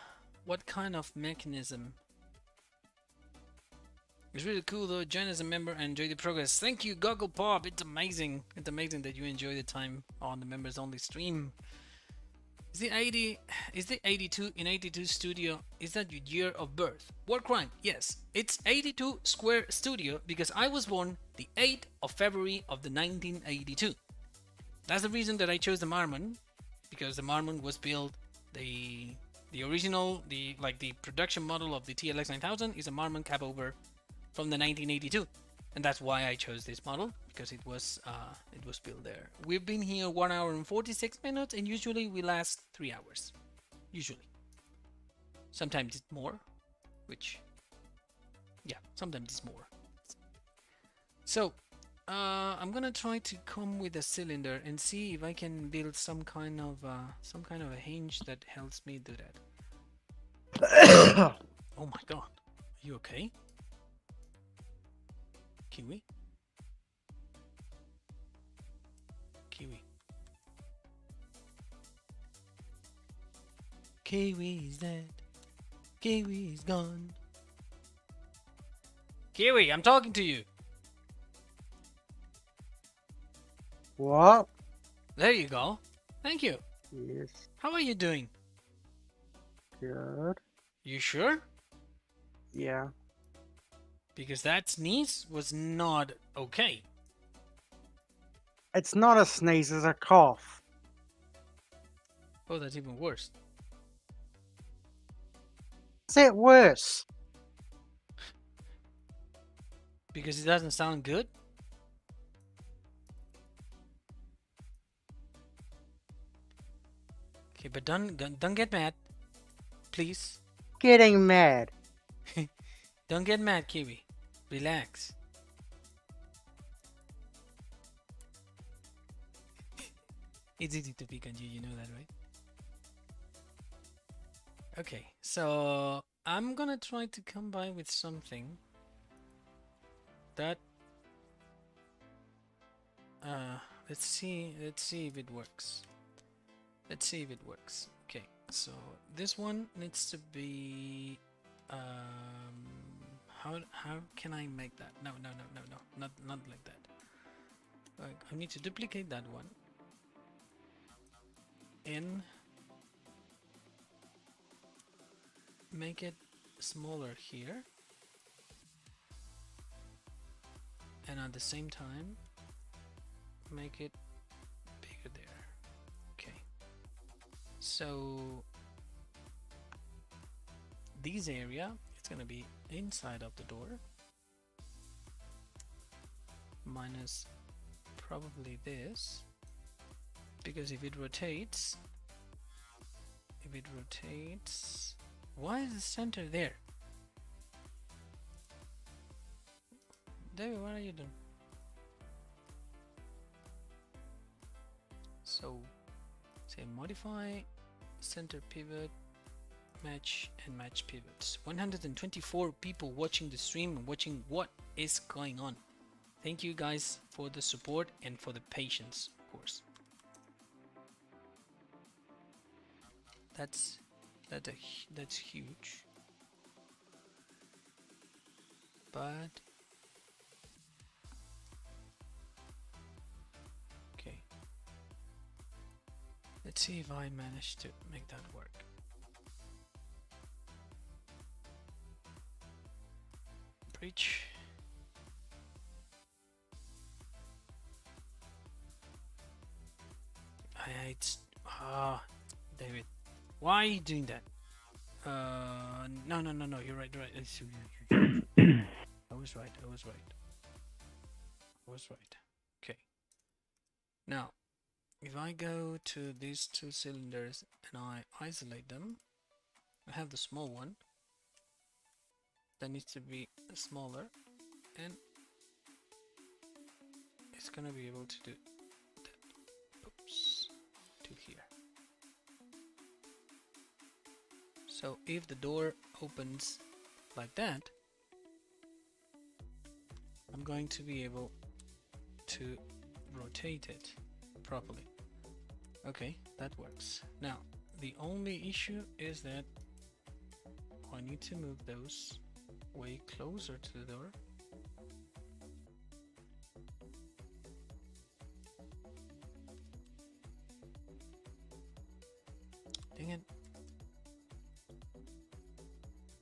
Speaker 2: mechanism? It's really cool though. Join as a member and enjoy the progress. Thank you, Goggle Pop. It's amazing. It's amazing that you enjoy the time on the members only stream. Is the 82 in 82 studio? Is that your year of birth? War crime? Yes, it's 82 Square Studio because I was born the 8th of February of the 1982. That's the reason that I chose the Marmon, because the Marmon was built the original the production model of the TLX9000 is a Marmon cabover from the 1982, and that's why I chose this model, because it was built there. We've been here 1 hour and 46 minutes, and usually we last 3 hours. Usually, sometimes it's more, which sometimes it's more. So I'm gonna try to come with a cylinder and see if I can build some kind of a hinge that helps me do that. Oh my god, are you okay, Kiwi? Kiwi's dead. Kiwi's gone. Kiwi, I'm talking to you.
Speaker 5: What?
Speaker 2: There you go. Thank you.
Speaker 5: Yes.
Speaker 2: How are you doing?
Speaker 5: Good.
Speaker 2: You sure?
Speaker 5: Yeah.
Speaker 2: Because that sneeze was not okay.
Speaker 5: It's not a sneeze, it's a cough.
Speaker 2: Oh, that's even worse.
Speaker 5: Is it worse?
Speaker 2: Because it doesn't sound good? Okay, but don't get mad. Please.
Speaker 5: Getting mad.
Speaker 2: Don't get mad, Kiwi. Relax. It's easy to pick on you, you know that, right? Okay, so I'm gonna try to come by with something that let's see if it works. Okay, so this one needs to be how can I make that? No, not like that. I need to duplicate that one and make it smaller here, and at the same time make it bigger there. Okay, so this area, it's gonna be inside of the door minus probably this, because if it rotates, why is the center there? David, what are you doing? So say modify center pivot, match and match pivots. 124 people watching the stream and watching what is going on. Thank you guys for the support and for the patience, of course. That's huge. But okay, let's see if I manage to make that work. Breach. David, why are you doing that? No, you're right. I was right. Okay. Now, if I go to these two cylinders and I isolate them, I have the small one that needs to be smaller, and it's gonna be able to do that. Oops, to here. So if the door opens like that, I'm going to be able to rotate it properly. Okay, that works. Now, the only issue is that I need to move those way closer to the door. Dang it.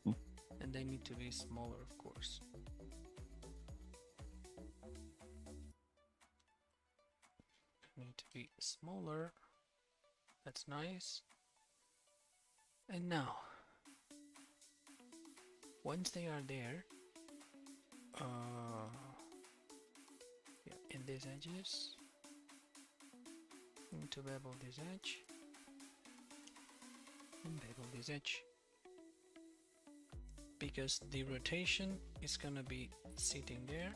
Speaker 8: Hmm.
Speaker 2: And they need to be smaller, of course. Need to be smaller. That's nice. And now, once they are there, yeah, in these edges, need to bevel this edge, and bevel this edge, because the rotation is gonna be sitting there.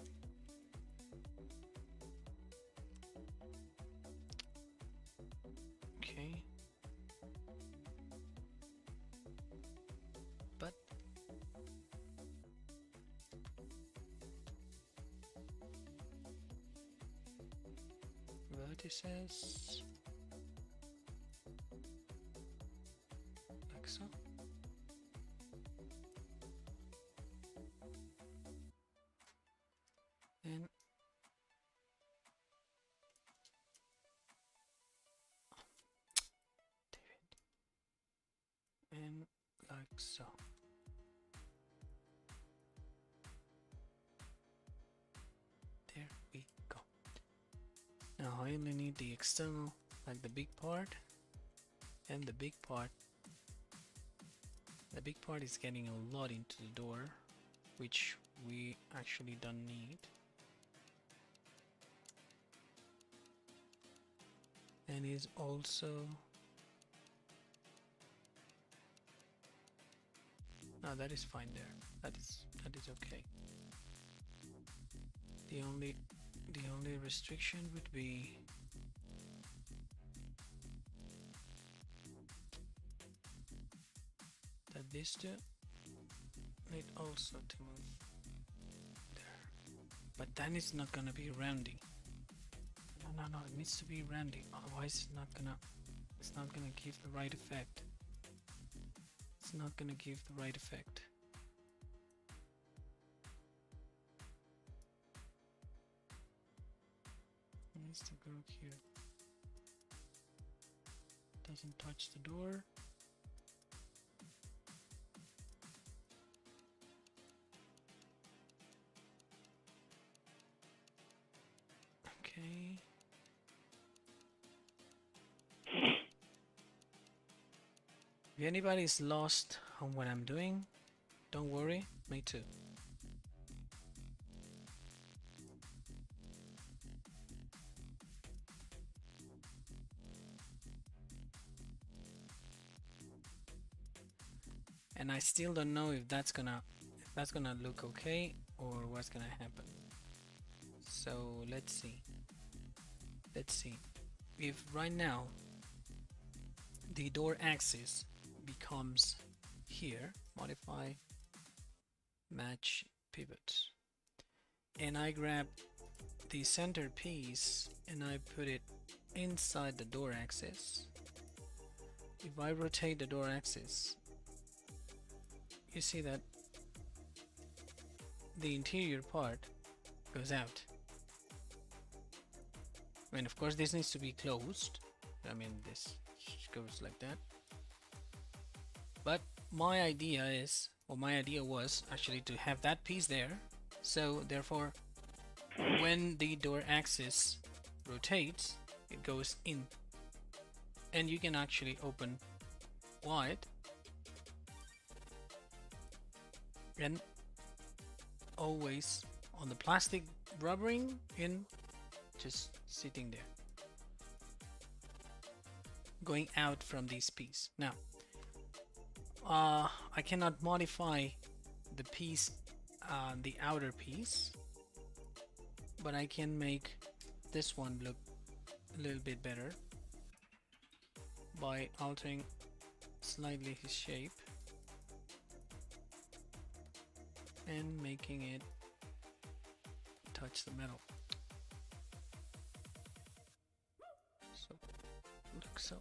Speaker 2: Okay. But vertices like so. And and like so. There we go. Now I only need the external, like the big part, and the big part. The big part is getting a lot into the door, which we actually don't need. And is also, no, that is fine there. That is okay. The only restriction would be that these two need also to move there. But then it's not gonna be rounding. No, it needs to be rounding. Otherwise it's not gonna give the right effect. It's not gonna give the right effect. It needs to go here. Doesn't touch the door. Okay. If anybody's lost on what I'm doing, don't worry, me too. And I still don't know if that's gonna look okay or what's gonna happen. So let's see. If right now the door axis becomes here, modify match pivots, and I grab the center piece and I put it inside the door axis. If I rotate the door axis, you see that the interior part goes out. I mean, of course this needs to be closed. I mean, this goes like that. But my idea was actually to have that piece there. So therefore, when the door axis rotates, it goes in. And you can actually open wide. And always on the plastic rubbering in, just sitting there, going out from this piece. Now I cannot modify the piece, the outer piece, but I can make this one look a little bit better by altering slightly his shape and making it touch the metal. So, like so,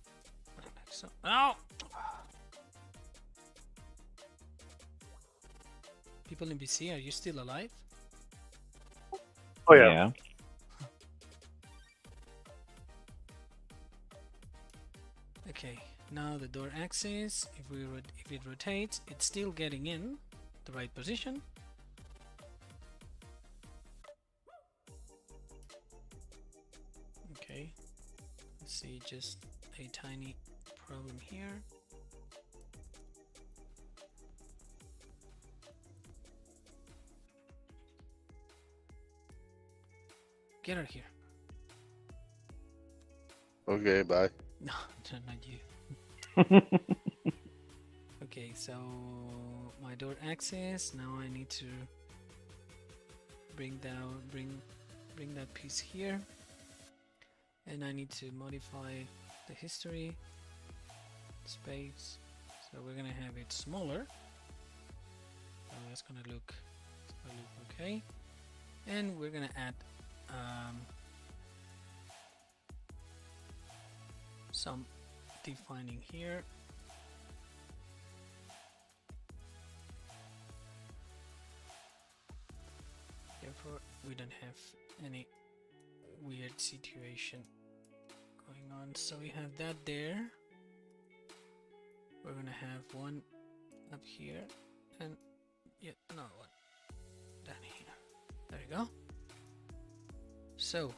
Speaker 2: like so. Ow! People in BC, are you still alive?
Speaker 9: Oh yeah.
Speaker 2: Okay, Now the door axis, if it rotates, it's still getting in the right position. Okay, let's see, just a tiny problem here. Get out of here.
Speaker 3: Okay, bye.
Speaker 2: No, not you. Okay, so my door axis, now I need to bring that piece here, and I need to modify the history space, so we're gonna have it smaller. That's gonna look okay, and we're gonna add some defining here. Therefore, we don't have any weird situation going on. So we have that there. We're gonna have one up here and yet another one down here. There you go. So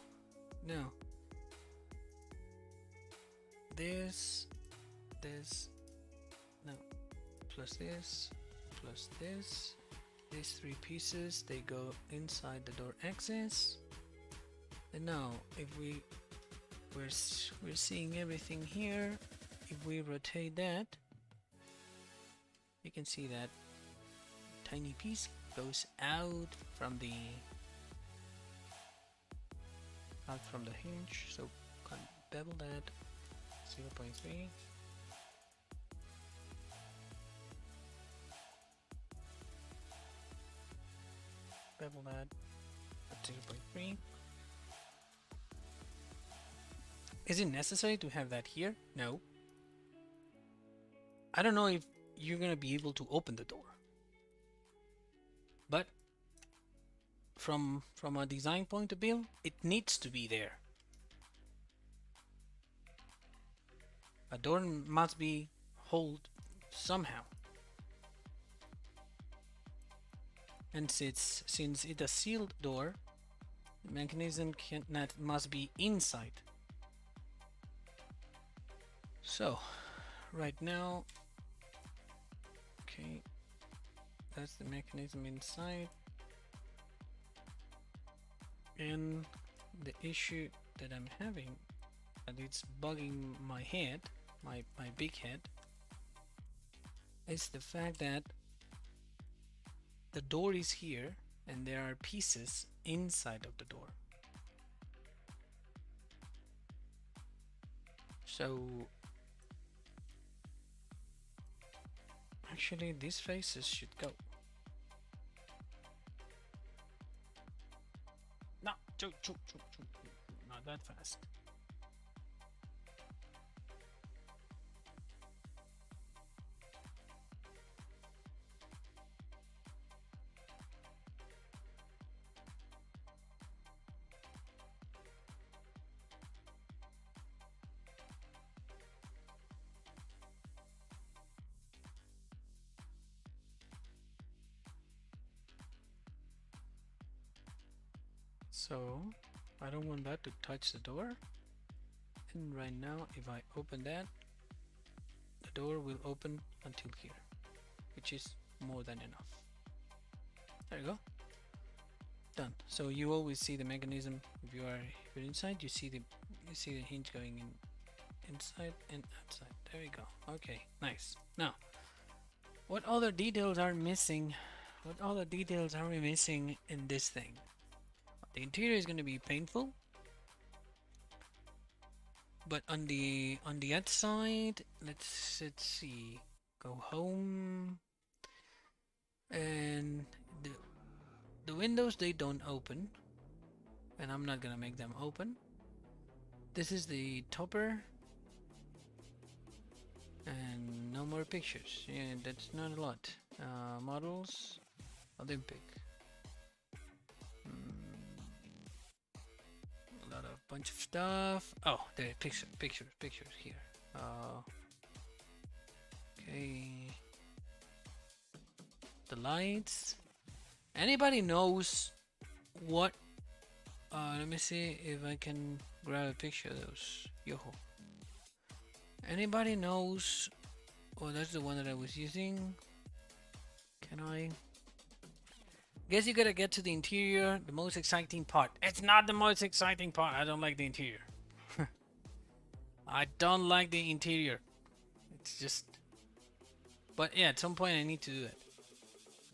Speaker 2: now this, no, plus this, these three pieces, they go inside the door axis. And now if we're seeing everything here, if we rotate that, you can see that tiny piece goes out from the hinge. So can bevel that 0.3. Bevel that at 0.3. Is it necessary to have that here? No. I don't know if you're gonna be able to open the door, but from a design point of view, it needs to be there. A door must be held somehow, and since it's a sealed door, the mechanism must be inside. So right now, okay, that's the mechanism inside, and the issue that I'm having, and it's bugging my head, my big head, is the fact that the door is here and there are pieces inside of the door. So actually these faces should go. No, not that fast. So I don't want that to touch the door, and right now if I open that, the door will open until here, which is more than enough. There you go, done. So you always see the mechanism. If you're inside, you see the hinge going inside and outside. There you go. Okay, nice. Now, what other details are missing? What other details are we missing in this thing? The interior is going to be painful, but on the outside, let's see. Go home, and the windows, they don't open, and I'm not gonna make them open. This is the topper, and no more pictures. Yeah, that's not a lot. Models, Olympic. A lot of bunch of stuff. Oh, the pictures here. Okay. The lights. Anybody knows what? Let me see if I can grab a picture of those. Yoho. Anybody knows? Oh, that's the one that I was using. Can I? Guess you gotta get to the interior, the most exciting part. It's not the most exciting part. I don't like the interior. I don't like the interior. It's just... But yeah, at some point I need to do that.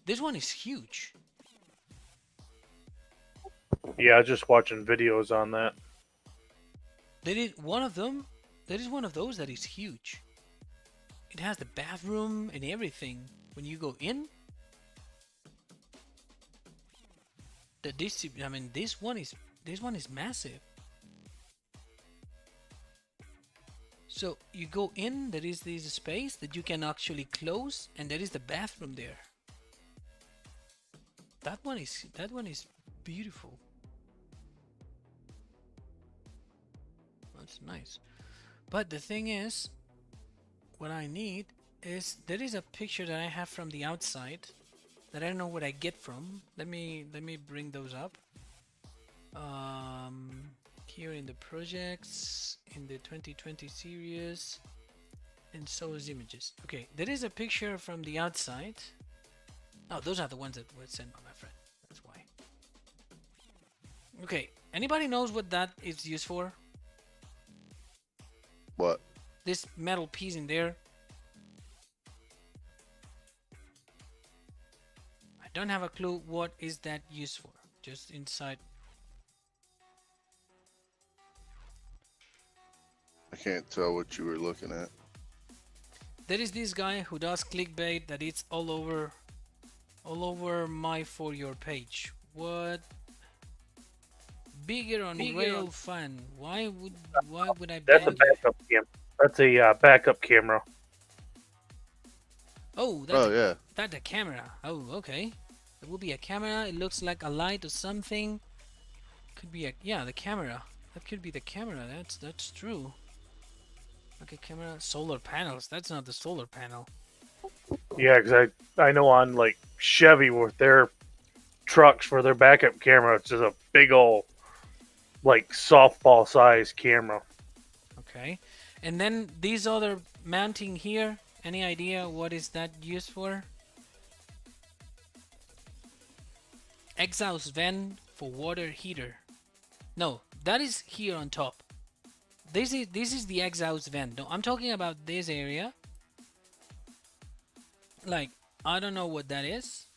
Speaker 2: This one is huge.
Speaker 9: Yeah, just watching videos on that.
Speaker 2: There is one of them. There is one of those that is huge. It has the bathroom and everything. When you go in, I mean, this one is massive. So you go in, there is this space that you can actually close, and there is the bathroom there. That one is beautiful. That's nice. But the thing is, what I need is, there is a picture that I have from the outside that I don't know what I get from. Let me bring those up. Here in the projects, in the 2020 series, and source images. Okay, there is a picture from the outside. Oh, those are the ones that were sent by my friend. That's why. Okay, anybody knows what that is used for?
Speaker 3: What?
Speaker 2: This metal piece in there. I don't have a clue what is that used for. Just inside.
Speaker 3: I can't tell what you were looking at.
Speaker 2: There is this guy who does clickbait that it's all over my For Your page. What? Bigger on rail fan. Why would I
Speaker 9: That's a
Speaker 2: ban you?
Speaker 9: backup camera. That's a backup camera.
Speaker 2: Oh, that's a camera. Oh, okay. It will be a camera. It looks like a light or something. Could be the camera. That could be the camera. That's true. Okay, camera, solar panels. That's not the solar panel.
Speaker 9: Yeah, because I know on like Chevy with their trucks for their backup camera, it's just a big old like softball sized camera.
Speaker 2: Okay, and then these other mounting here. Any idea what is that used for? Exhaust vent for water heater. No, that is here on top. This is the exhaust vent. No, I'm talking about this area. Like, I don't know what that is.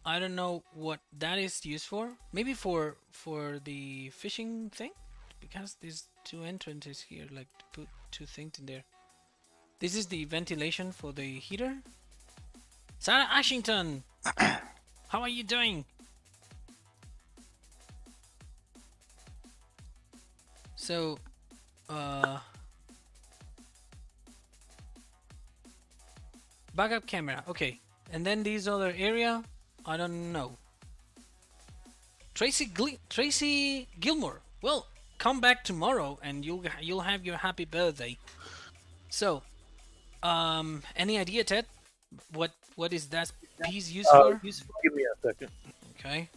Speaker 2: I don't know what that is used for. Maybe for the fishing thing, because there's two entrances here. Like, to put two things in there. This is the ventilation for the heater. Sarah Ashington, how are you doing? So, backup camera, okay. And then these other area, I don't know. Tracy Gilmore, well, come back tomorrow and you'll have your happy birthday. So, any idea, Ted? What is that piece used for?
Speaker 9: Give me a second.
Speaker 2: Okay.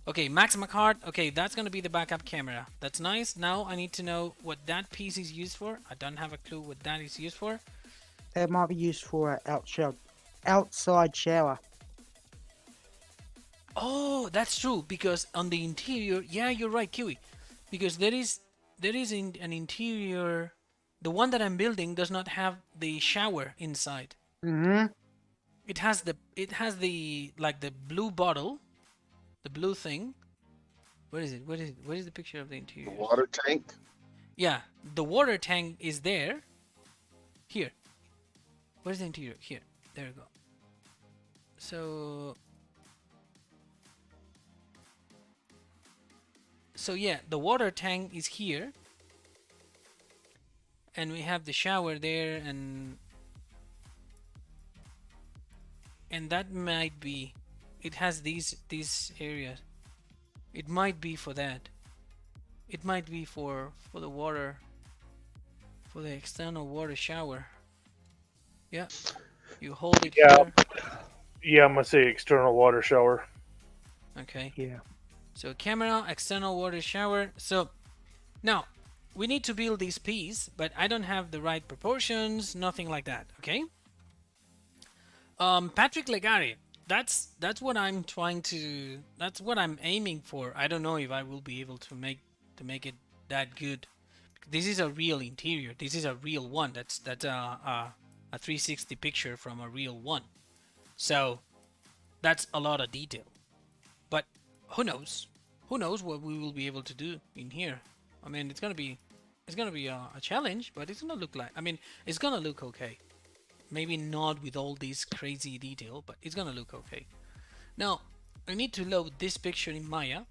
Speaker 2: Okay, Max McCart. Okay, that's gonna be the backup camera. That's nice. Now I need to know what that piece is used for. I don't have a clue what that is used for.
Speaker 5: It might be used for an outside shower.
Speaker 2: Oh, that's true. Because on the interior, yeah, you're right, Kiwi. Because there is an interior. The one that I'm building does not have the shower inside.
Speaker 5: Mm-hmm.
Speaker 2: It has the like the blue bottle. The blue thing. What is it? What is the picture of the interior?
Speaker 3: The water tank?
Speaker 2: Yeah, the water tank is there. Here. Where's the interior? Here. There we go. So yeah, the water tank is here. And we have the shower there, and that might be, it has these areas. It might be for that. It might be for the water, for the external water shower. Yeah. You hold it
Speaker 9: Yeah.
Speaker 2: here.
Speaker 9: Yeah, I'm gonna say external water shower.
Speaker 2: Okay.
Speaker 5: Yeah.
Speaker 2: So camera, external water shower. So now we need to build this piece, but I don't have the right proportions, nothing like that. Okay. Patrick Legari. That's what I'm trying to. That's what I'm aiming for. I don't know if I will be able to make it that good. This is a real interior. This is a real one. That's a 360 picture from a real one. So that's a lot of detail. But who knows? Who knows what we will be able to do in here? I mean, it's gonna be a challenge, but it's gonna look like. I mean, it's gonna look okay. Maybe not with all this crazy detail, but it's gonna look okay. Now, I need to load this picture in Maya.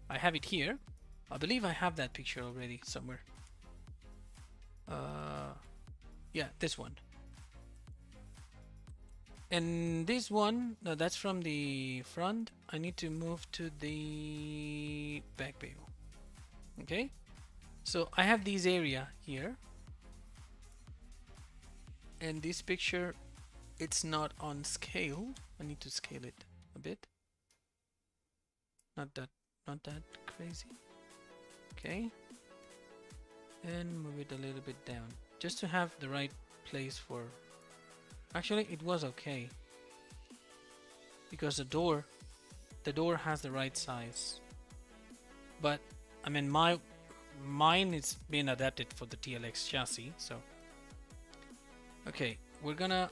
Speaker 2: I have it here. I believe I have that picture already somewhere. Yeah, this one. And this one, no, that's from the front. I need to move to the back view. Okay, so I have this area here, and this picture, it's not on scale. I need to scale it a bit. Not that crazy. Okay, and move it a little bit down, just to have the right place for. Actually, it was okay because the door has the right size. But I mean, mine is being adapted for the TLX chassis. So okay, we're gonna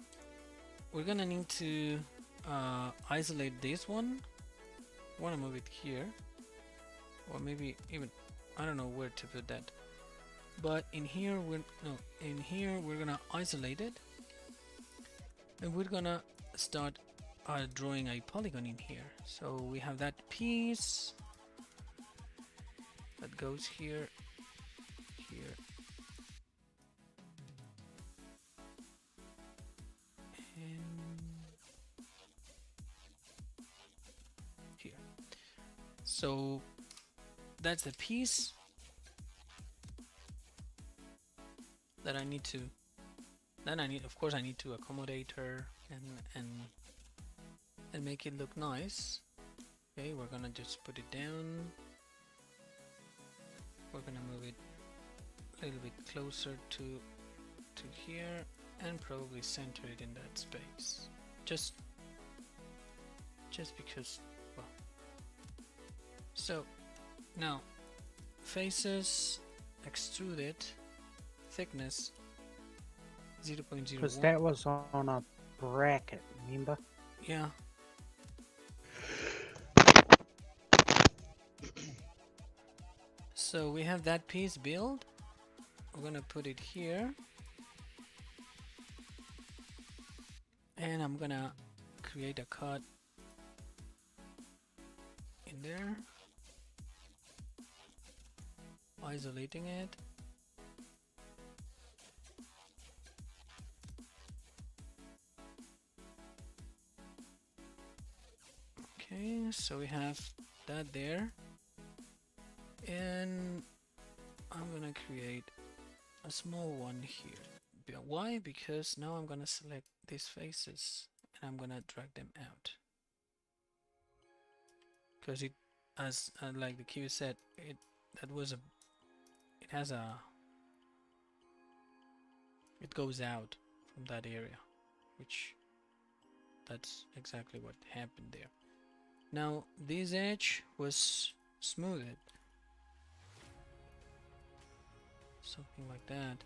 Speaker 2: need to isolate this one. I want to move it here, or maybe even I don't know where to put that. But in here we're gonna isolate it. And we're gonna start drawing a polygon in here. So we have that piece that goes here, here, and here. So that's the piece that I need to. Then of course, I need to accommodate her and make it look nice. Okay, we're gonna just put it down. We're gonna move it a little bit closer to here, and probably center it in that space. Just because, well. So now faces extruded, thickness 0.01.
Speaker 5: Because that was on a bracket, remember?
Speaker 2: Yeah. So we have that piece built. We're gonna put it here. And I'm gonna create a cut in there. Isolating it. Okay, so we have that there, and I'm gonna create a small one here. Why? Because now I'm gonna select these faces and I'm gonna drag them out. Because it, as like the Q said, it goes out from that area, which that's exactly what happened there. Now this edge was smoothed, something like that,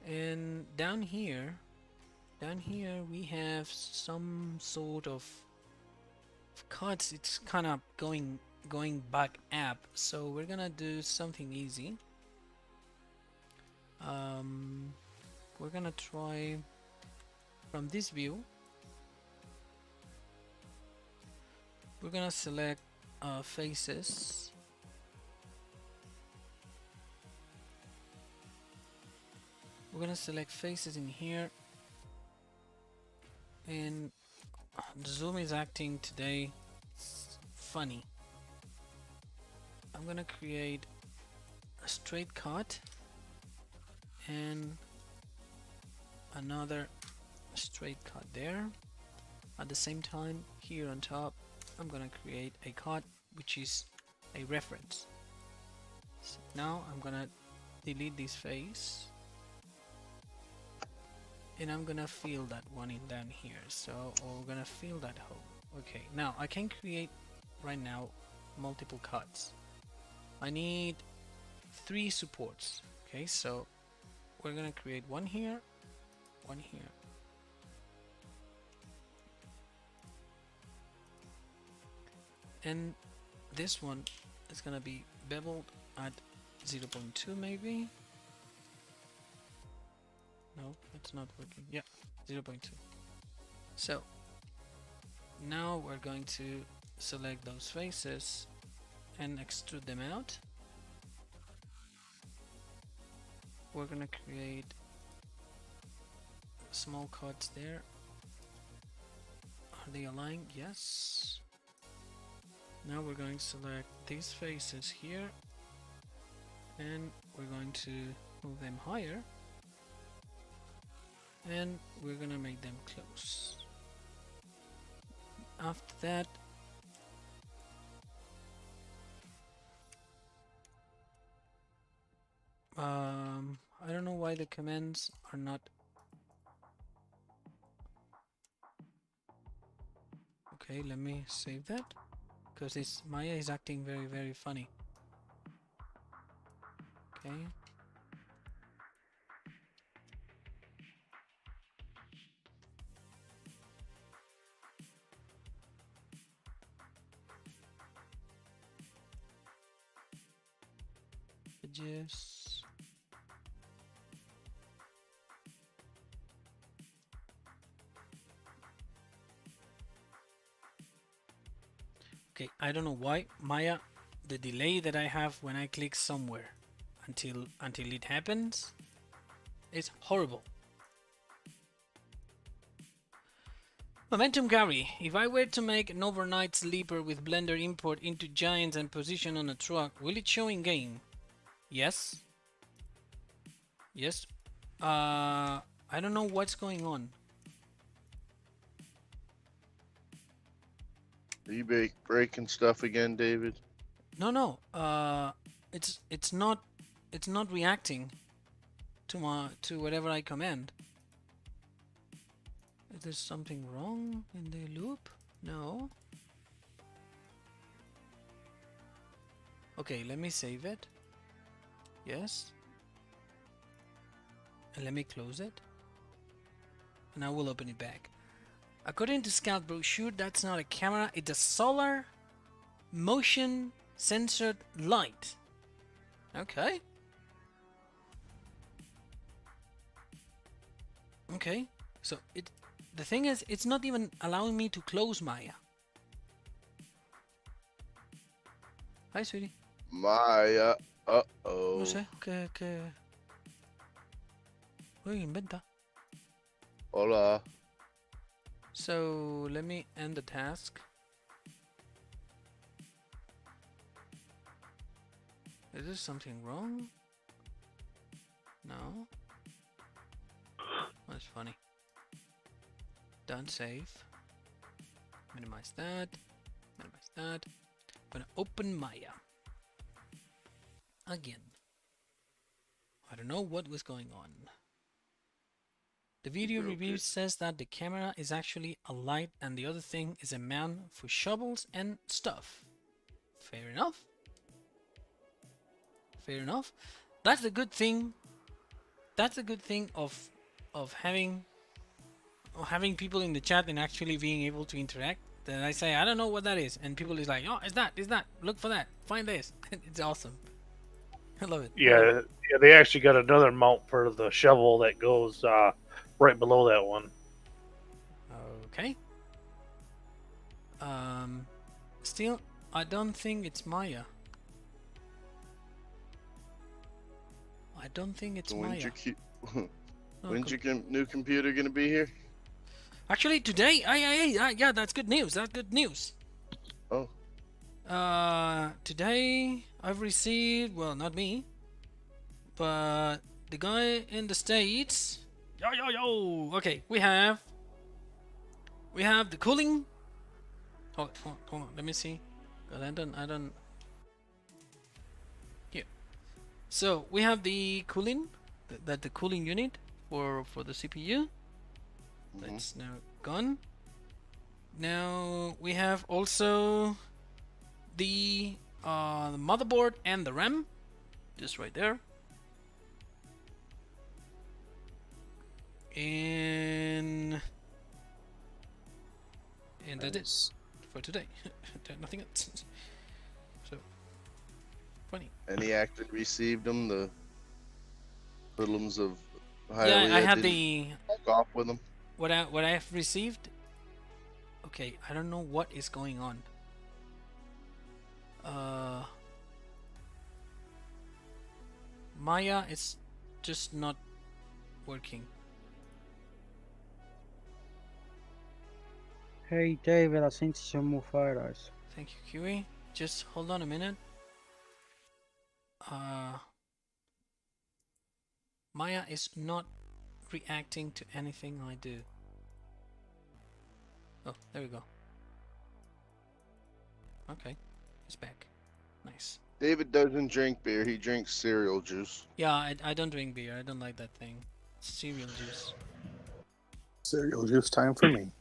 Speaker 2: and down here we have some sort of cuts. It's kind of going back up, so we're gonna do something easy. We're gonna try from this view. We're gonna select faces. We're gonna select faces in here, and the zoom is acting today funny. I'm gonna create a straight cut and another straight cut there. At the same time, here on top, I'm gonna create a cut which is a reference. So now I'm gonna delete this face, and I'm gonna fill that one in down here. So we're gonna fill that hole. Okay, now I can create right now multiple cuts. I need 3 supports. Okay, so we're gonna create one here, one here. And this one is gonna be beveled at 0.2 maybe. No, that's not working. Yeah, 0.2. So now we're going to select those faces and extrude them out. We're gonna create small cuts there. Are they aligned? Yes. Now we're going to select these faces here, and we're going to move them higher, and we're gonna make them close. After that, I don't know why the commands are not. Okay, let me save that, because this Maya is acting very funny. Okay. Edges. Okay, I don't know why Maya, the delay that I have when I click somewhere until it happens is horrible. Momentum carry. If I were to make an overnight sleeper with blender import into giants and position on a truck, will it show in game? Yes. Yes. I don't know what's going on.
Speaker 3: Are you breaking stuff again, David?
Speaker 2: No. It's not reacting to whatever I command. Is there something wrong in the loop? No. Okay, let me save it. Yes. And let me close it. And I will open it back. According to Scout brochure, that's not a camera, it's a solar motion censored light. Okay. Okay. So the thing is, it's not even allowing me to close Maya. Hi, sweetie.
Speaker 3: Maya.
Speaker 2: No
Speaker 3: Uh-oh.
Speaker 2: sé, que... Uy, inventa.
Speaker 3: Hola.
Speaker 2: So, let me end the task. Is there something wrong? No. That's funny. Done, save. Minimize that. Minimize that. I'm gonna open Maya. Again. I don't know what was going on. The video review says that the camera is actually a light and the other thing is a mount for shovels and stuff. Fair enough. Fair enough. That's the good thing. That's a good thing of having people in the chat and actually being able to interact. Then I say, I don't know what that is, and people is like, oh, it's that. Look for that. Find this. It's awesome. I love it.
Speaker 9: Yeah, they actually got another mount for the shovel that goes right below that one.
Speaker 2: Okay. Still, I don't think it's Maya. I don't think it's Maya.
Speaker 3: When's your new computer gonna be here?
Speaker 2: Actually, today. Yeah, that's good news. That's good news.
Speaker 3: Oh.
Speaker 2: Today I've received, well, not me, but the guy in the States Yo. Okay, we have the cooling. Hold on. Let me see. 'Cause I don't. Here. So we have the cooling, the cooling unit for the CPU. That's now gone. Now we have also the motherboard and the RAM, just right there. And that is for today. Nothing else. So funny.
Speaker 3: Any actor received them? The hoodlums of
Speaker 2: Yeah, I have the
Speaker 3: walk off with them.
Speaker 2: what I have received. Okay, I don't know what is going on. Maya is just not working.
Speaker 5: Hey David, I sent you some more photos.
Speaker 2: Thank you, Kiwi. Just hold on a minute. Maya is not reacting to anything I do. Oh, there we go. Okay, he's back. Nice.
Speaker 3: David doesn't drink beer. He drinks cereal juice.
Speaker 2: Yeah, I don't drink beer. I don't like that thing. Cereal juice.
Speaker 7: Cereal juice time for me.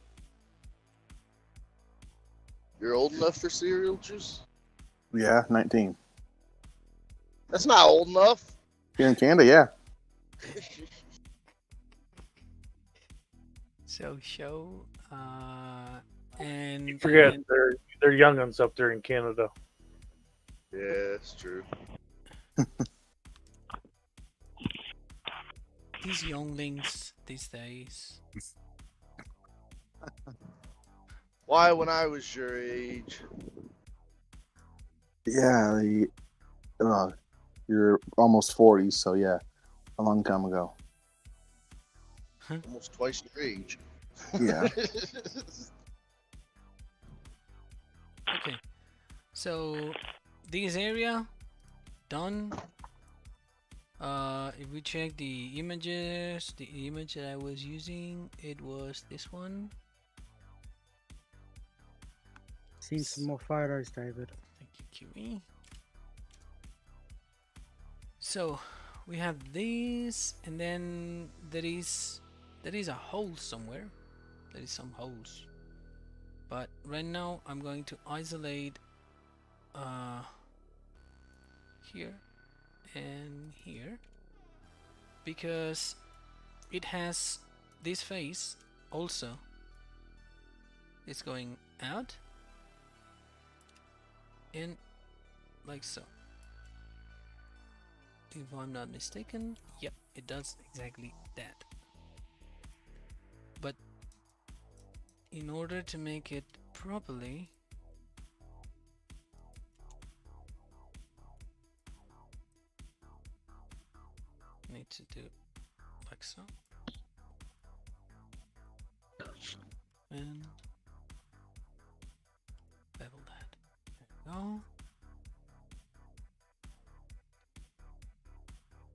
Speaker 3: You're old enough for cereal juice?
Speaker 7: Yeah, 19.
Speaker 3: That's not old enough.
Speaker 7: Here in Canada, yeah.
Speaker 2: And
Speaker 9: You forget they're young'uns up there in Canada.
Speaker 3: Yeah, it's true.
Speaker 2: these younglings these days.
Speaker 3: Why, when I was your age?
Speaker 7: Yeah, you're almost 40, so yeah, a long time ago.
Speaker 3: Almost twice your age.
Speaker 7: Yeah.
Speaker 2: Okay, so this area done. If we check the images, the image that I was using, it was this one.
Speaker 5: Seen some more photos, David.
Speaker 2: Thank you, QE. So we have this, and then there is a hole somewhere. There is some holes, but right now I'm going to isolate here and here, because it has this face also. It's going out and like so. If I'm not mistaken, yep, it does exactly that. But in order to make it properly, need to do like so, and level that. There we go.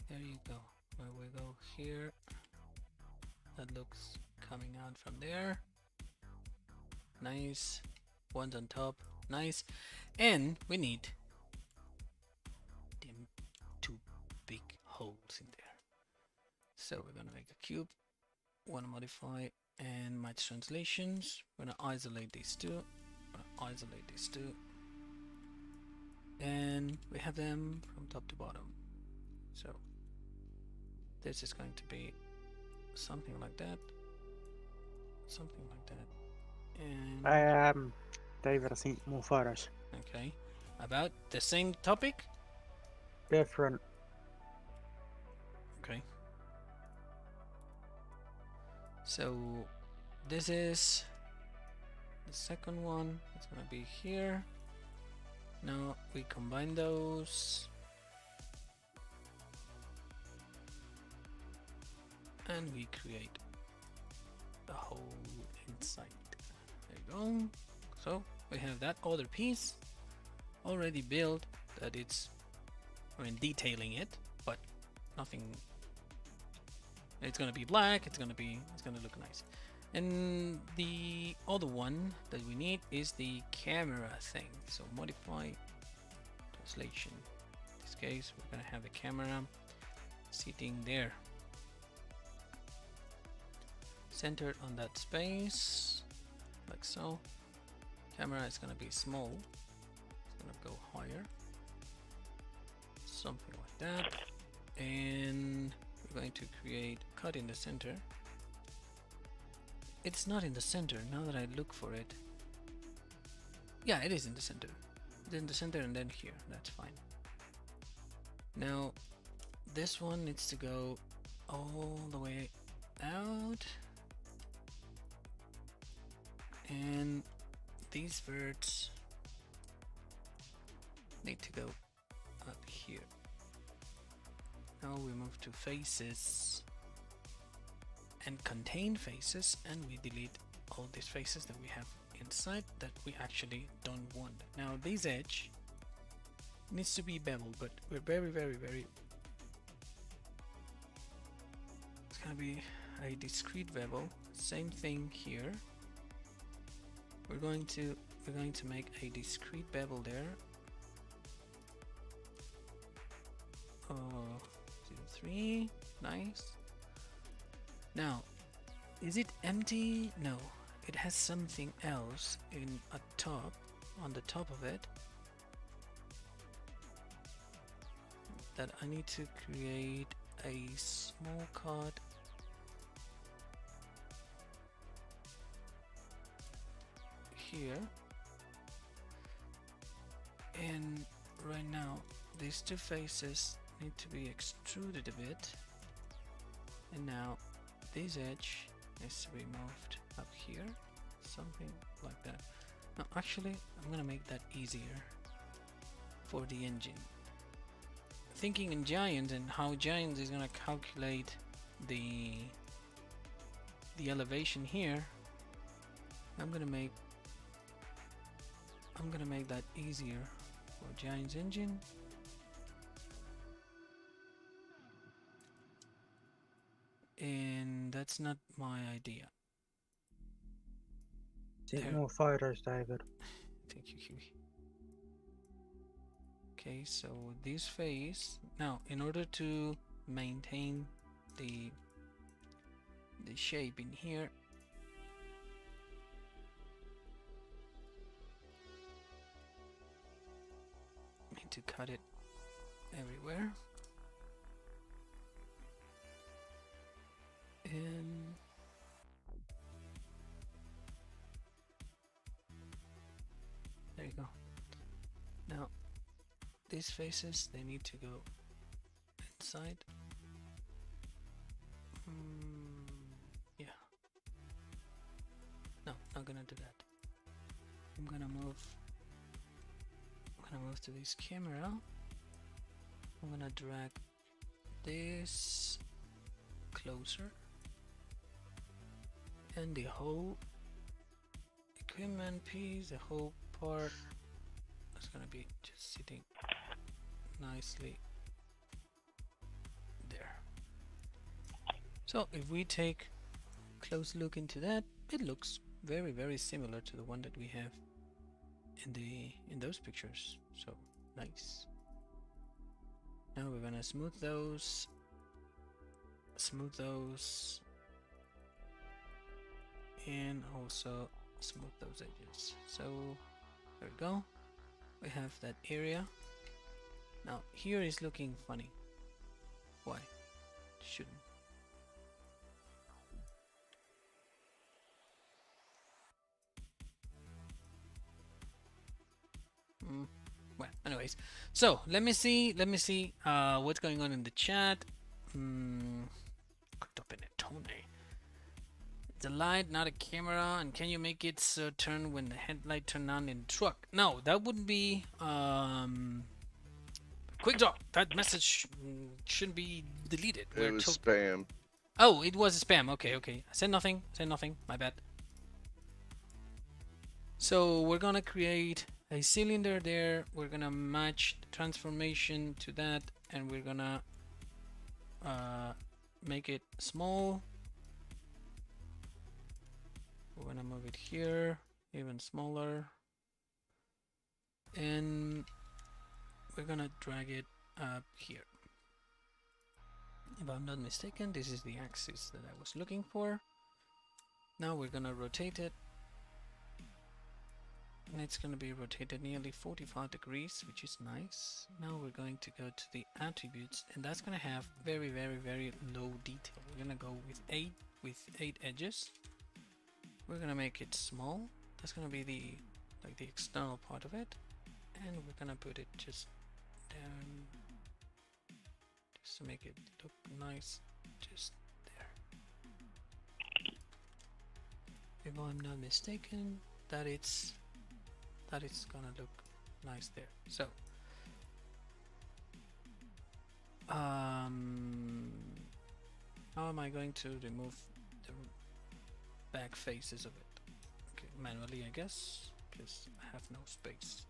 Speaker 2: There you go. Where we go here, that looks coming out from there. Nice. One's on top. Nice. And we need them two big holes in there. So we're gonna make a cube. Wanna modify and match translations. We're gonna isolate these two. And we have them from top to bottom. So this is going to be something like that. Something like that. And
Speaker 5: David, I seen more photos.
Speaker 2: okay. About the same topic?
Speaker 5: Different.
Speaker 2: Okay. So this is the second one. It's gonna be here. Now we combine those. And we create the whole inside. There you go. So we have that other piece already built, that it's, I mean, detailing it, but nothing It's gonna be black. It's gonna look nice. And the other one that we need is the camera thing. So modify translation. In this case, we're gonna have the camera sitting there, centered on that space, like so. Camera is gonna be small. It's gonna go higher, something like that. And we're going to create cut in the center. It's not in the center now that I look for it. Yeah, it is in the center. It's in the center and then here. That's fine. Now, this one needs to go all the way out. And these verts need to go up here. Now we move to faces and contain faces, and we delete all these faces that we have inside that we actually don't want. Now this edge needs to be beveled, but we're very it's gonna be a discrete bevel. Same thing here. We're going to make a discrete bevel there. 0.3, nice. Now, is it empty? No, it has something else on the top of it, that I need to create a small cut here. And right now, these two faces need to be extruded a bit. And now this edge needs to be moved up here, something like that. Now actually I'm gonna make that easier for the engine. Thinking in Giants and how Giants is gonna calculate the elevation here, I'm gonna make that easier for Giants engine. And that's not my idea.
Speaker 5: Take more photos, David.
Speaker 2: Thank you, Huey. Okay, so this face now, in order to maintain the shape in here, I need to cut it everywhere. And there you go. Now these faces, they need to go inside. Yeah. No, not gonna do that. I'm gonna move to this camera. I'm gonna drag this closer. And the whole equipment piece, the whole part is gonna be just sitting nicely there. So if we take a close look into that, it looks very similar to the one that we have in those pictures. So nice. Now we're gonna smooth those, and also smooth those edges. So there we go. We have that area. Now here is looking funny. Why? Shouldn't. Well, anyways, so let me see what's going on in the chat. It's a light, not a camera, and can you make it so turn when the headlight turn on in the truck? No, that wouldn't be quick draw. That message shouldn't be deleted.
Speaker 3: It was spam.
Speaker 2: Oh, it was a spam. Okay. I said nothing. My bad. So we're gonna create a cylinder there. We're gonna match the transformation to that, and we're gonna make it small. We're gonna move it here, even smaller. And we're gonna drag it up here. If I'm not mistaken, this is the axis that I was looking for. Now we're gonna rotate it. And it's gonna be rotated nearly 45 degrees, which is nice. Now we're going to go to the attributes, and that's gonna have very, very, very low detail. We're gonna go with eight edges. We're gonna make it small. That's gonna be the external part of it, and we're gonna put it just down, just to make it look nice, just there. If I'm not mistaken, that it's gonna look nice there. So how am I going to remove the back faces of it? Okay, manually, I guess, because I have no space.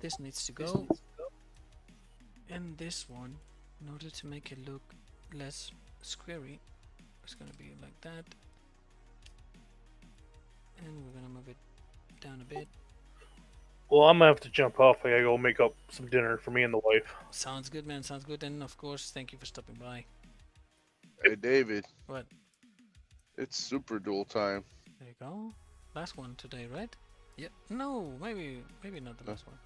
Speaker 2: This needs to go, and this one, in order to make it look less squarey, it's gonna be like that, and we're gonna move it down a bit.
Speaker 9: Well, I'm gonna have to jump off. I gotta go make up some dinner for me and the wife.
Speaker 2: Sounds good, man. Sounds good. And of course, thank you for stopping by.
Speaker 3: Hey, David.
Speaker 2: What?
Speaker 3: It's Super Duel time.
Speaker 2: There you go. Last one today, right? Yep. No, maybe not the last one.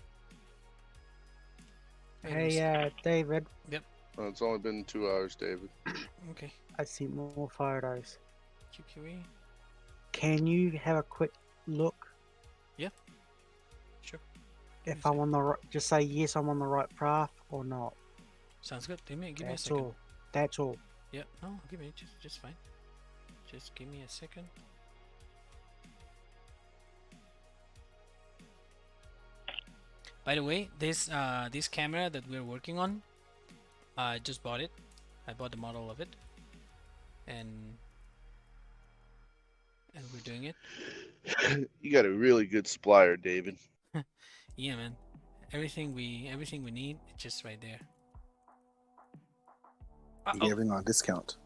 Speaker 5: Hey, David.
Speaker 2: Yep.
Speaker 3: Well, it's only been 2 hours, David.
Speaker 2: Okay.
Speaker 5: I see more photos.
Speaker 2: QQE.
Speaker 5: Can you have a quick look?
Speaker 2: Yeah. Sure.
Speaker 5: If I'm on the right, just say yes, I'm on the right path or not.
Speaker 2: Sounds good. Give me a
Speaker 5: That's
Speaker 2: second.
Speaker 5: all. That's all.
Speaker 2: Yeah. No, give me just fine. Just give me a second. By the way, this camera that we're working on, I just bought it. I bought the model of it, and we're doing it.
Speaker 3: You got a really good supplier, David.
Speaker 2: Yeah, man. Everything we need, it's just right there.
Speaker 7: You're giving on discount.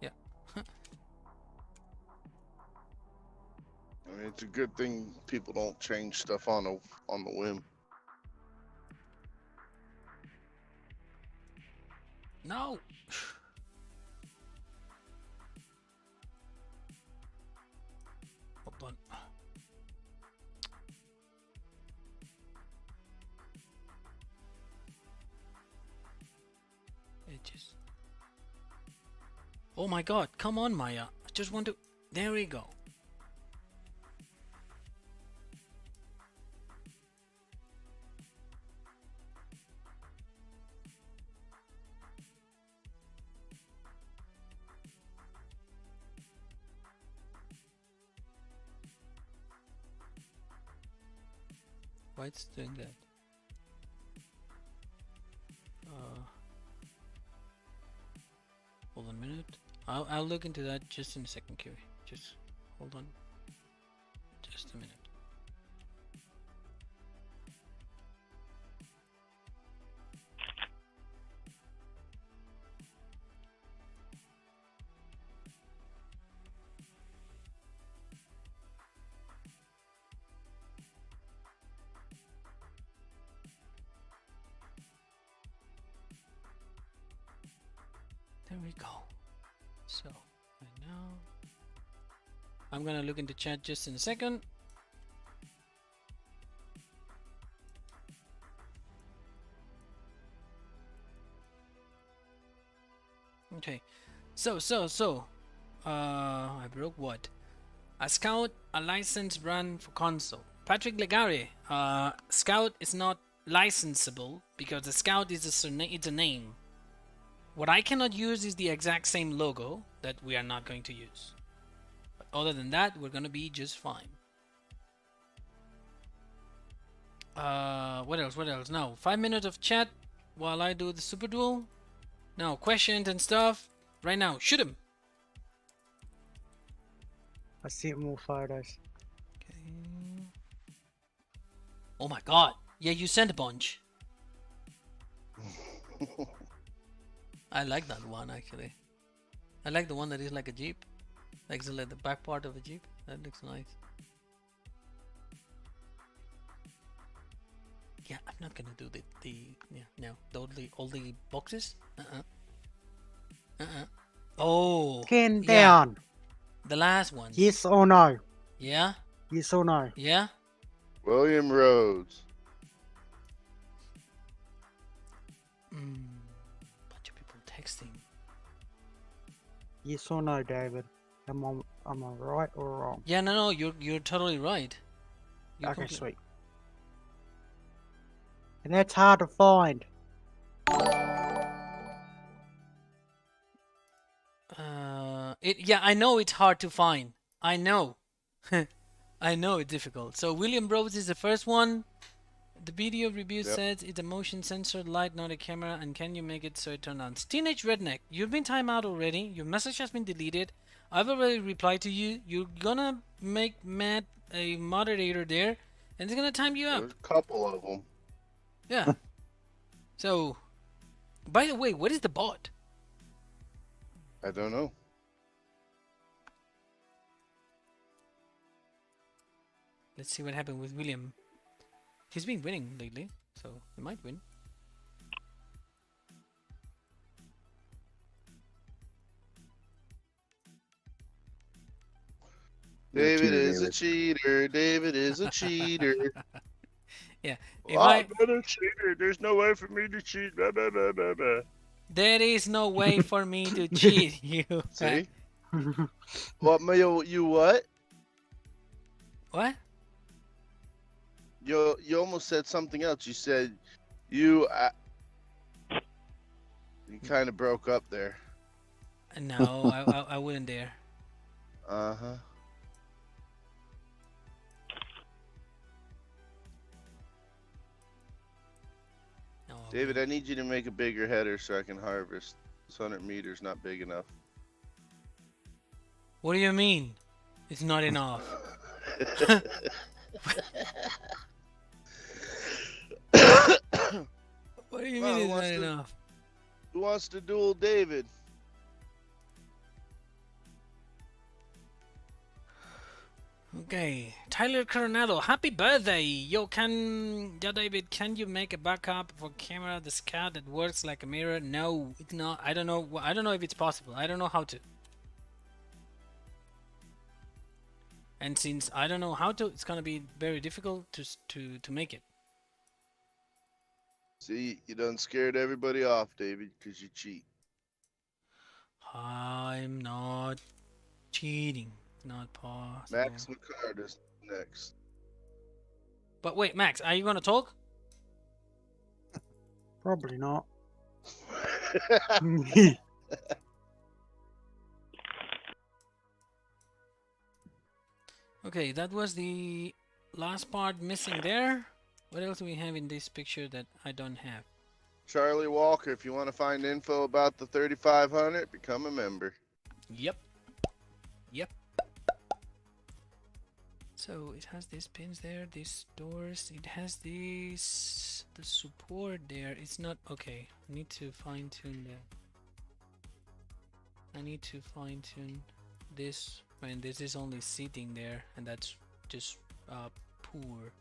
Speaker 2: Yeah.
Speaker 3: I mean, it's a good thing people don't change stuff on the whim.
Speaker 2: No. Hold on. Edges. Oh my God! Come on, Maya. I just want to. There we go. Why it's doing that? Hold on a minute. I'll look into that just in a second, Kiwi. Just hold on. Just a minute. There we go. So, right now, I'm gonna look into chat just in a second. Okay, so, I broke what? A Scout, a license run for console. Patrick Legare, Scout is not licensable because the Scout is it's a name. What I cannot use is the exact same logo that we are not going to use. But other than that, we're gonna be just fine. What else? What else? No, 5 minutes of chat while I do the super duel. No questions and stuff. Right now, shoot him.
Speaker 5: I see more photos.
Speaker 2: Okay. Oh my God! Yeah, you sent a bunch. I like that one actually. I like the one that is like a Jeep. Like the back part of a Jeep. That looks nice. Yeah, I'm not gonna do all the boxes. Oh,
Speaker 5: Skin
Speaker 2: yeah,
Speaker 5: down.
Speaker 2: the last one.
Speaker 5: Yes or no?
Speaker 2: Yeah,
Speaker 5: Yes or no?
Speaker 2: yeah.
Speaker 3: William Rhodes.
Speaker 2: Bunch of people texting.
Speaker 5: Yes or no, David? Am I right or wrong?
Speaker 2: Yeah, no, you're totally right. You're
Speaker 5: Okay,
Speaker 2: complete-
Speaker 5: sweet. And that's hard to find.
Speaker 2: Yeah, I know it's hard to find. I know. I know it's difficult. So William Rhodes is the first one. The video review says it's a motion sensor light, not a camera, and can you make it so it turns on? Teenage Redneck, you've been timed out already. Your message has been deleted. I've already replied to you. You're gonna make Matt a moderator there, and it's gonna time you out.
Speaker 3: There's a couple of them.
Speaker 2: Yeah. So, by the way, what is the bot?
Speaker 3: I don't know.
Speaker 2: Let's see what happened with William. He's been winning lately, so he might win.
Speaker 3: David is a cheater. David is a cheater.
Speaker 2: Yeah.
Speaker 3: I'm not a cheater. There's no way for me to cheat. Blah, blah, blah, blah, blah.
Speaker 2: There is no way for me to cheat you.
Speaker 3: See? What, you what?
Speaker 2: What?
Speaker 3: You almost said something else. You said you kind of broke up there.
Speaker 2: No, I wouldn't dare.
Speaker 3: Uh-huh.
Speaker 2: No,
Speaker 3: David, I need you to make a bigger header so I can harvest. This 100 meters not big enough.
Speaker 2: What do you mean? It's not enough. What do you mean it's not enough?
Speaker 3: Who wants to duel David?
Speaker 2: Okay, Tyler Coronado, happy birthday! Yo, David, can you make a backup for camera the Scout that works like a mirror? No, it's not. I don't know. I don't know if it's possible. I don't know how to. And since I don't know how to, it's gonna be very difficult to make it.
Speaker 3: See, you done scared everybody off, David, because you cheat.
Speaker 2: I'm not cheating. It's not possible.
Speaker 3: Max McCard is next.
Speaker 2: But wait, Max, are you gonna talk?
Speaker 5: Probably not.
Speaker 2: Okay, that was the last part missing there. What else do we have in this picture that I don't have?
Speaker 3: Charlie Walker, if you want to find info about the 3500, become a member.
Speaker 2: Yep. Yep. So it has these pins there, these doors, it has the support there. It's not okay. I need to fine tune that. I need to fine tune this when this is only sitting there, and that's just poor.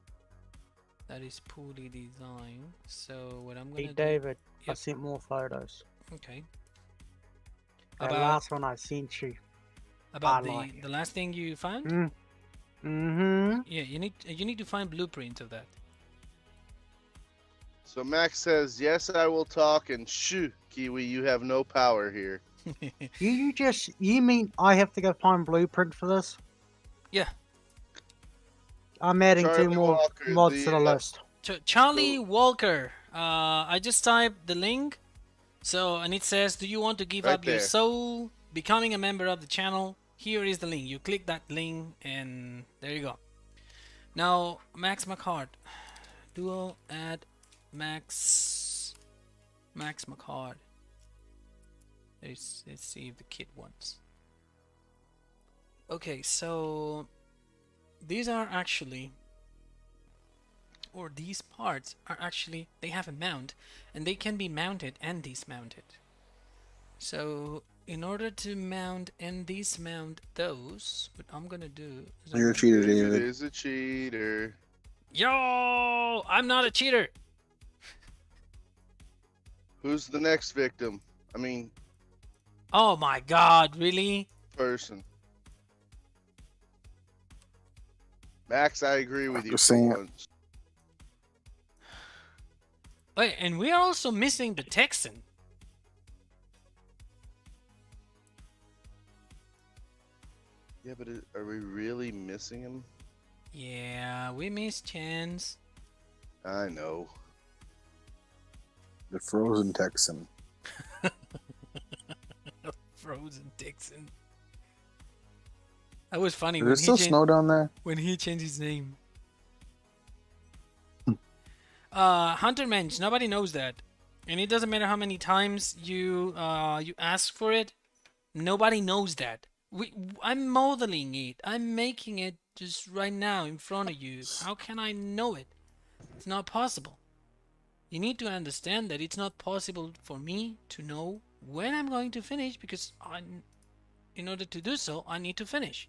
Speaker 2: That is poorly designed. So what I'm gonna
Speaker 5: Hey
Speaker 2: do?
Speaker 5: David, I
Speaker 2: Yep.
Speaker 5: sent more photos.
Speaker 2: Okay.
Speaker 5: That
Speaker 2: About
Speaker 5: last one I sent you.
Speaker 2: about
Speaker 5: like
Speaker 2: the last thing you found?
Speaker 5: Mm-hmm.
Speaker 2: Yeah, you need to find blueprints of that.
Speaker 3: So Max says, yes, I will talk, and shoo, Kiwi, you have no power here.
Speaker 5: You mean I have to go find blueprint for this?
Speaker 2: Yeah.
Speaker 5: I'm adding
Speaker 3: Charlie
Speaker 5: 2 more
Speaker 3: Walker,
Speaker 5: mods to the list.
Speaker 2: Charlie Walker. I just typed the link. So, and it says, do you want to give
Speaker 3: Right
Speaker 2: up your
Speaker 3: there.
Speaker 2: soul? Becoming a member of the channel. Here is the link. You click that link and there you go. Now, Max McCart. Duo add Max McCart. Let's see if the kid wants. Okay, so these are actually, or these parts are actually, they have a mount and they can be mounted and dismounted. So, in order to mount and dismount those, what I'm gonna do is
Speaker 7: You're a cheater,
Speaker 3: David
Speaker 7: David.
Speaker 3: is a cheater.
Speaker 2: Yo, I'm not a cheater.
Speaker 3: Who's the next victim? I mean,
Speaker 2: Oh my god, really?
Speaker 3: person. Max, I agree with you
Speaker 7: Just
Speaker 3: for
Speaker 7: saying it.
Speaker 3: once.
Speaker 2: Wait, and we are also missing the Texan.
Speaker 3: Yeah, but are we really missing him?
Speaker 2: Yeah, we missed Chance.
Speaker 3: I know.
Speaker 7: The frozen Texan.
Speaker 2: Frozen Texan. That was funny
Speaker 7: Is
Speaker 2: when
Speaker 7: there still snow down there?
Speaker 2: when he changed his name. Hunter Mensch, nobody knows that. And it doesn't matter how many times you ask for it, nobody knows that. I'm modeling it. I'm making it just right now in front of you. How can I know it? It's not possible. You need to understand that it's not possible for me to know when I'm going to finish because in order to do so, I need to finish.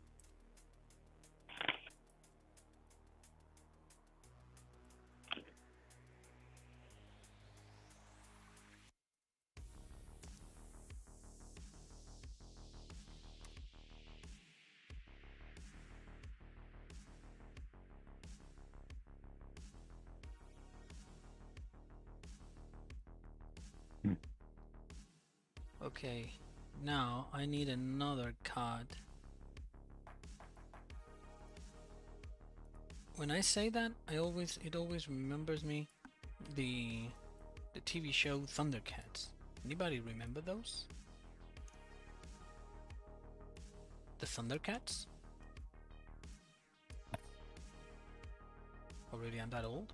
Speaker 2: Okay, now I need another card. When I say that, it always remembers me the TV show Thundercats. Anybody remember those? The Thundercats? Already I'm that old?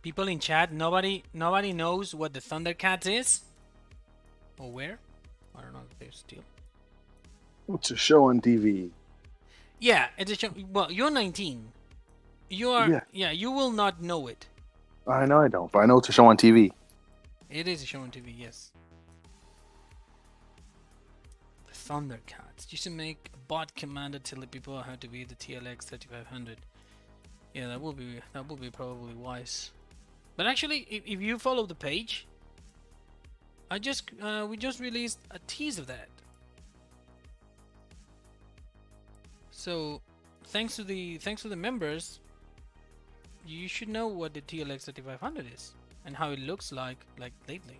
Speaker 2: People in chat, nobody knows what the Thundercats is? Or where? I don't know if they're still.
Speaker 7: It's a show on TV.
Speaker 2: Yeah, it's a show. Well, you're 19. You are. Yeah, you will not know it.
Speaker 7: I know I don't, but I know it's a show on TV.
Speaker 2: It is a show on TV, yes. The Thundercats. You should make a bot commander telling people how to beat the TLX3500. Yeah, that will be probably wise. But actually, if you follow the page, we just released a tease of that. So, thanks to the members, you should know what the TLX3500 is and how it looks like lately.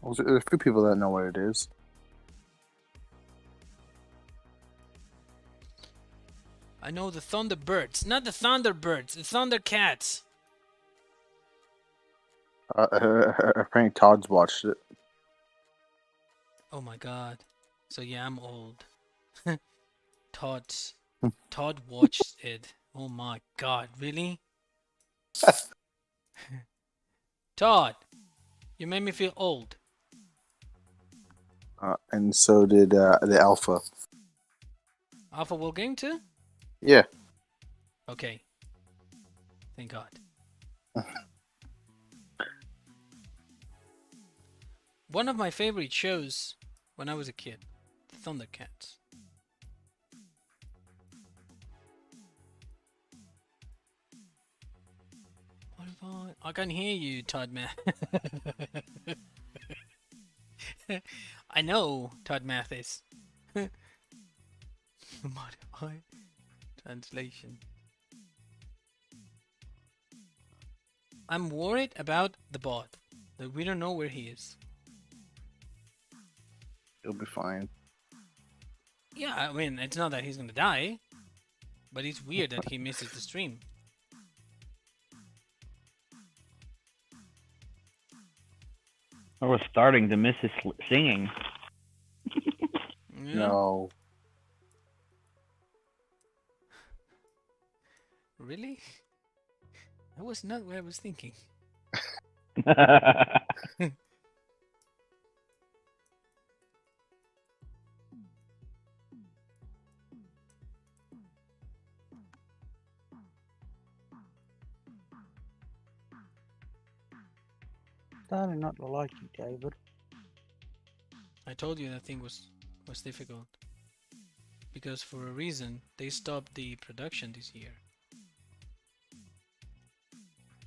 Speaker 7: Well, there's a few people that know what it is.
Speaker 2: I know the Thunderbirds, not the Thunderbirds, the Thundercats.
Speaker 7: Apparently Todd's watched it.
Speaker 2: Oh my god. So yeah, I'm old. Todd watched it. Oh my god, really? Todd, you made me feel old.
Speaker 7: And so did the Alpha.
Speaker 2: Alpha will game too?
Speaker 7: Yeah.
Speaker 2: Okay. Thank God. One of my favorite shows when I was a kid, Thundercats. What if I can hear you, Todd Math. I know Todd Mathis. Modify translation. I'm worried about the bot. That we don't know where he is.
Speaker 7: He'll be fine.
Speaker 2: Yeah, I mean, it's not that he's gonna die, but it's weird that he misses the stream.
Speaker 8: I was starting to miss his singing.
Speaker 2: Yeah.
Speaker 7: No.
Speaker 2: Really? That was not what I was thinking.
Speaker 5: starting not to like you, David.
Speaker 2: I told you that thing was difficult. Because for a reason, they stopped the production this year.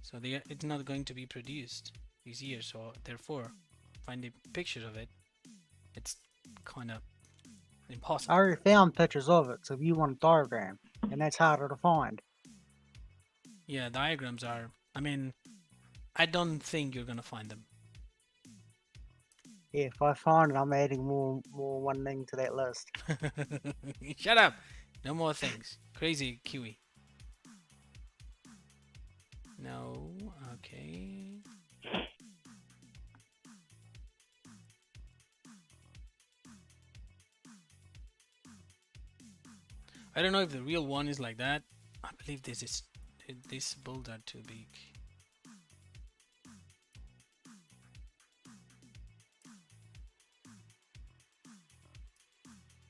Speaker 2: So it's not going to be produced this year, so therefore, finding pictures of it, it's kind of
Speaker 5: I
Speaker 2: impossible.
Speaker 5: already found pictures of it, so if you want a diagram, and that's harder to find.
Speaker 2: Yeah, diagrams are... I mean, I don't think you're gonna find them.
Speaker 5: Yeah, if I find it, I'm adding more one thing to that list.
Speaker 2: Shut up! No more things. Crazy Kiwi. No, okay. I don't know if the real one is like that. I believe these builds are too big.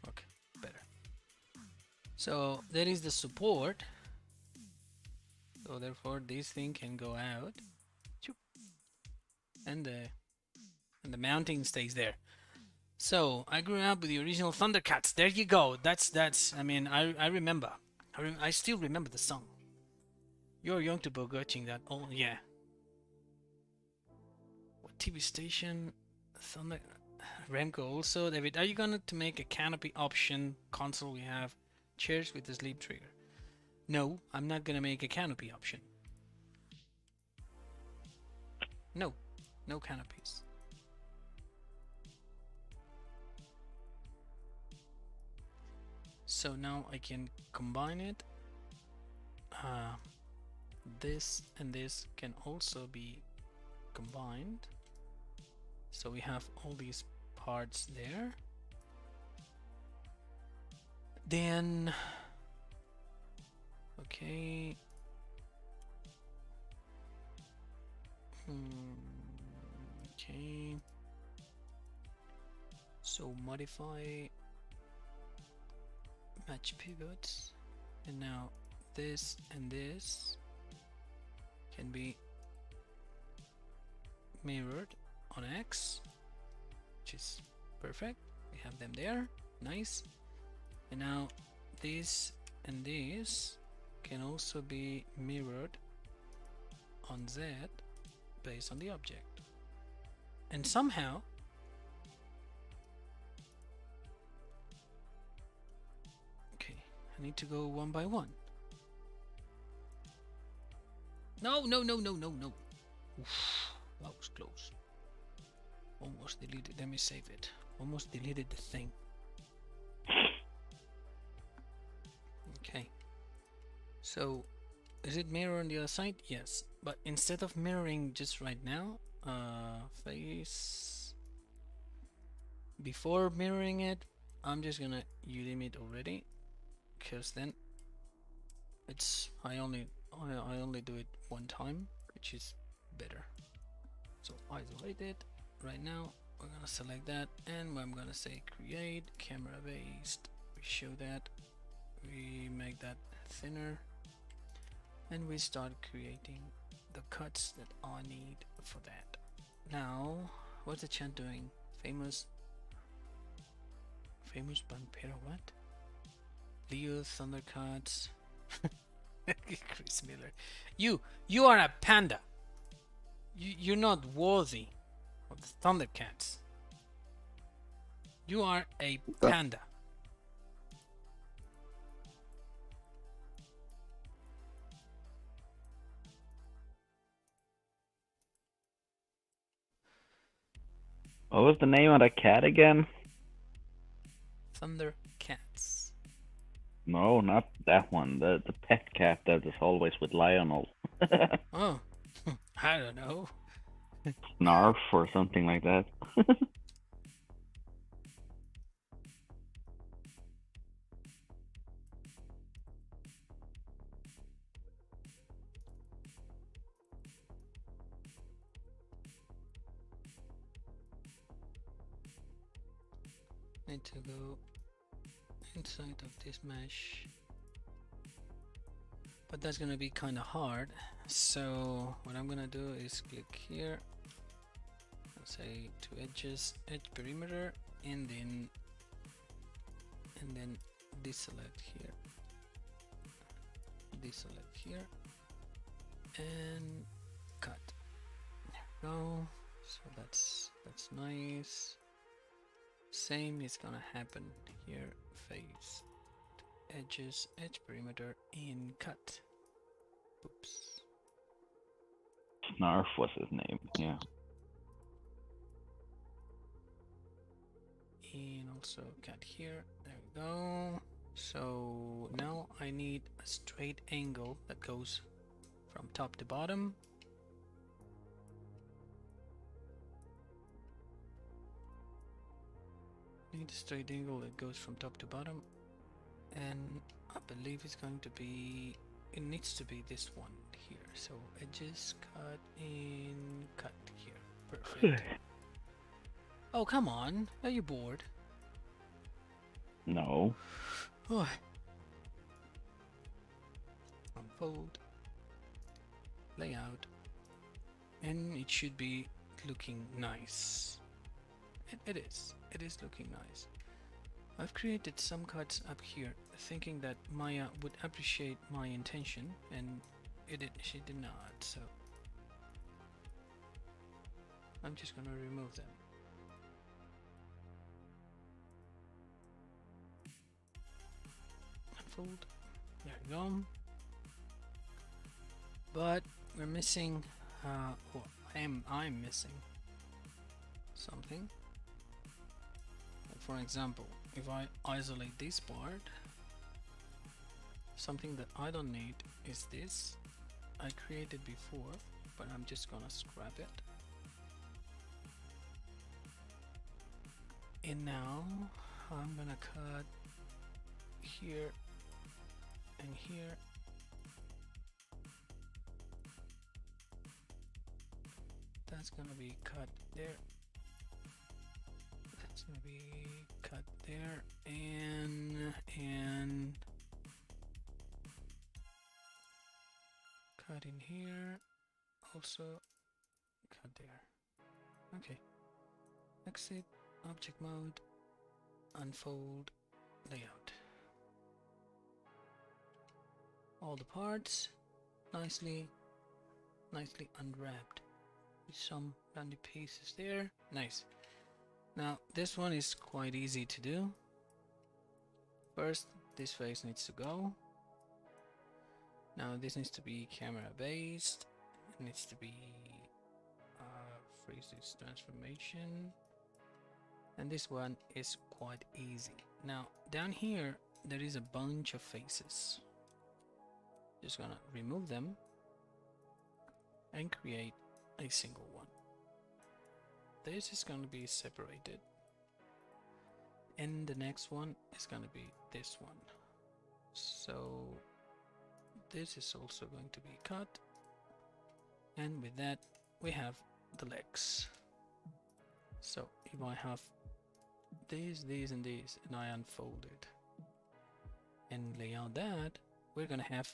Speaker 2: Okay, better. So there is the support. So therefore this thing can go out. And the mounting stays there. So I grew up with the original Thundercats. There you go. That's. I mean, I remember. I still remember the song. You're young to be watching that. Oh yeah. What TV station? Thunder. Remco also. David, are you going to make a canopy option console? We have chairs with the sleep trigger. No, I'm not gonna make a canopy option. No, no canopies. So now I can combine it. This and this can also be combined. So we have all these parts there. Then, okay. Okay. So modify match pivots, and now this and this can be mirrored on X, which is perfect. We have them there, nice. And now this and this can also be mirrored on Z based on the object. And somehow I need to go one by one. No. Oof, that was close. Almost deleted. Let me save it. Almost deleted the thing. Okay. So, is it mirror on the other side? Yes. But instead of mirroring just right now, face. Before mirroring it, I'm just gonna ulimit already. Because then I only do it one time, which is better. So isolate it. Right now we're gonna select that, and I'm gonna say create camera based. We show that, we make that thinner, and we start creating the cuts that I need for that. Now what's the chat doing? Famous Vampiro, what? Leo Thundercats. Chris Miller. You are a panda. You're not worthy of the Thundercats. You are a panda.
Speaker 8: What was the name of the cat again?
Speaker 2: Thundercats.
Speaker 8: No, not that one. The pet cat that is always with Lionel.
Speaker 2: Oh, I don't know.
Speaker 8: Snarf or something like that.
Speaker 2: Need to go inside of this mesh, but that's gonna be kind of hard. So what I'm gonna do is click here, say to edges, edge perimeter, and then deselect here, deselect here, and cut. There we go. So that's nice. Same is gonna happen here. Face, edges, edge perimeter, and cut. Oops.
Speaker 8: Snarf was his name. Yeah.
Speaker 2: And also cut here. There we go. So now I need a straight angle that goes from top to bottom. Need a straight angle that goes from top to bottom, and I believe it's going to be, it needs to be this one here. So edges, cut, and cut here. Perfect. Oh, come on. Are you bored?
Speaker 8: No.
Speaker 2: Oh. Unfold. Layout. And it should be looking nice. It is. It is looking nice. I've created some cuts up here, thinking that Maya would appreciate my intention, and she did not, so I'm just gonna remove them. Unfold. There we go. But we're missing well, I'm missing something. For example, if I isolate this part, something that I don't need is this. I created before, but I'm just gonna scrap it. And now I'm gonna cut here and here. That's gonna be cut there. That's gonna be cut there, and cut in here. Also cut there. Okay. Exit, object mode, unfold, layout. All the parts nicely unwrapped with some random pieces there. Nice. Now this one is quite easy to do. First, this face needs to go. Now this needs to be camera based. It needs to be freeze this transformation. And this one is quite easy. Now down here there is a bunch of faces. Just gonna remove them and create a single one. This is going to be separated, and the next one is going to be this one. So this is also going to be cut, and with that we have the legs. So if I have these and these, and I unfold it and lay out that, we're gonna have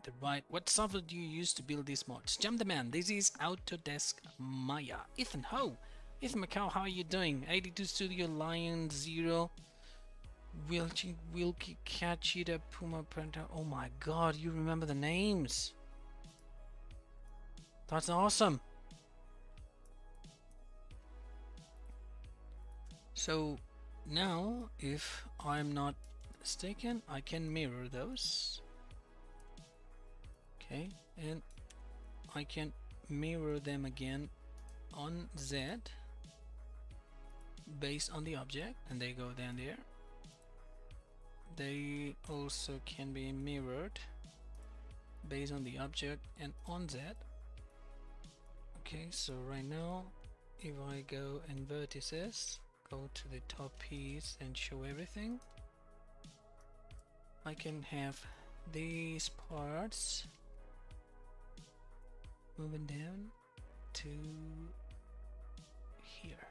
Speaker 2: the right. What software do you use to build these mods? Jump the man. This is Autodesk Maya. Ethan Ho. Ethan Macau, how are you doing? 82 Studio Lion 0 Wilkie Catchita Puma Printer. Oh my god, you remember the names. That's awesome. So now, if I'm not mistaken, I can mirror those. Okay, and I can mirror them again on Z based on the object, and they go down there. They also can be mirrored based on the object and on Z. Okay, so right now if I go in vertices, go to the top piece and show everything, I can have these parts moving down to here.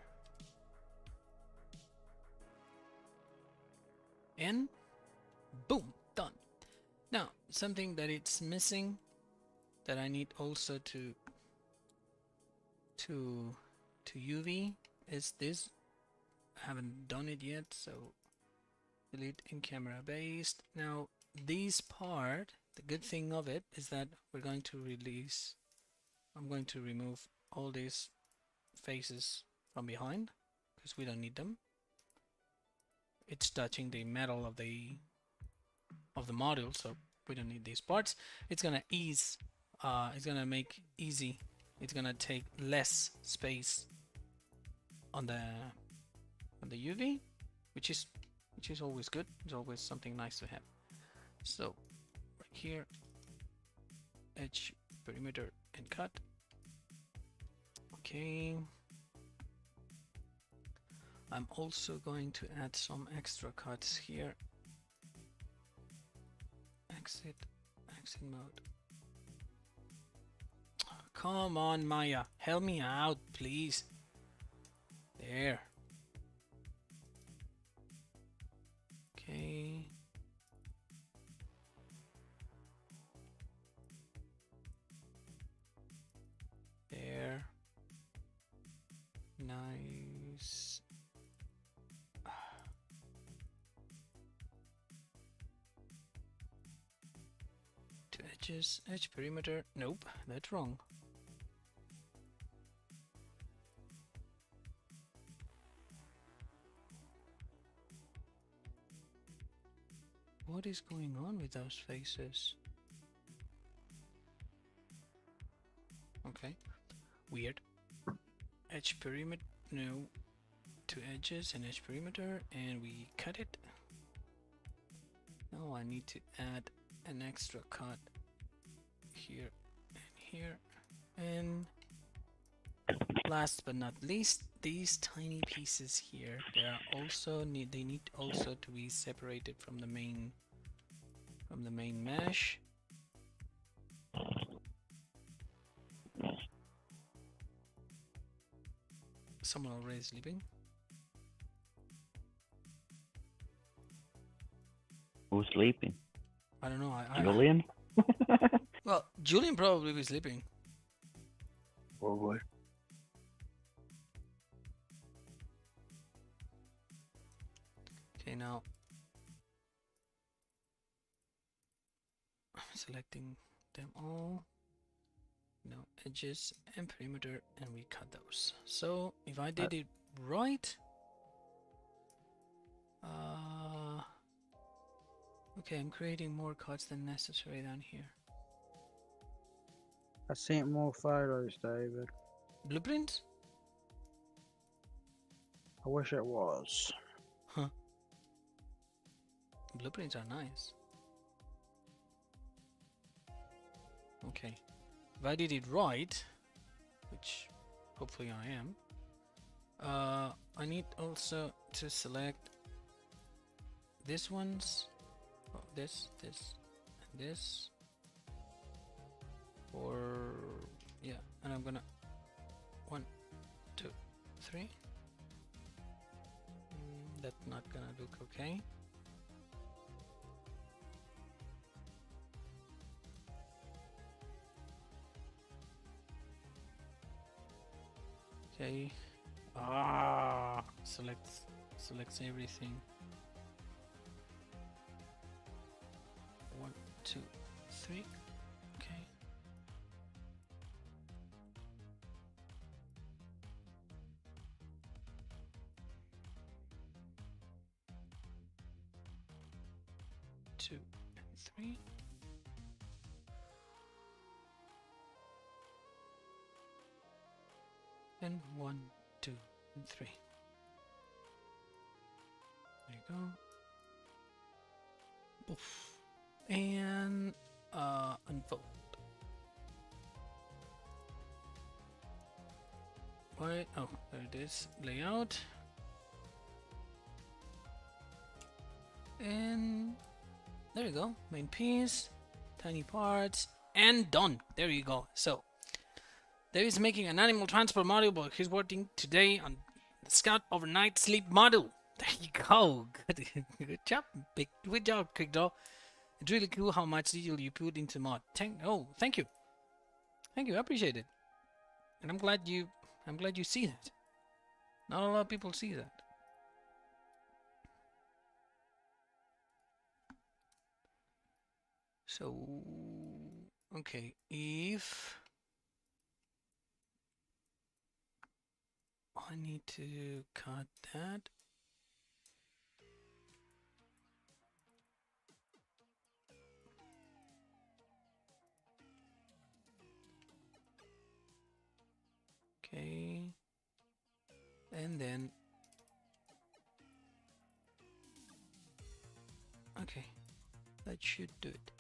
Speaker 2: And boom, done. Now, something that it's missing that I need also to to UV is this. I haven't done it yet, so delete in camera based. Now this part, the good thing of it is that we're going to release, I'm going to remove all these faces from behind because we don't need them. It's touching the metal of the module, so we don't need these parts. It's gonna ease, it's gonna make easy, it's gonna take less space on the UV, which is always good. It's always something nice to have. So right here, edge, perimeter, and cut. Okay. I'm also going to add some extra cuts here. Exit mode. Come on, Maya, help me out, please. There. Okay. There. Nice. Two edges, edge perimeter. Nope, that's wrong. What is going on with those faces? Okay, weird. Edge perimeter, no. Two edges and edge perimeter, and we cut it. Now I need to add an extra cut here and here. And last but not least, these tiny pieces here, they need also to be separated from the main mesh. Someone already sleeping?
Speaker 8: Who's sleeping?
Speaker 2: I don't know.
Speaker 8: Julian?
Speaker 2: Well, Julian probably be sleeping.
Speaker 5: Probably.
Speaker 2: Okay, now I'm selecting them all. No edges and perimeter, and we cut those. So if I did it right, okay, I'm creating more cuts than necessary down here.
Speaker 5: I sent more photos, David.
Speaker 2: Blueprints?
Speaker 5: I wish it was.
Speaker 2: Huh. Blueprints are nice. Okay. If I did it right, which hopefully I am, I need also to select these ones, this, and this, or yeah, and I'm gonna 1, 2, 3. That's not gonna look okay. Okay. Selects everything. 1, 2, 3. Okay. Two and 3. And 1, 2, and 3. There you go. Oof. And unfold. Why? Oh, there it is. Layout. And there you go. Main piece, tiny parts, and done. There you go. So there is making an animal transport module, but he's working today on the Scout overnight sleep module. There you go. Good job. Good job, Quick Draw. It's really cool how much detail you put into mod. Thank you. Thank you. I appreciate it. And I'm glad you see that. Not a lot of people see that. So, okay, if I need to cut that. Okay. And then, okay, that should do it.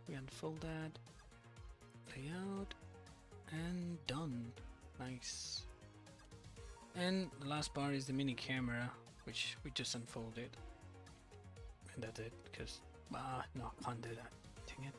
Speaker 2: We unfold that, layout, and done. Nice. And the last part is the mini camera, which we just unfolded. And that's it, because, no, can't do that. Dang it.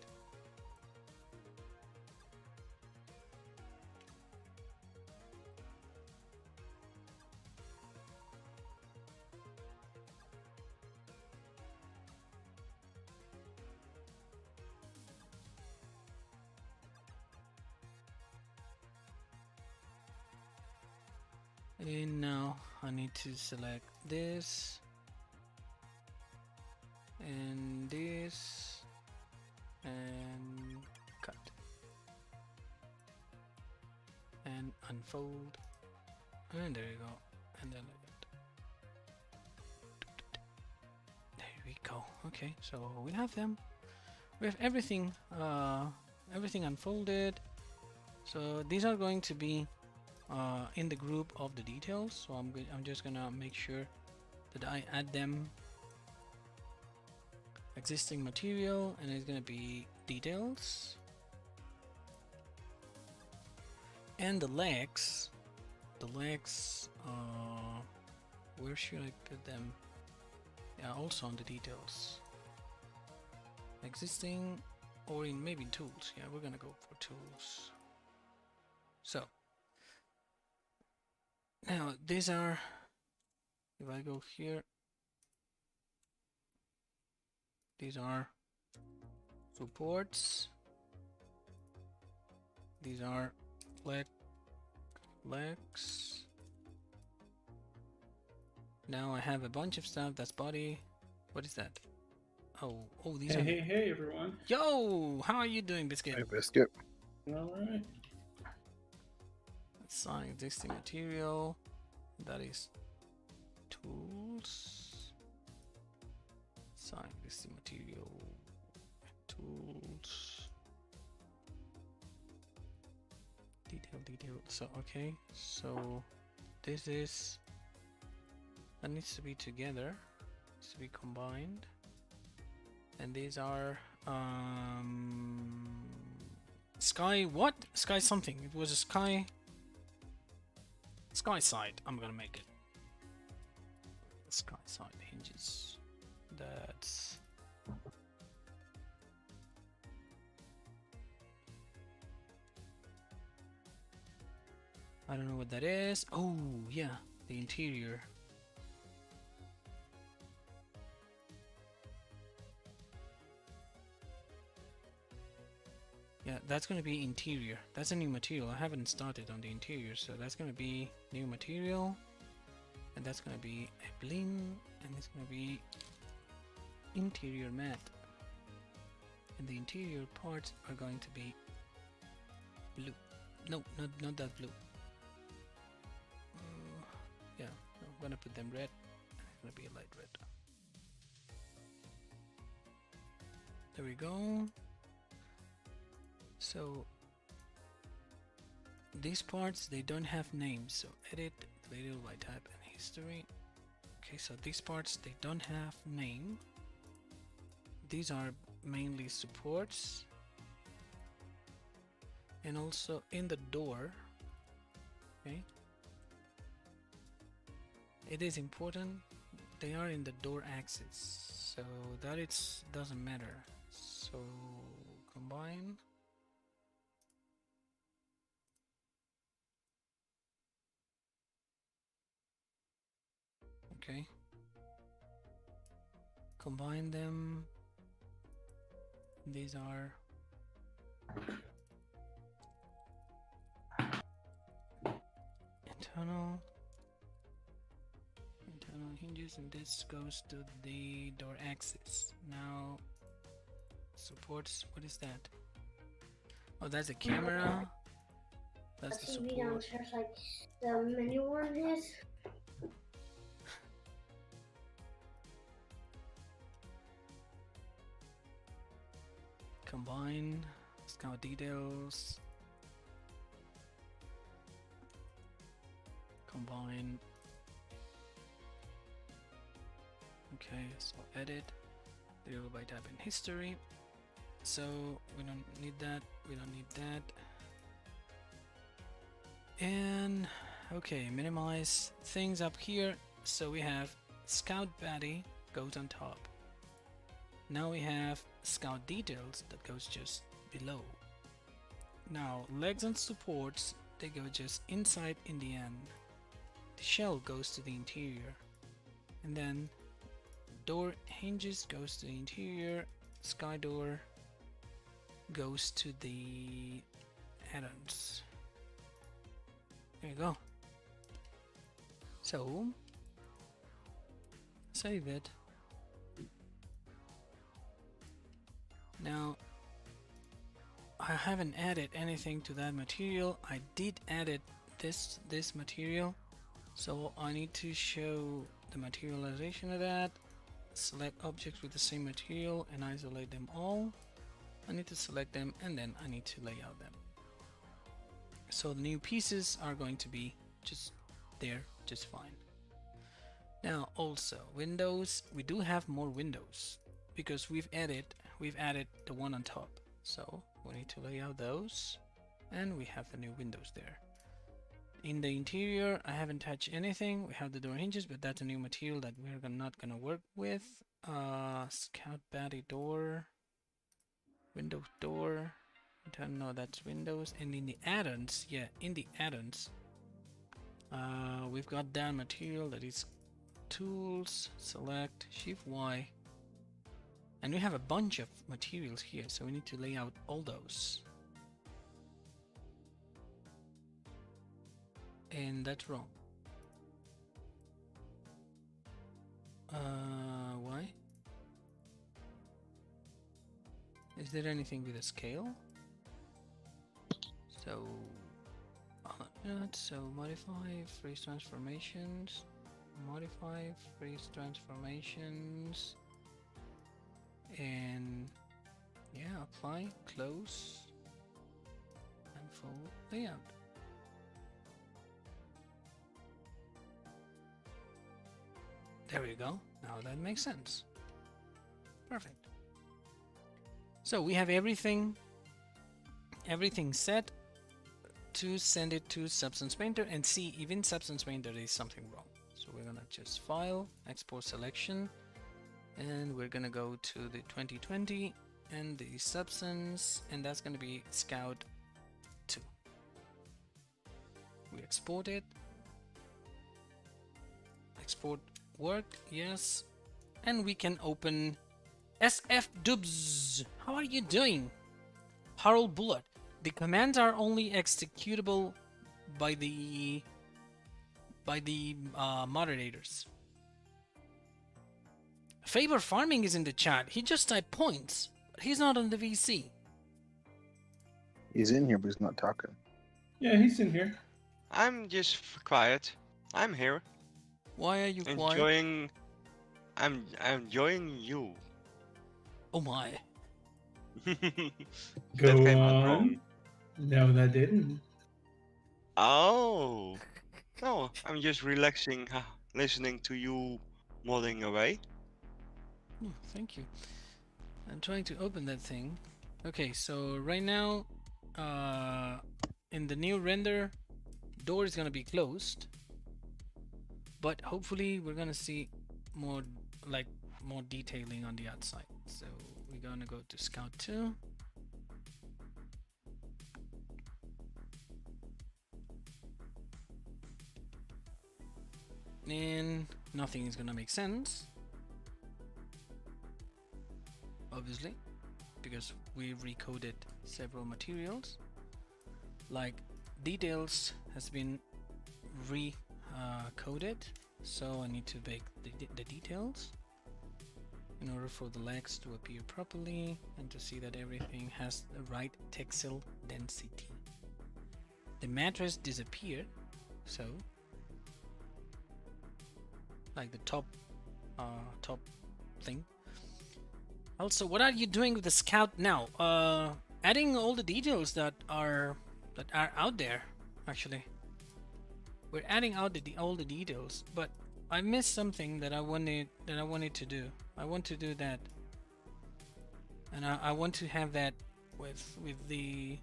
Speaker 2: And now I need to select this and this and cut and unfold, and there you go, and then there we go. Okay, so we have them. We have everything everything unfolded. So these are going to be in the group of the details, so I'm just gonna make sure that I add them. Existing material, and it's gonna be details, and the legs where should I put them? Yeah, also on the details. Existing, or in maybe tools. Yeah, we're gonna go for tools. So now these are, if I go here, these are supports. These are legs. Now I have a bunch of stuff. That's body. What is that? Oh, these are.
Speaker 10: Hey, everyone.
Speaker 2: Yo, how are you doing, Biscuit?
Speaker 7: Hey, Biscuit.
Speaker 10: All right.
Speaker 2: Assign existing material. That is tools. Assign existing material. Tools. Detail. So okay. So this is. That needs to be together. Needs to be combined. And these are sky what? Sky something. It was a sky side. I'm gonna make it. Sky side hinges. That's I don't know what that is. Oh yeah, the interior. Yeah, that's going to be interior. That's a new material. I haven't started on the interior, so that's going to be new material. And that's going to be a bling, and it's going to be interior mat. And the interior parts are going to be blue. No, not that blue. Yeah, I'm going to put them red. It's going to be a light red. There we go. So these parts, they don't have names, so edit, label by type and history. Okay, so these parts, they don't have name. These are mainly supports, and also in the door. Okay, it is important they are in the door axis, so that it doesn't matter. So combine. Okay. Combine them. These are internal hinges, and this goes to the door axis. Now supports, what is that? Oh, that's a camera. That's the
Speaker 11: TV
Speaker 2: support.
Speaker 11: downstairs, like the menu one is.
Speaker 2: Combine, scout details. Combine. Okay, so edit. Deal by tab in history. So we don't need that. We don't need that. And okay, minimize things up here. So we have scout body goes on top. Now we have scout details that goes just below. Now legs and supports, they go just inside in the end. The shell goes to the interior, and then door hinges goes to the interior. Sky door goes to the add-ons. There you go. So save it. Now I haven't added anything to that material. I did added this material, so I need to show the materialization of that. Select objects with the same material and isolate them all. I need to select them, and then I need to lay out them. So the new pieces are going to be just there, just fine. Now also windows, we do have more windows because we've added the one on top. So we need to lay out those, and we have the new windows there. In the interior, I haven't touched anything. We have the door hinges, but that's a new material that we're not gonna work with. Scout body door, window door. No, that's windows. And in the add-ons, yeah, in the add-ons, we've got that material that is tools, select, shift Y. And we have a bunch of materials here, so we need to lay out all those. And that's wrong. Why? Is there anything with a scale? So, so modify freeze transformations, modify freeze transformations, and yeah, apply, close, and full layout. There we go. Now that makes sense. Perfect. So we have everything set to send it to Substance Painter and see if in Substance Painter there is something wrong. So we're gonna just file, export selection, and we're gonna go to the 2020 and the Substance, and that's gonna be Scout 2. We export it. Export worked, yes. And we can open SF Dubs. How are you doing? Harold Bullet. The commands are only executable by the moderators. Faber Farming is in the chat. He just typed points, but he's not on the VC.
Speaker 7: He's in here, but he's not talking.
Speaker 10: Yeah, he's in here.
Speaker 6: I'm just quiet. I'm here.
Speaker 2: Why are you quiet?
Speaker 6: Enjoying. I'm enjoying you.
Speaker 2: Oh my.
Speaker 10: Go
Speaker 6: came out
Speaker 10: on.
Speaker 6: wrong.
Speaker 10: No, that didn't.
Speaker 6: Oh. No, I'm just relaxing, listening to you modding away.
Speaker 2: Oh, thank you. I'm trying to open that thing. Okay, so right now, in the new render, door is gonna be closed, but hopefully we're gonna see more detailing on the outside. So we're gonna go to Scout 2. and nothing is gonna make sense, obviously, because we recoded several materials. Like details has been coded, so I need to bake the details in order for the legs to appear properly and to see that everything has the right textile density. The mattress disappeared, so like the top thing. Also, what are you doing with the Scout now? Adding all the details that are out there. Actually, we're adding out all the details, but I missed something that I wanted to do. I want to do that, and I want to have that with the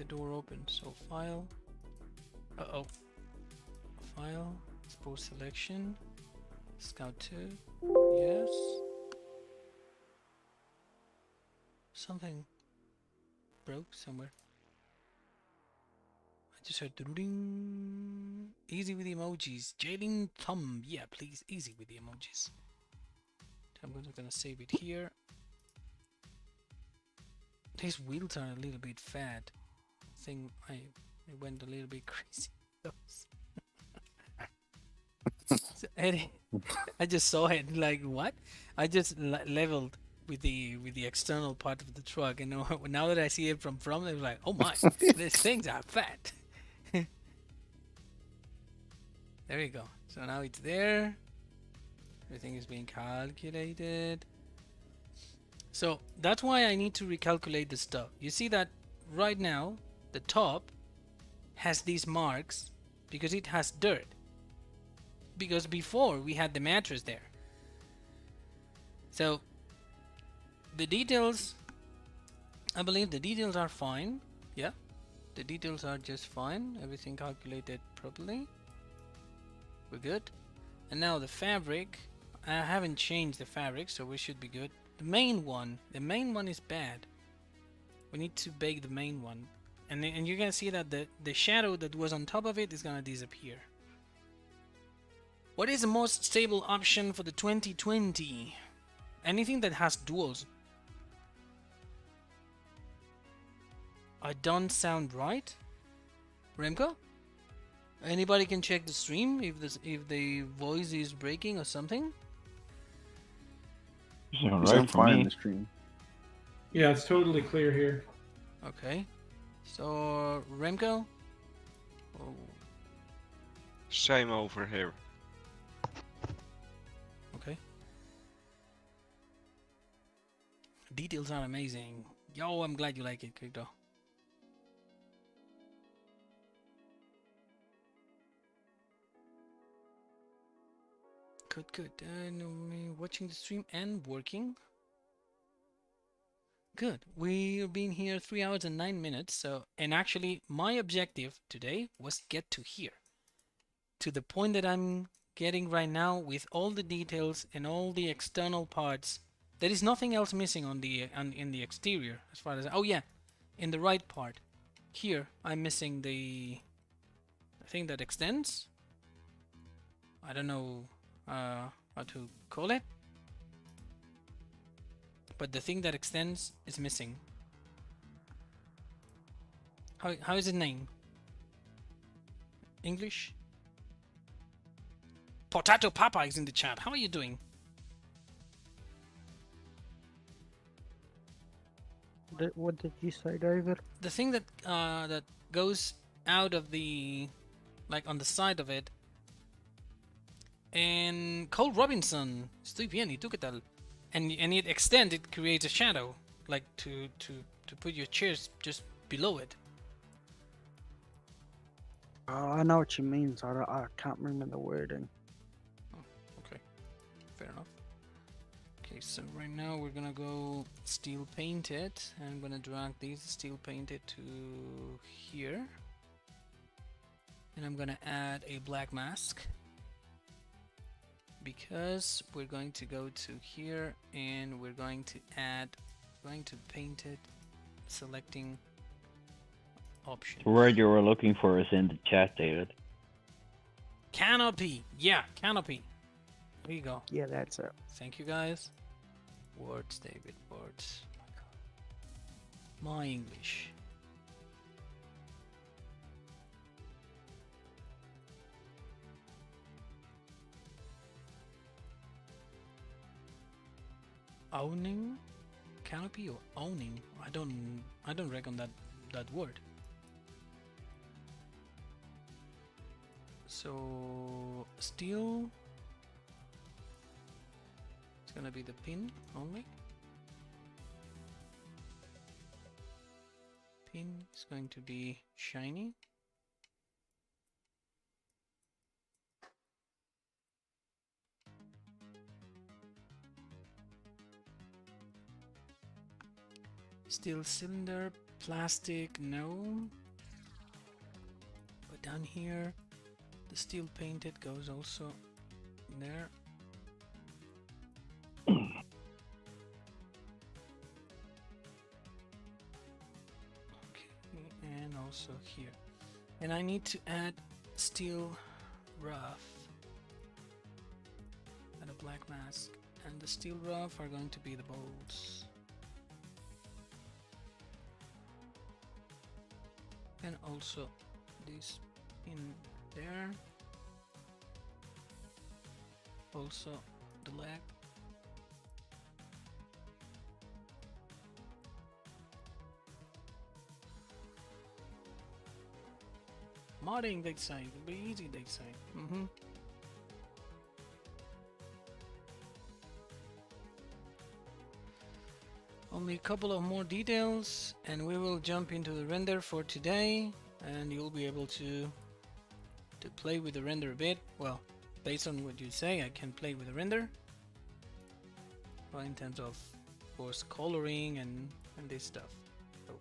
Speaker 2: door open. So file. File. Export selection. Scout 2. Yes. Something broke somewhere. I just heard ding. Easy with the emojis. Jailing thumb. Yeah, please. Easy with the emojis. I'm gonna save it here. These wheels are a little bit fat. I think I went a little bit crazy. So, Eddie, I just saw it like what? I just leveled with the external part of the truck, and now that I see it from I was like, oh my, these things are fat. There we go. So now it's there. Everything is being calculated. So that's why I need to recalculate the stuff. You see that right now the top has these marks because it has dirt. Because before we had the mattress there. So the details, I believe the details are fine. Yeah, the details are just fine. Everything calculated properly. We're good. And now the fabric, I haven't changed the fabric, so we should be good. The main one is bad. We need to bake the main one, and you're gonna see that the shadow that was on top of it is gonna disappear. What is the most stable option for the 2020? Anything that has duals. I don't sound right, Remco? Anybody can check the stream if the voice is breaking or something.
Speaker 8: Sound right for me.
Speaker 7: The stream.
Speaker 10: Yeah, it's totally clear here.
Speaker 2: Okay. So Remco? Oh.
Speaker 6: Same over here.
Speaker 2: Okay. Details are amazing. Yo, I'm glad you like it, Crypto. Good. Watching the stream and working. Good. We've been here 3 hours and 9 minutes. So, and actually, my objective today was get to here, to the point that I'm getting right now with all the details and all the external parts. There is nothing else missing in the exterior as far as in the right part. Here, I'm missing the thing that extends. I don't know how to call it, but the thing that extends is missing. How is it named? English? Potato Papa is in the chat. How are you doing?
Speaker 5: What did you say, David?
Speaker 2: The thing that that goes out of the, like on the side of it. And Cole Robinson, estoy bien, ¿y tú qué tal? And it extends, it creates a shadow, like to put your chairs just below it.
Speaker 5: I know what you mean, so I can't remember the wording.
Speaker 2: Oh, okay, fair enough. Okay, so right now we're gonna go steel paint it, and I'm gonna drag these steel painted to here, and I'm gonna add a black mask because we're going to go to here and we're going to paint it, selecting options.
Speaker 8: The word you were looking for is in the chat, David.
Speaker 2: Canopy. Yeah, canopy. There you go.
Speaker 5: Yeah, that's it.
Speaker 2: Thank you, guys. Words, David. Words. My English. Owning, canopy or owning? I don't reckon that word. So steel. It's gonna be the pin only. Pin is going to be shiny. Steel cylinder, plastic, no. But down here, the steel painted goes also there. Okay, and also here. And I need to add steel rough and a black mask. And the steel rough are going to be the bolts. And also this in there. Also the leg. Modding, they say. It'll be easy, they say. Only a couple of more details and we will jump into the render for today, and you'll be able to play with the render a bit. Well, based on what you say, I can play with the render. Well, in terms of course coloring and this stuff. So,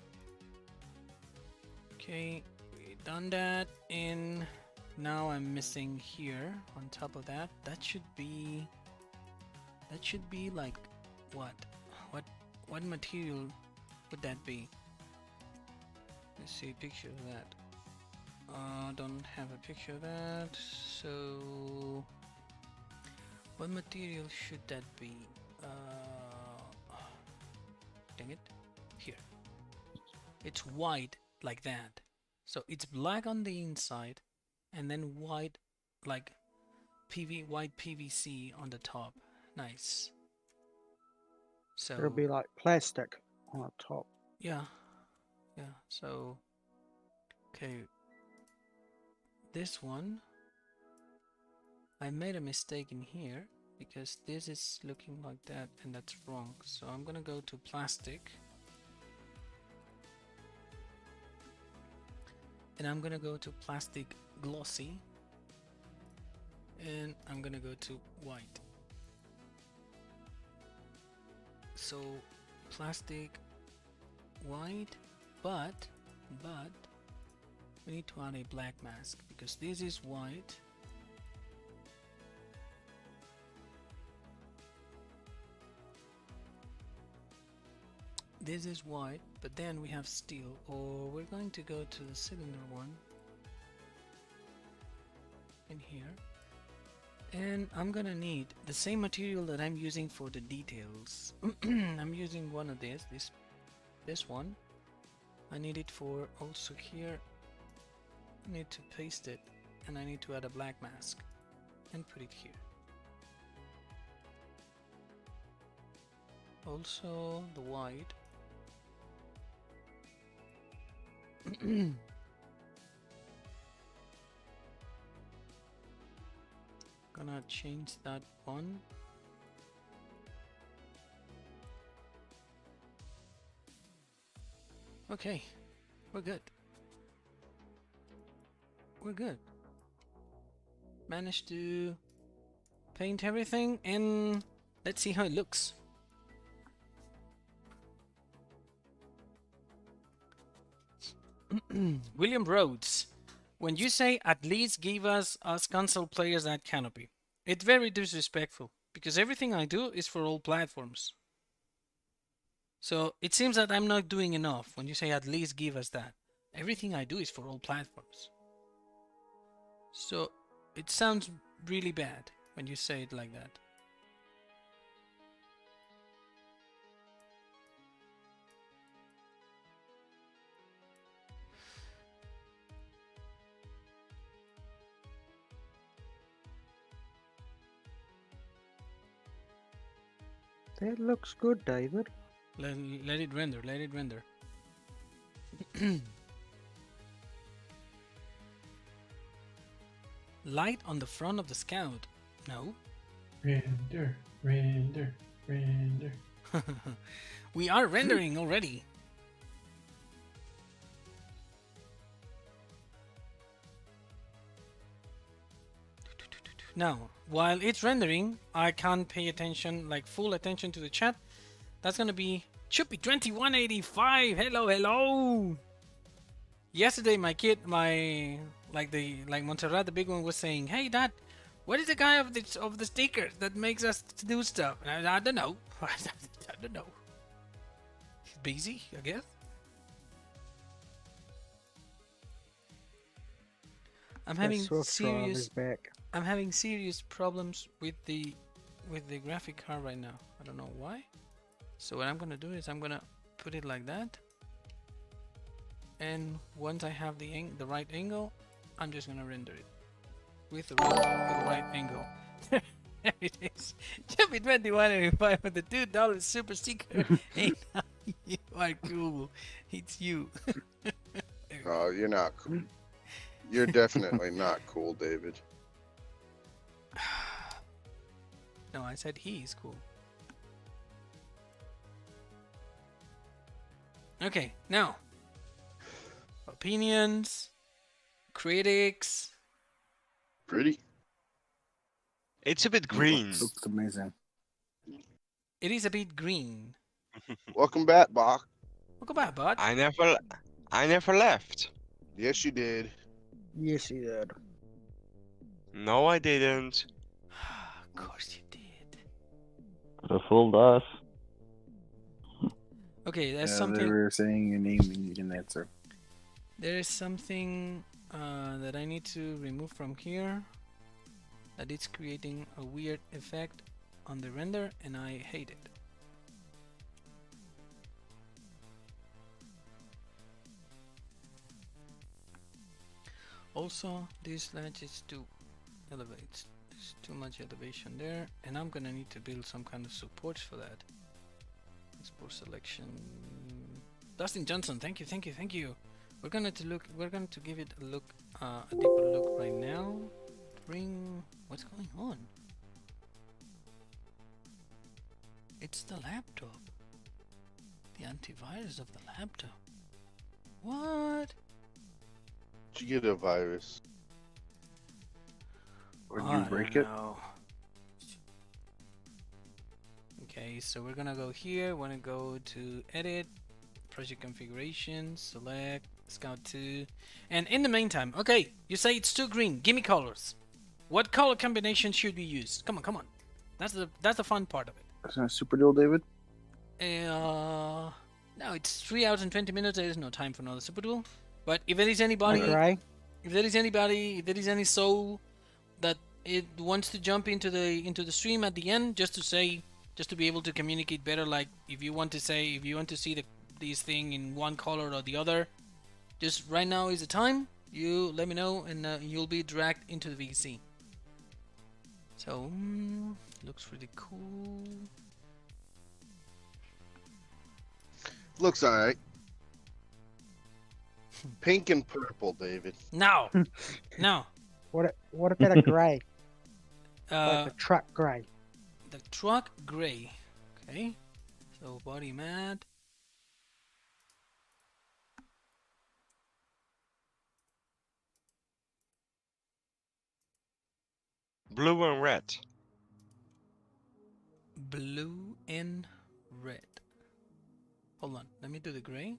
Speaker 2: okay, we've done that, and now I'm missing here on top of that. That should be like what material would that be? Let's see a picture of that. Don't have a picture of that. So what material should that be? Dang it. Here. It's white like that. So it's black on the inside and then white like white PVC on the top. Nice. So
Speaker 5: It'll be like plastic on the top.
Speaker 2: yeah. So okay, this one I made a mistake in here because this is looking like that and that's wrong. So I'm gonna go to plastic and I'm gonna go to plastic glossy and I'm gonna go to white. So plastic white, but we need to add a black mask because this is white. This is white, but then we have steel, or we're going to go to the cylinder one in here. And I'm gonna need the same material that I'm using for the details. I'm using one of this one. I need it for also here. I need to paste it and I need to add a black mask and put it here. Also the white. Gonna change that one. Okay, we're good. We're good. Managed to paint everything and let's see how it looks. William Rhodes, when you say at least give us console players that canopy, it's very disrespectful because everything I do is for all platforms. So it seems that I'm not doing enough when you say at least give us that. Everything I do is for all platforms. So It sounds really bad when you say it like that.
Speaker 5: That looks good, David.
Speaker 2: Let it render. Let it render. Light on the front of the Scout. No.
Speaker 10: Render, render, render.
Speaker 2: We are rendering already. Now, while it's rendering, I can't pay attention, like full attention to the chat. That's gonna be Chuppy2185. Hello, hello. Yesterday, my kid, like Montserrat, the big one, was saying, "Hey, Dad, what is the guy of the sticker that makes us do stuff?" And I don't know. I don't know. He's busy, I guess. I'm having serious problems with the graphic card right now. I don't know why. So what I'm gonna do is I'm gonna put it like that, and once I have the right angle, I'm just gonna render it with the right angle. There it is. Chuppy2185 with the $2 super sticker. Hey, you are cool. It's you.
Speaker 3: Oh, you're not cool. You're definitely not cool, David.
Speaker 2: No, I said he's cool. Okay, now opinions, critics.
Speaker 3: Pretty.
Speaker 6: It's a bit green.
Speaker 7: Looks amazing.
Speaker 2: It is a bit green.
Speaker 3: Welcome back, Bach.
Speaker 2: Welcome back, bud.
Speaker 6: I never left.
Speaker 3: Yes, you did.
Speaker 5: Yes, he did.
Speaker 6: No, I didn't.
Speaker 2: Of course you did.
Speaker 8: Could have fooled us.
Speaker 2: Okay, there's
Speaker 7: They
Speaker 2: something.
Speaker 7: were saying your name and you didn't answer.
Speaker 2: There is something that I need to remove from here. That it's creating a weird effect on the render, and I hate it. Also, this ledge is too elevates. There's too much elevation there, and I'm gonna need to build some kind of supports for that. Export selection. Dustin Johnson, thank you, thank you, thank you. We're going to give it a look, a deeper look right now. Bring what's going on? It's the laptop. The antivirus of the laptop. What?
Speaker 3: Did you get a virus?
Speaker 7: Or did you break it?
Speaker 2: No. Okay, so we're gonna go here. Wanna go to edit, project configuration, select Scout 2, and in the meantime, okay, you say it's too green. Give me colors. What color combination should we use? Come on, come on. That's the fun part of it.
Speaker 7: That's not a super deal, David.
Speaker 2: No, it's 3 hours and 20 minutes. There is no time for another super duel. But if there is anybody, if there is any soul that it wants to jump into the stream at the end, just to be able to communicate better, like if you want to see this thing in one color or the other, just right now is the time. You let me know, and you'll be dragged into the VC. So looks really cool.
Speaker 3: Looks alright. Pink and purple, David.
Speaker 2: No, no.
Speaker 5: What about a grey? Like
Speaker 2: Uh,
Speaker 5: a truck grey.
Speaker 2: the truck gray. Okay. So body matte.
Speaker 6: Blue and red.
Speaker 2: Blue and red. Hold on, let me do the gray.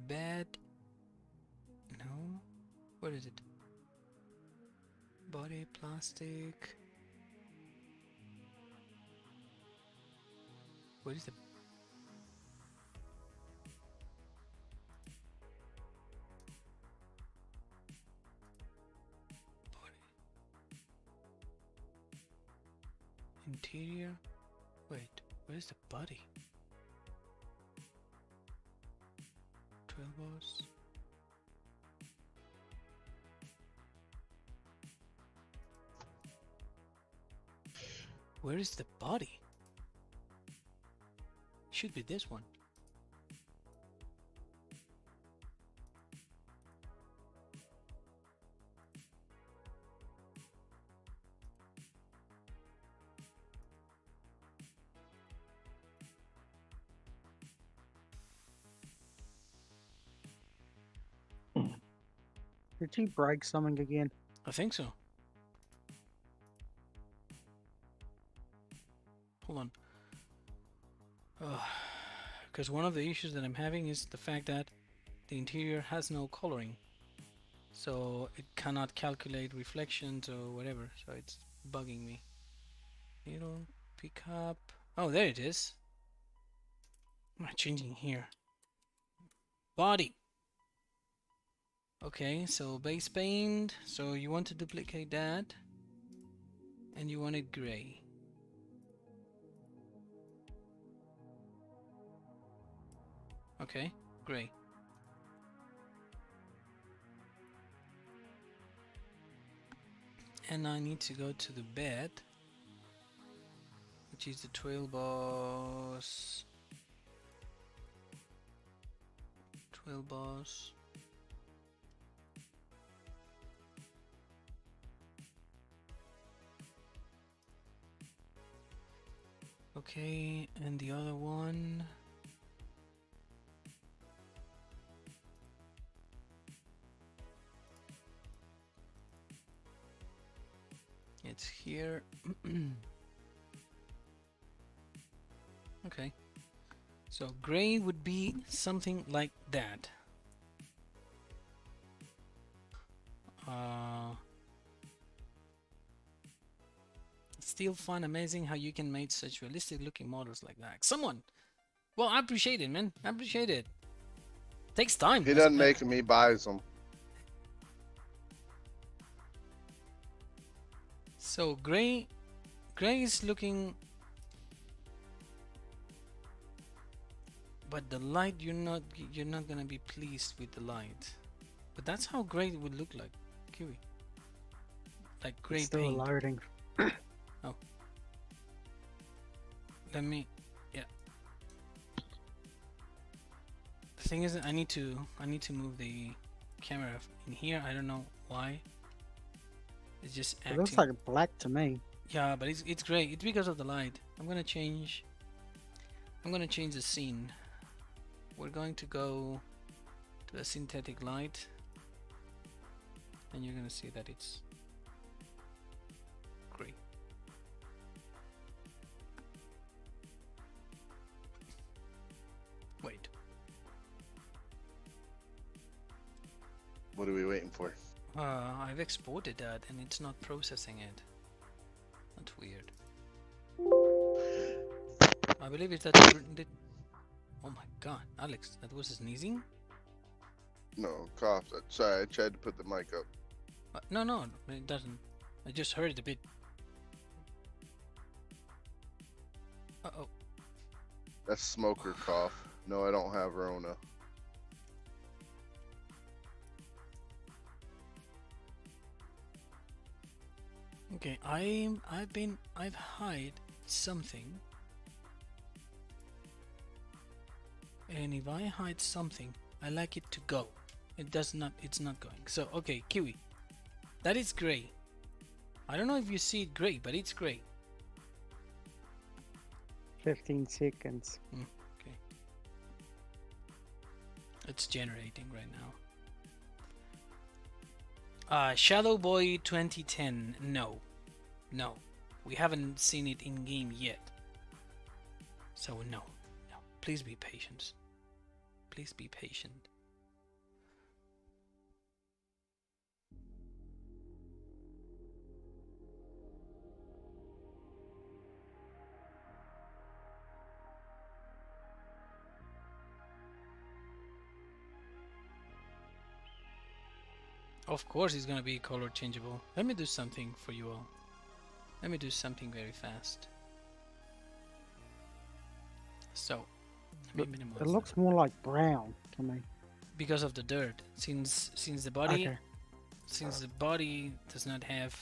Speaker 2: Bed. No. What is it? Body plastic. Where is the... Interior? Wait, where's the body? 12 bars. Where is the body? Should be this one.
Speaker 5: Did he break something again?
Speaker 2: I think so. Hold on. Because one of the issues that I'm having is the fact that the interior has no coloring. So it cannot calculate reflections or whatever. So it's bugging me. Needle, pick up. Oh, there it is. What am I changing here? Body. Okay, so base paint. So you want to duplicate that. And you want it gray. Okay, gray. And I need to go to the bed, which is the trail boss. Trail boss. Okay, and the other one. It's here. Okay. So gray would be something like that. Still find amazing how you can make such realistic looking models like that. Someone! Well, I appreciate it, man. I appreciate it. Takes time.
Speaker 3: He doesn't make them, he buys them.
Speaker 2: So gray is looking, but the light you're not gonna be pleased with the light. But that's how gray would look like, Kiwi. Like gray
Speaker 5: It's still
Speaker 2: paint.
Speaker 5: loading.
Speaker 2: Oh. Let me, yeah. The thing is, I need to move the camera in here. I don't know why. It's just acting.
Speaker 5: It looks like black to me.
Speaker 2: Yeah, but it's gray. It's because of the light. I'm gonna change the scene. We're going to go to a synthetic light, and you're gonna see that it's gray. Wait.
Speaker 3: What are we waiting for?
Speaker 2: I've exported that and it's not processing it. That's weird. I believe it's that. Oh my god, Alex, that was sneezing?
Speaker 3: No, cough. Sorry, I tried to put the mic up.
Speaker 2: No, it doesn't. I just heard it a bit. Uh-oh.
Speaker 3: That's smoker cough. No, I don't have Rona.
Speaker 2: Okay, I've hide something. And if I hide something, I like it to go. It's not going. So, okay, Kiwi. That is gray. I don't know if you see it gray, but it's gray.
Speaker 5: 15 seconds.
Speaker 2: Okay. It's generating right now. Shadow Boy 2010. No. We haven't seen it in game yet. So no. Please be patient. Please be patient. Of course it's gonna be color changeable. Let me do something for you all. Let me do something very fast. So, let me minimize
Speaker 5: It looks more like brown to me.
Speaker 2: because of the dirt. Since the body
Speaker 5: Okay.
Speaker 2: since the body does not have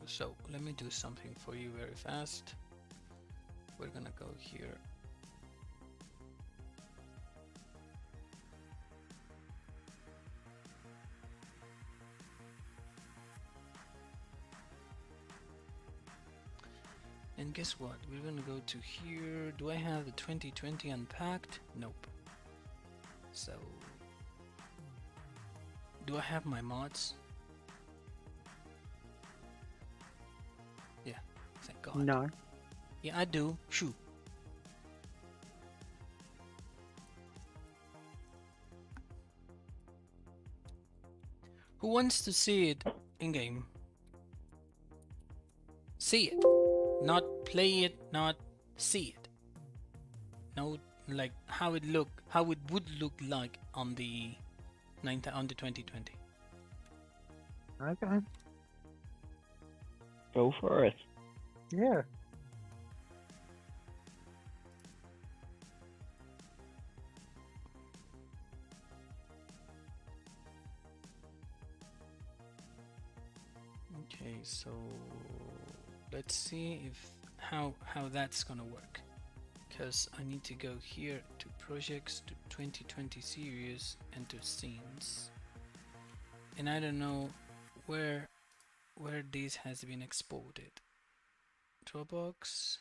Speaker 2: so let me do something for you very fast. We're gonna go here. And guess what? We're gonna go to here. Do I have the 2020 unpacked? Nope. So, do I have my mods? Yeah, thank God.
Speaker 5: No.
Speaker 2: Yeah, I do. Shoo. Who wants to see it in game? See it. Not play it, not see it. No, like how it would look like on the 2020.
Speaker 5: Okay.
Speaker 8: Go for it.
Speaker 5: Yeah.
Speaker 2: Okay, so let's see if how that's gonna work. Because I need to go here to projects, to 2020 series, and to scenes. And I don't know where this has been exported. Dropbox.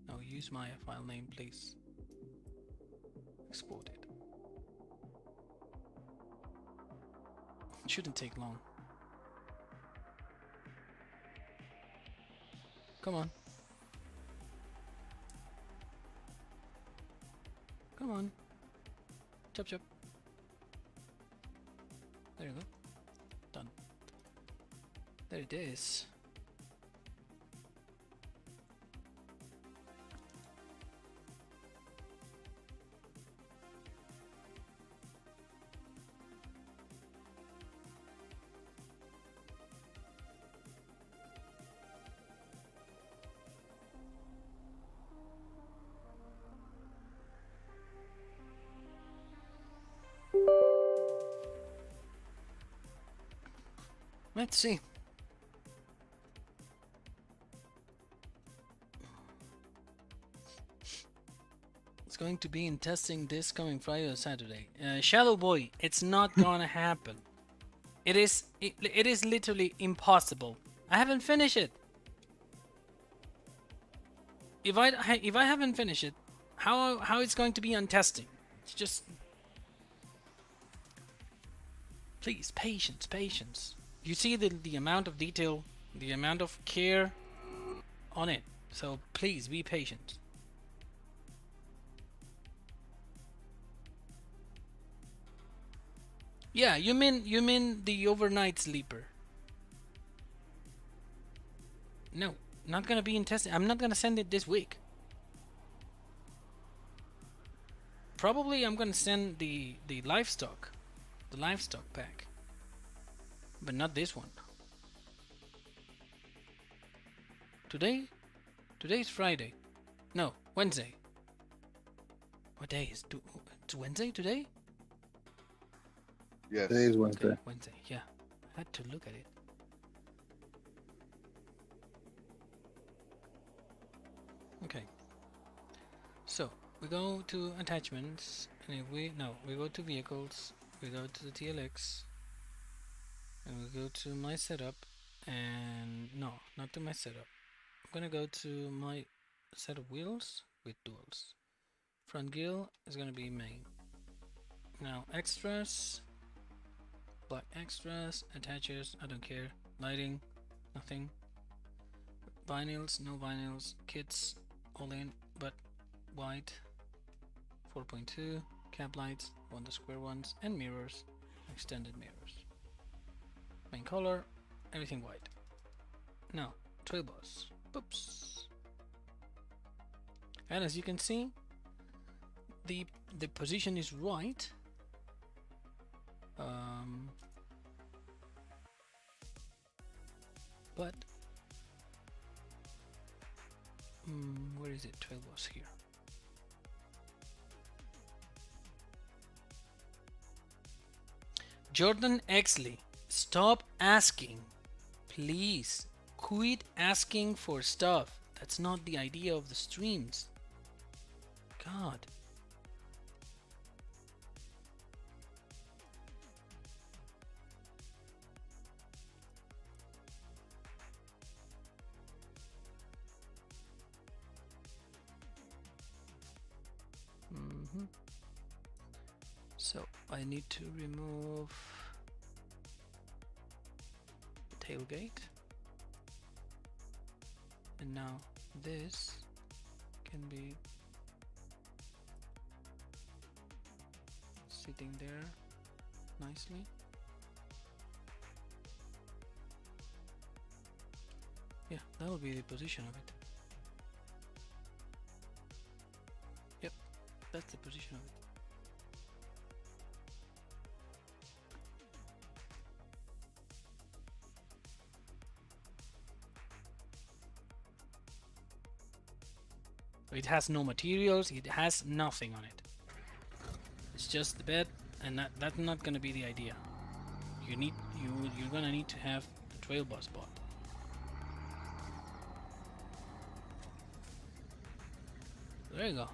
Speaker 2: No, use my file name, please. Export it. It shouldn't take long. Come on. Come on. Chop chop. There you go. Done. There it is. Let's see. It's going to be in testing this coming Friday or Saturday. Shadow Boy, it's not gonna happen. It is literally impossible. I haven't finished it. If I haven't finished it, how it's going to be on testing? It's just, please, patience. You see the amount of detail, the amount of care on it. So please be patient. Yeah, you mean the overnight sleeper? No, not gonna be in testing. I'm not gonna send it this week. Probably I'm gonna send the livestock pack, but not this one. Today's Friday. No, Wednesday. What day is it's Wednesday today?
Speaker 3: Yes.
Speaker 7: Today's Wednesday.
Speaker 2: Okay, Wednesday, yeah. I had to look at it. Okay. So we go to attachments, and if we go to vehicles, we go to the TLX, and we go to my setup, and no, not to my setup. I'm gonna go to my set of wheels with duals. Front grille is gonna be main. Now extras, black extras, attachers, I don't care. Lighting, nothing. Vinyls, no vinyls. Kits, all in, but white. 4.2, cap lights, the square ones, and mirrors, extended mirrors. Main color, everything white. Now, trail bus. Oops. And as you can see, the position is right. But where is it? 12 was here. Jordan Exley, stop asking. Please quit asking for stuff. That's not the idea of the streams. God. So I need to remove the tailgate, and now this can be sitting there nicely. Yeah, that will be the position of it. Yep, that's the position of it. It has no materials, it has nothing on it. It's just the bed, and that's not gonna be the idea. You're gonna need to have the trail bus bought. There you go.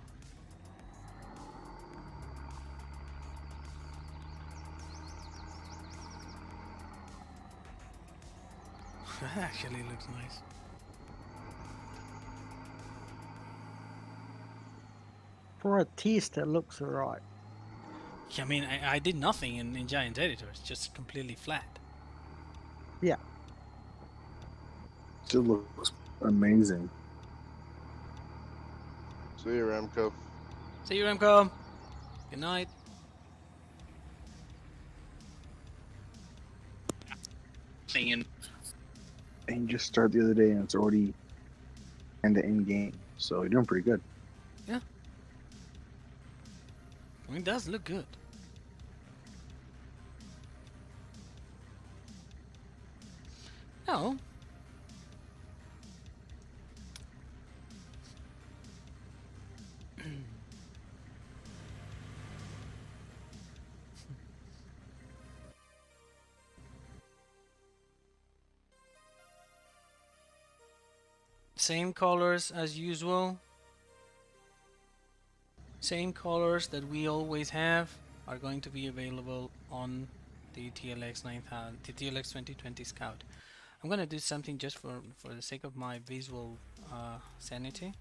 Speaker 2: That actually looks nice.
Speaker 5: For a test, it looks alright.
Speaker 2: Yeah, I mean, I did nothing in Giant Editor. It's just completely flat.
Speaker 5: Yeah.
Speaker 7: Still looks amazing.
Speaker 3: See you, Remco.
Speaker 2: See you, Remco. Good night.
Speaker 7: And you just started the other day, and it's already in game, so you're doing pretty good.
Speaker 2: Yeah. I mean, it does look good. No. Same colors as usual. Same colors that we always have are going to be available on the TLX9000, the TLX2020 Scout. I'm gonna do something just for the sake of my visual sanity.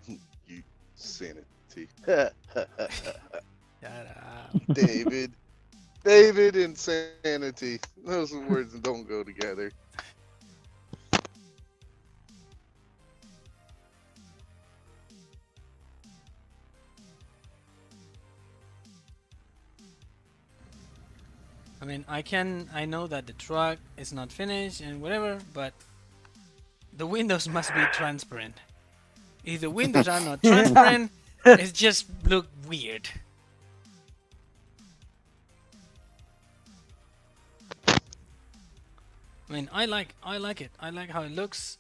Speaker 3: You sanity.
Speaker 2: Shut up.
Speaker 3: David insanity. Those words don't go together.
Speaker 2: I mean, I know that the truck is not finished and whatever, but the windows must be transparent. If the windows are not transparent, it just look weird. I mean, I like it. I like how it looks.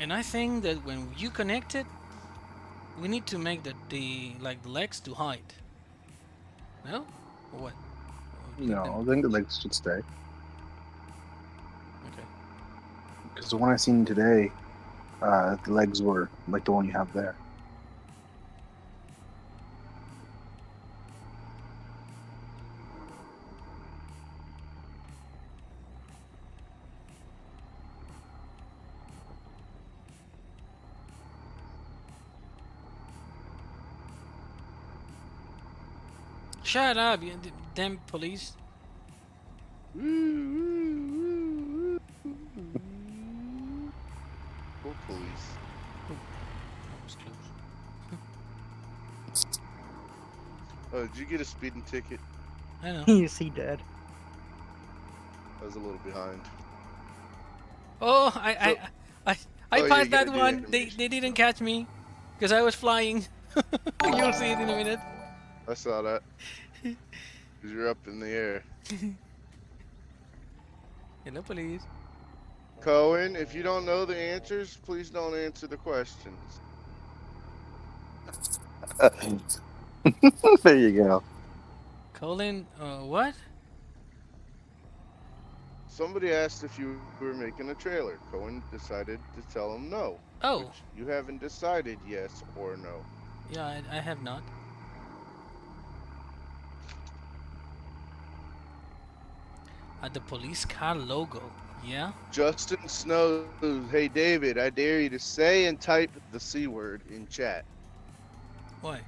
Speaker 2: And I think that when you connect it, we need to make the legs to height. No? Or what? Or
Speaker 7: No, I think the legs should stay.
Speaker 2: Okay.
Speaker 7: Because the one I seen today, the legs were like the one you have there.
Speaker 2: Shut up, you damn police.
Speaker 3: Poor police.
Speaker 2: That was close.
Speaker 3: Did you get a speeding ticket?
Speaker 2: I know.
Speaker 5: You see, Dad.
Speaker 3: I was a little behind.
Speaker 2: Oh, I
Speaker 3: Oh, you
Speaker 2: passed that
Speaker 3: gotta do
Speaker 2: one.
Speaker 3: animation.
Speaker 2: They didn't catch me because I was flying. You'll see it in a minute.
Speaker 3: I saw that. Because you're up in the air.
Speaker 2: Hello, police.
Speaker 3: Cohen, if you don't know the answers, please don't answer the questions.
Speaker 7: There you go.
Speaker 2: Colin, what?
Speaker 3: Somebody asked if you were making a trailer. Cohen decided to tell him no.
Speaker 2: Oh,
Speaker 3: Which you haven't decided yes or no.
Speaker 2: yeah, I have not. The police car logo, yeah?
Speaker 3: Justin Snow, hey David, I dare you to say and type the C word in chat.
Speaker 2: Why?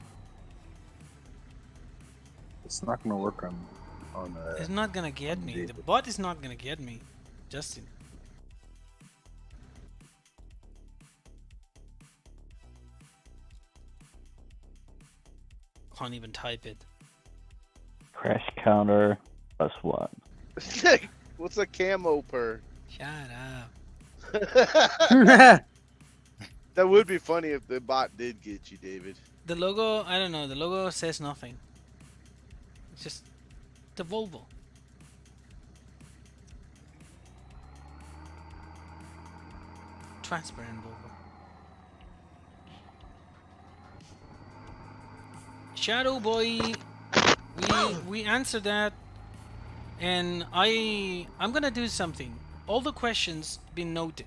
Speaker 7: It's not gonna work on.
Speaker 2: It's not gonna get me. The bot is not gonna get me. Justin. Can't even type it.
Speaker 8: Crash counter +1.
Speaker 3: What's a camo per?
Speaker 2: Shut up.
Speaker 3: That would be funny if the bot did get you, David.
Speaker 2: The logo, I don't know. The logo says nothing. It's just the Volvo. Transparent Volvo. Shadow Boy, we answered that, and I'm gonna do something. All the questions been noted.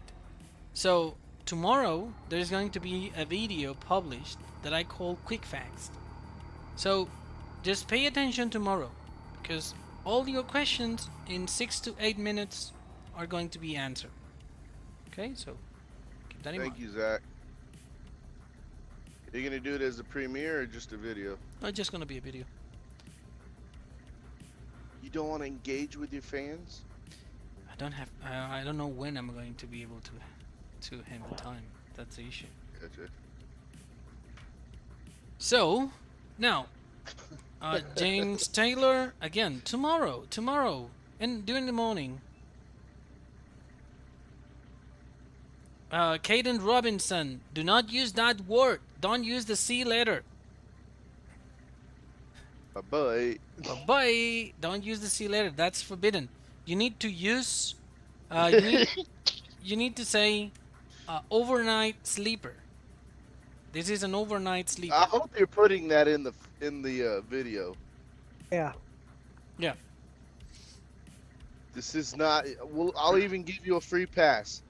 Speaker 2: So tomorrow there's going to be a video published that I call Quick Facts. So just pay attention tomorrow, because all your questions in 6 to 8 minutes are going to be answered. Okay, so keep that in mind.
Speaker 3: Thank you, Zach. Are you gonna do it as a premiere or just a video?
Speaker 2: No, it's just gonna be a video.
Speaker 3: You don't want to engage with your fans?
Speaker 2: I don't know when I'm going to be able to have the time. That's the issue.
Speaker 3: Gotcha.
Speaker 2: So now, James Taylor again tomorrow, and during the morning. Caden Robinson, do not use that word. Don't use the C letter.
Speaker 3: Bye-bye.
Speaker 2: Bye-bye. Don't use the C letter. That's forbidden. You need to use. You need to say overnight sleeper. This is an overnight sleeper.
Speaker 3: I hope you're putting that in the video.
Speaker 5: Yeah.
Speaker 2: Yeah.
Speaker 3: This is not. Well, I'll even give you a free pass.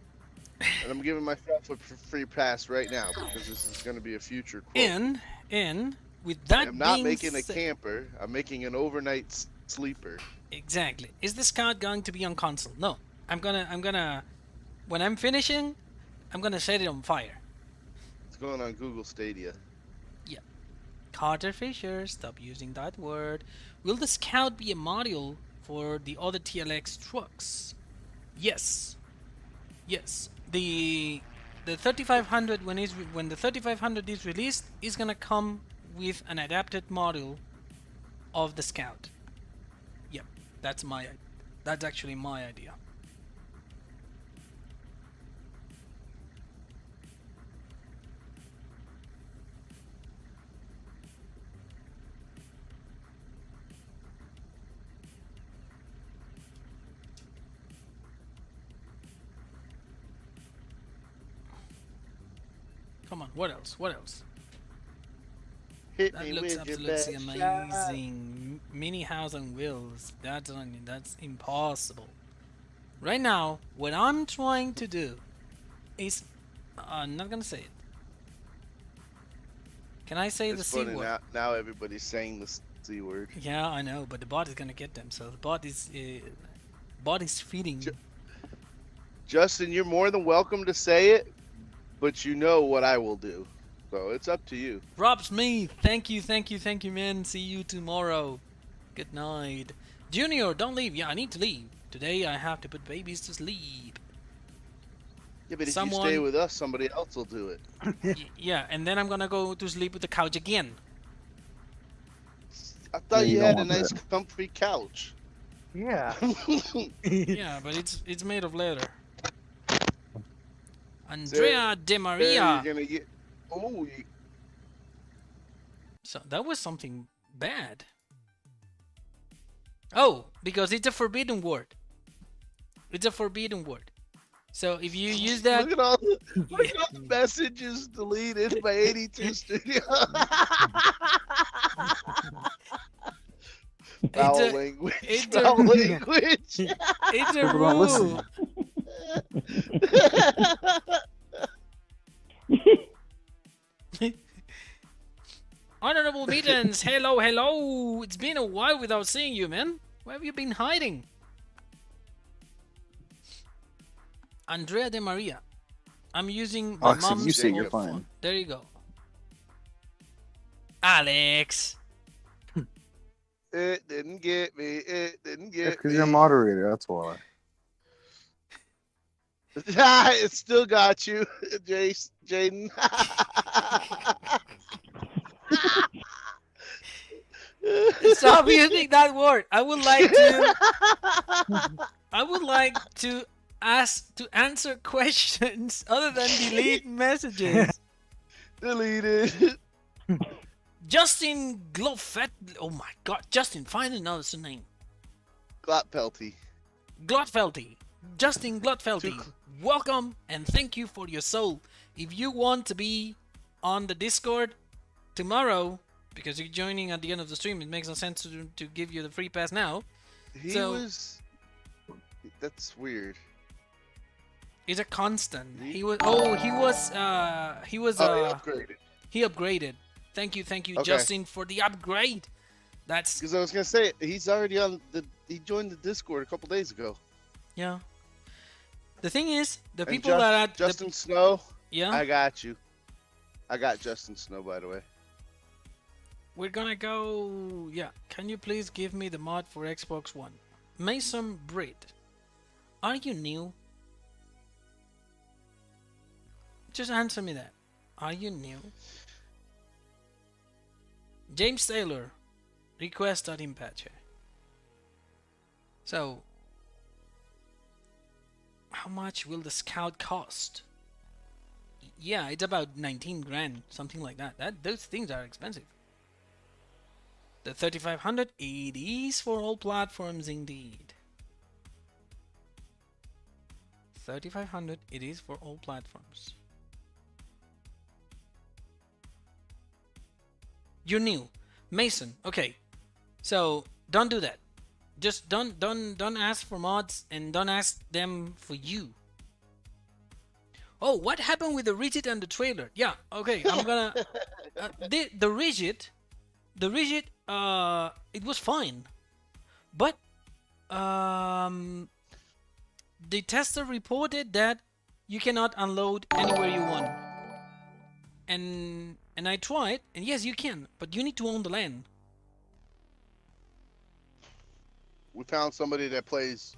Speaker 3: And I'm giving myself a free pass right now because this is going to be a future quote.
Speaker 2: And with that
Speaker 3: I'm not
Speaker 2: being
Speaker 3: making a
Speaker 2: said,
Speaker 3: camper. I'm making an overnight sleeper.
Speaker 2: Exactly. Is the Scout going to be on console? No. I'm gonna. When I'm finishing, I'm gonna set it on fire.
Speaker 3: It's going on Google Stadia.
Speaker 2: Yeah. Carter Fisher, stop using that word. Will the Scout be a module for the other TLX trucks? Yes. Yes. The 3500 when the 3500 is released is gonna come with an adapted model of the Scout. Yep, that's actually my idea. Come on, what else? What else?
Speaker 3: Hit
Speaker 2: That
Speaker 3: me
Speaker 2: looks
Speaker 3: with your
Speaker 2: absolutely
Speaker 3: best shot.
Speaker 2: amazing. Mini house on wheels. That's impossible. Right now, what I'm trying to do is, I'm not gonna say it. Can I say the
Speaker 3: It's
Speaker 2: C
Speaker 3: funny
Speaker 2: word?
Speaker 3: now everybody's saying the C word.
Speaker 2: Yeah, I know, but the bot is gonna get them. So the bot is feeding.
Speaker 3: Justin, you're more than welcome to say it, but you know what I will do. So it's up to you.
Speaker 2: Rob Smith, thank you, man. See you tomorrow. Good night. Junior, don't leave. Yeah, I need to leave. Today I have to put babies to sleep.
Speaker 3: Yeah, but if you stay with us, somebody else will do it.
Speaker 2: Yeah, and then I'm gonna go to sleep with the couch again.
Speaker 3: I thought
Speaker 7: you
Speaker 3: you
Speaker 7: don't
Speaker 3: had a
Speaker 7: want
Speaker 3: nice,
Speaker 7: that.
Speaker 3: comfy couch.
Speaker 5: Yeah.
Speaker 2: Yeah, but it's made of leather.
Speaker 3: So
Speaker 2: Andrea De
Speaker 3: you're
Speaker 2: Maria.
Speaker 3: gonna get. Oh,
Speaker 2: So that was something bad. Oh, because it's a forbidden word. It's a forbidden word. So if you use that,
Speaker 3: look at all the messages deleted by 82 Studio. Foul language.
Speaker 2: it's
Speaker 3: Foul
Speaker 2: a
Speaker 3: language.
Speaker 2: it's a
Speaker 7: People don't listen.
Speaker 2: rule. Honorable Mittens, hello, hello. It's been a while without seeing you, man. Where have you been hiding? Andrea De Maria. I'm using my
Speaker 7: Alex, if
Speaker 2: mom's
Speaker 7: you say you're
Speaker 2: old
Speaker 7: fine.
Speaker 2: phone. There you go. Alex.
Speaker 3: It didn't get me. It didn't
Speaker 7: Yeah,
Speaker 3: get
Speaker 7: because
Speaker 3: me.
Speaker 7: you're a moderator, that's why.
Speaker 3: It still got you, Jace, Jaden.
Speaker 2: Stop using that word. I would like to. I would like to answer questions other than delete messages.
Speaker 3: Deleted.
Speaker 2: Justin Glofet. Oh my God, Justin, find another name.
Speaker 3: Glotpelty.
Speaker 2: Glotfelty. Justin Glotfelty. Welcome and thank you for your soul. If you want to be on the Discord tomorrow, because you're joining at the end of the stream, it makes no sense to give you the free pass now.
Speaker 3: That's weird.
Speaker 2: It's a constant. He upgraded. He upgraded. Thank you, okay. Justin, for the upgrade. That's
Speaker 3: because I was gonna say he's already on he joined the Discord a couple days ago.
Speaker 2: Yeah. The thing is, the
Speaker 3: And
Speaker 2: people that are
Speaker 3: Justin Snow.
Speaker 2: Yeah.
Speaker 3: I got you. I got Justin Snow, by the way.
Speaker 2: We're gonna go. Yeah. Can you please give me the mod for Xbox One? Mason Britt. Are you new? Just answer me that. Are you new? James Taylor. Request.impache. So, how much will the Scout cost? Yeah, it's about 19 grand, something like that. Those things are expensive. The 3500, it is for all platforms indeed. 3500, it is for all platforms. You're new, Mason. Okay, so don't do that. Just don't ask for mods and don't ask them for you. Oh, what happened with the rigid and the trailer? Yeah, okay, I'm gonna the rigid, it was fine, but the tester reported that you cannot unload anywhere you want, and I tried, and yes, you can, but you need to own the land.
Speaker 3: We found somebody that plays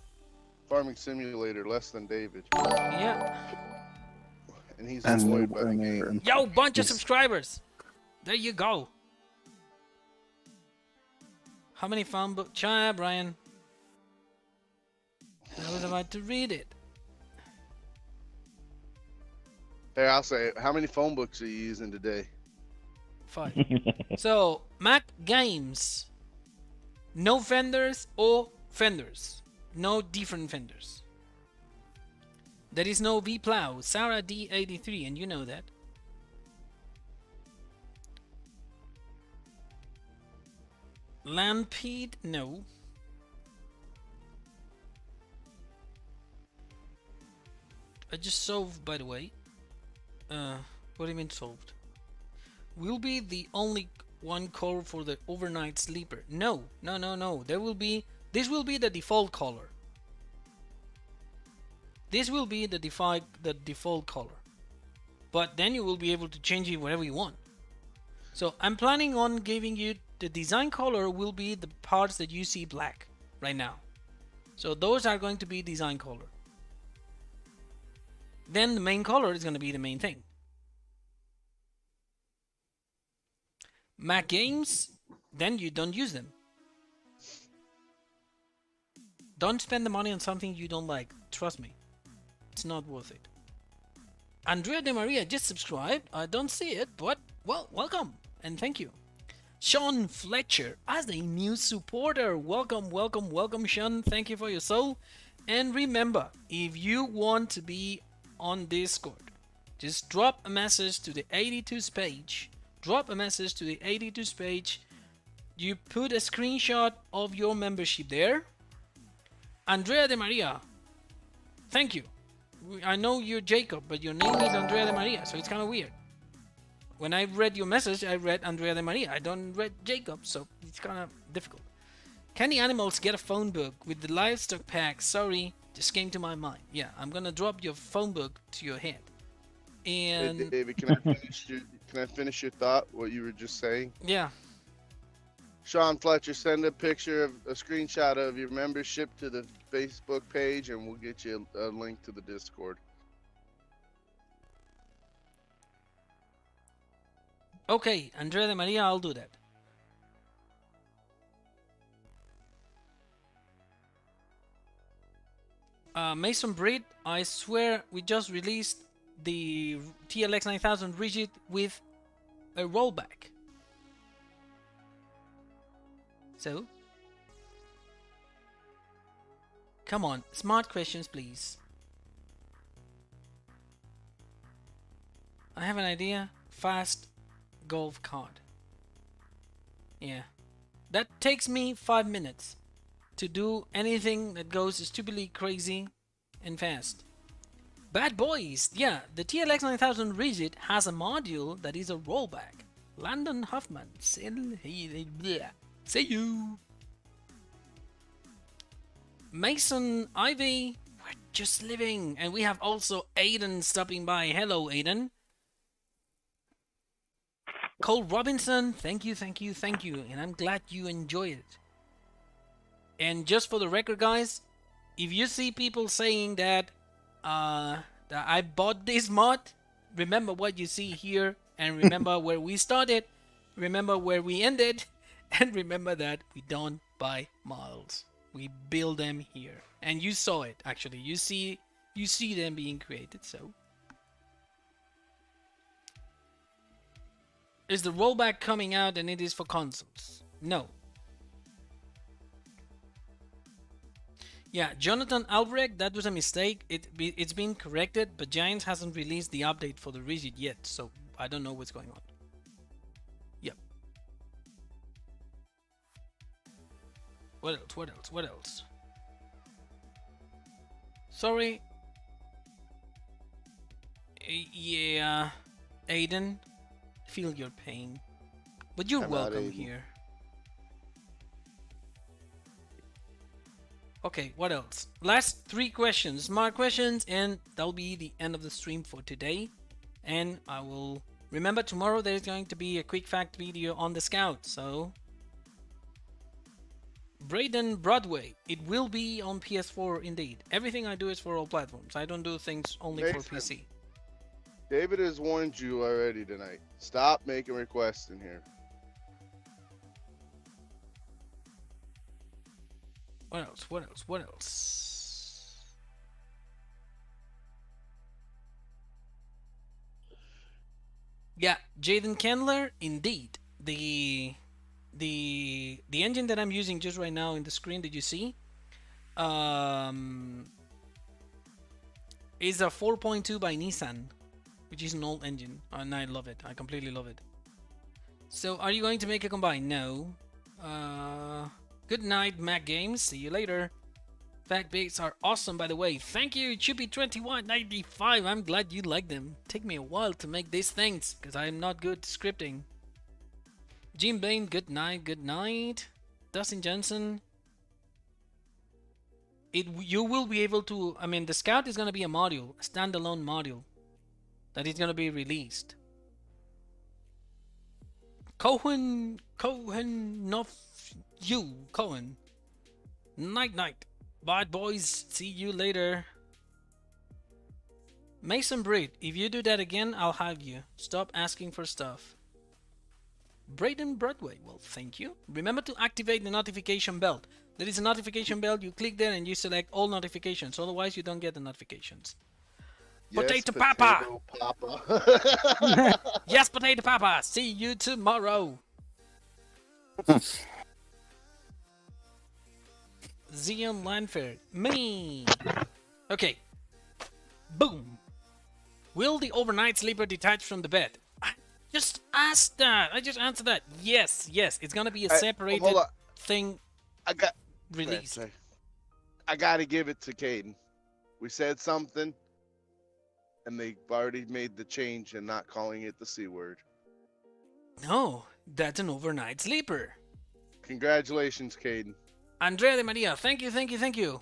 Speaker 3: Farming Simulator less than David.
Speaker 2: Yeah.
Speaker 3: And he's employed by the
Speaker 7: game.
Speaker 2: Yo, bunch of subscribers. There you go. How many phone book? China, Brian. I was about to read it.
Speaker 3: Hey, I'll say it. How many phone books are you using today?
Speaker 2: 5. So, Mac Games. No fenders or fenders. No different fenders. There is no V-Plow. Sarah D83, and you know that. Lampede? No. I just solved, by the way. What do you mean solved? Will be the only one color for the overnight sleeper. No. There will be. This will be the default color. This will be the default color. But then you will be able to change it whatever you want. So I'm planning on giving you the design color will be the parts that you see black right now. So those are going to be design color. Then the main color is going to be the main thing. Mac Games, then you don't use them. Don't spend the money on something you don't like. Trust me. It's not worth it. Andrea De Maria just subscribed. I don't see it, but, well, welcome and thank you. Sean Fletcher as a new supporter. Welcome, welcome, welcome, Sean. Thank you for your soul. And remember, if you want to be on Discord, just drop a message to the 82s page. Drop a message to the 82s page. You put a screenshot of your membership there. Andrea De Maria, thank you. I know you're Jacob, but your name is Andrea De Maria, so it's kind of weird. When I read your message, I read Andrea De Maria. I don't read Jacob, so it's kind of difficult. Can the animals get a phone book with the livestock pack? Sorry, just came to my mind. Yeah, I'm gonna drop your phone book to your head. And
Speaker 3: Hey, David, can I finish your thought? What you were just saying?
Speaker 2: yeah,
Speaker 3: Sean Fletcher, send a picture of a screenshot of your membership to the Facebook page, and we'll get you a link to the Discord.
Speaker 2: okay, Andrea De Maria, I'll do that. Mason Breed, I swear we just released the TLX9000 rigid with a rollback. So, come on, smart questions, please. I have an idea. Fast golf cart. Yeah. That takes me 5 minutes to do anything that goes stupidly crazy and fast. Bad boys! Yeah, the TLX9000 rigid has a module that is a rollback. Landon Huffman. See you! Mason Ivy, we're just living. And we have also Aiden stopping by. Hello, Aiden. Cole Robinson, thank you, thank you, thank you. And I'm glad you enjoy it. And just for the record, guys, if you see people saying that I bought this mod, remember what you see here, and remember where we started, remember where we ended, and remember that we don't buy models. We build them here. And you saw it, actually. You see them being created, so. Is the rollback coming out and it is for consoles? No. Yeah, Jonathan Albrecht, that was a mistake. It's been corrected, but Giants hasn't released the update for the rigid yet, so I don't know what's going on. Yep. What else? What else? What else? Sorry. Yeah, Aiden, feel your pain, but you're welcome here. Okay, what else? Last 3 questions, smart questions, and that'll be the end of the stream for today. And I will remember tomorrow there's going to be a quick fact video on the Scout. So, Braden Broadway, it will be on PS4 indeed. Everything I do is for all platforms. I don't do things only for PC.
Speaker 3: David has warned you already tonight. Stop making requests in here.
Speaker 2: What else? What else? What else? Yeah, Jaden Kendler, indeed. The engine that I'm using just right now in the screen that you see is a 4.2 by Nissan, which is an old engine, and I love it. I completely love it. So, are you going to make a combine? No. Good night, Mac Games. See you later. Fact baits are awesome, by the way. Thank you, Chuppy2195. I'm glad you like them. Take me a while to make these things, because I'm not good scripting. Jim Bain, good night, good night. Dustin Johnson. You will be able to, I mean, the Scout is going to be a module, a standalone module, that is going to be released. Cohen, Cohen. Night. Bad boys, see you later. Mason Breed, if you do that again, I'll have you. Stop asking for stuff. Braden Broadway. Well, thank you. Remember to activate the notification bell. There is a notification bell. You click there and you select all notifications. Otherwise, you don't get the notifications. Potato Papa!
Speaker 3: Papa.
Speaker 2: Yes, Potato Papa! See you tomorrow! Zion Lanford. Me! Okay. Boom! Will the overnight sleeper detach from the bed? I just asked that! I just answered that. Yes, yes. It's gonna be a separated
Speaker 3: hold on.
Speaker 2: thing
Speaker 3: I got
Speaker 2: released.
Speaker 3: I gotta give it to Caden. We said something, and they've already made the change and not calling it the C word.
Speaker 2: No, that's an overnight sleeper.
Speaker 3: Congratulations, Caden.
Speaker 2: Andrea de Maria, thank you, thank you, thank you.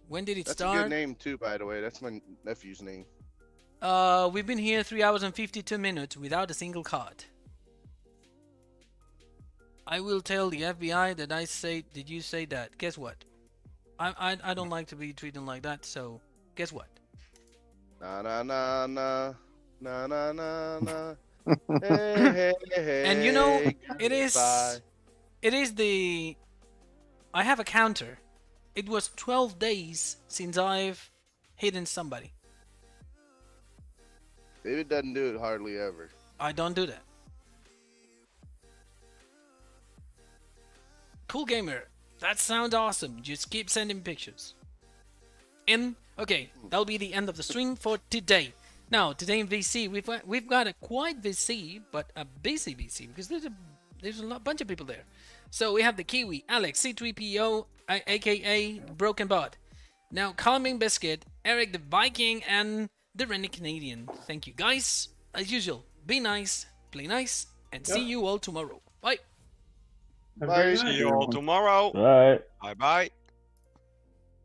Speaker 2: When did it
Speaker 3: That's
Speaker 2: start?
Speaker 3: a good name too, by the way. That's my nephew's name.
Speaker 2: We've been here 3 hours and 52 minutes without a single card. I will tell the FBI that I say, did you say that? Guess what? I don't like to be treated like that, so guess what?
Speaker 3: Na na na na na na na na. Hey, hey, hey,
Speaker 2: And you know,
Speaker 3: goodbye.
Speaker 2: it is the, I have a counter. It was 12 days since I've hidden somebody.
Speaker 3: David doesn't do it hardly ever.
Speaker 2: I don't do that. Cool gamer, that sounds awesome. Just keep sending pictures. Okay, that'll be the end of the stream for today. Now, today in VC, we've got a quiet VC, but a busy VC because there's a bunch of people there. So we have the Kiwi, Alex, C3PO, aka Broken Bot. Now, Calming Biscuit, Eric the Viking, and the Rennie Canadian. Thank you guys. As usual, be nice, play nice, and see you all tomorrow. Bye.
Speaker 6: See you all tomorrow.
Speaker 8: Right.
Speaker 6: Bye bye.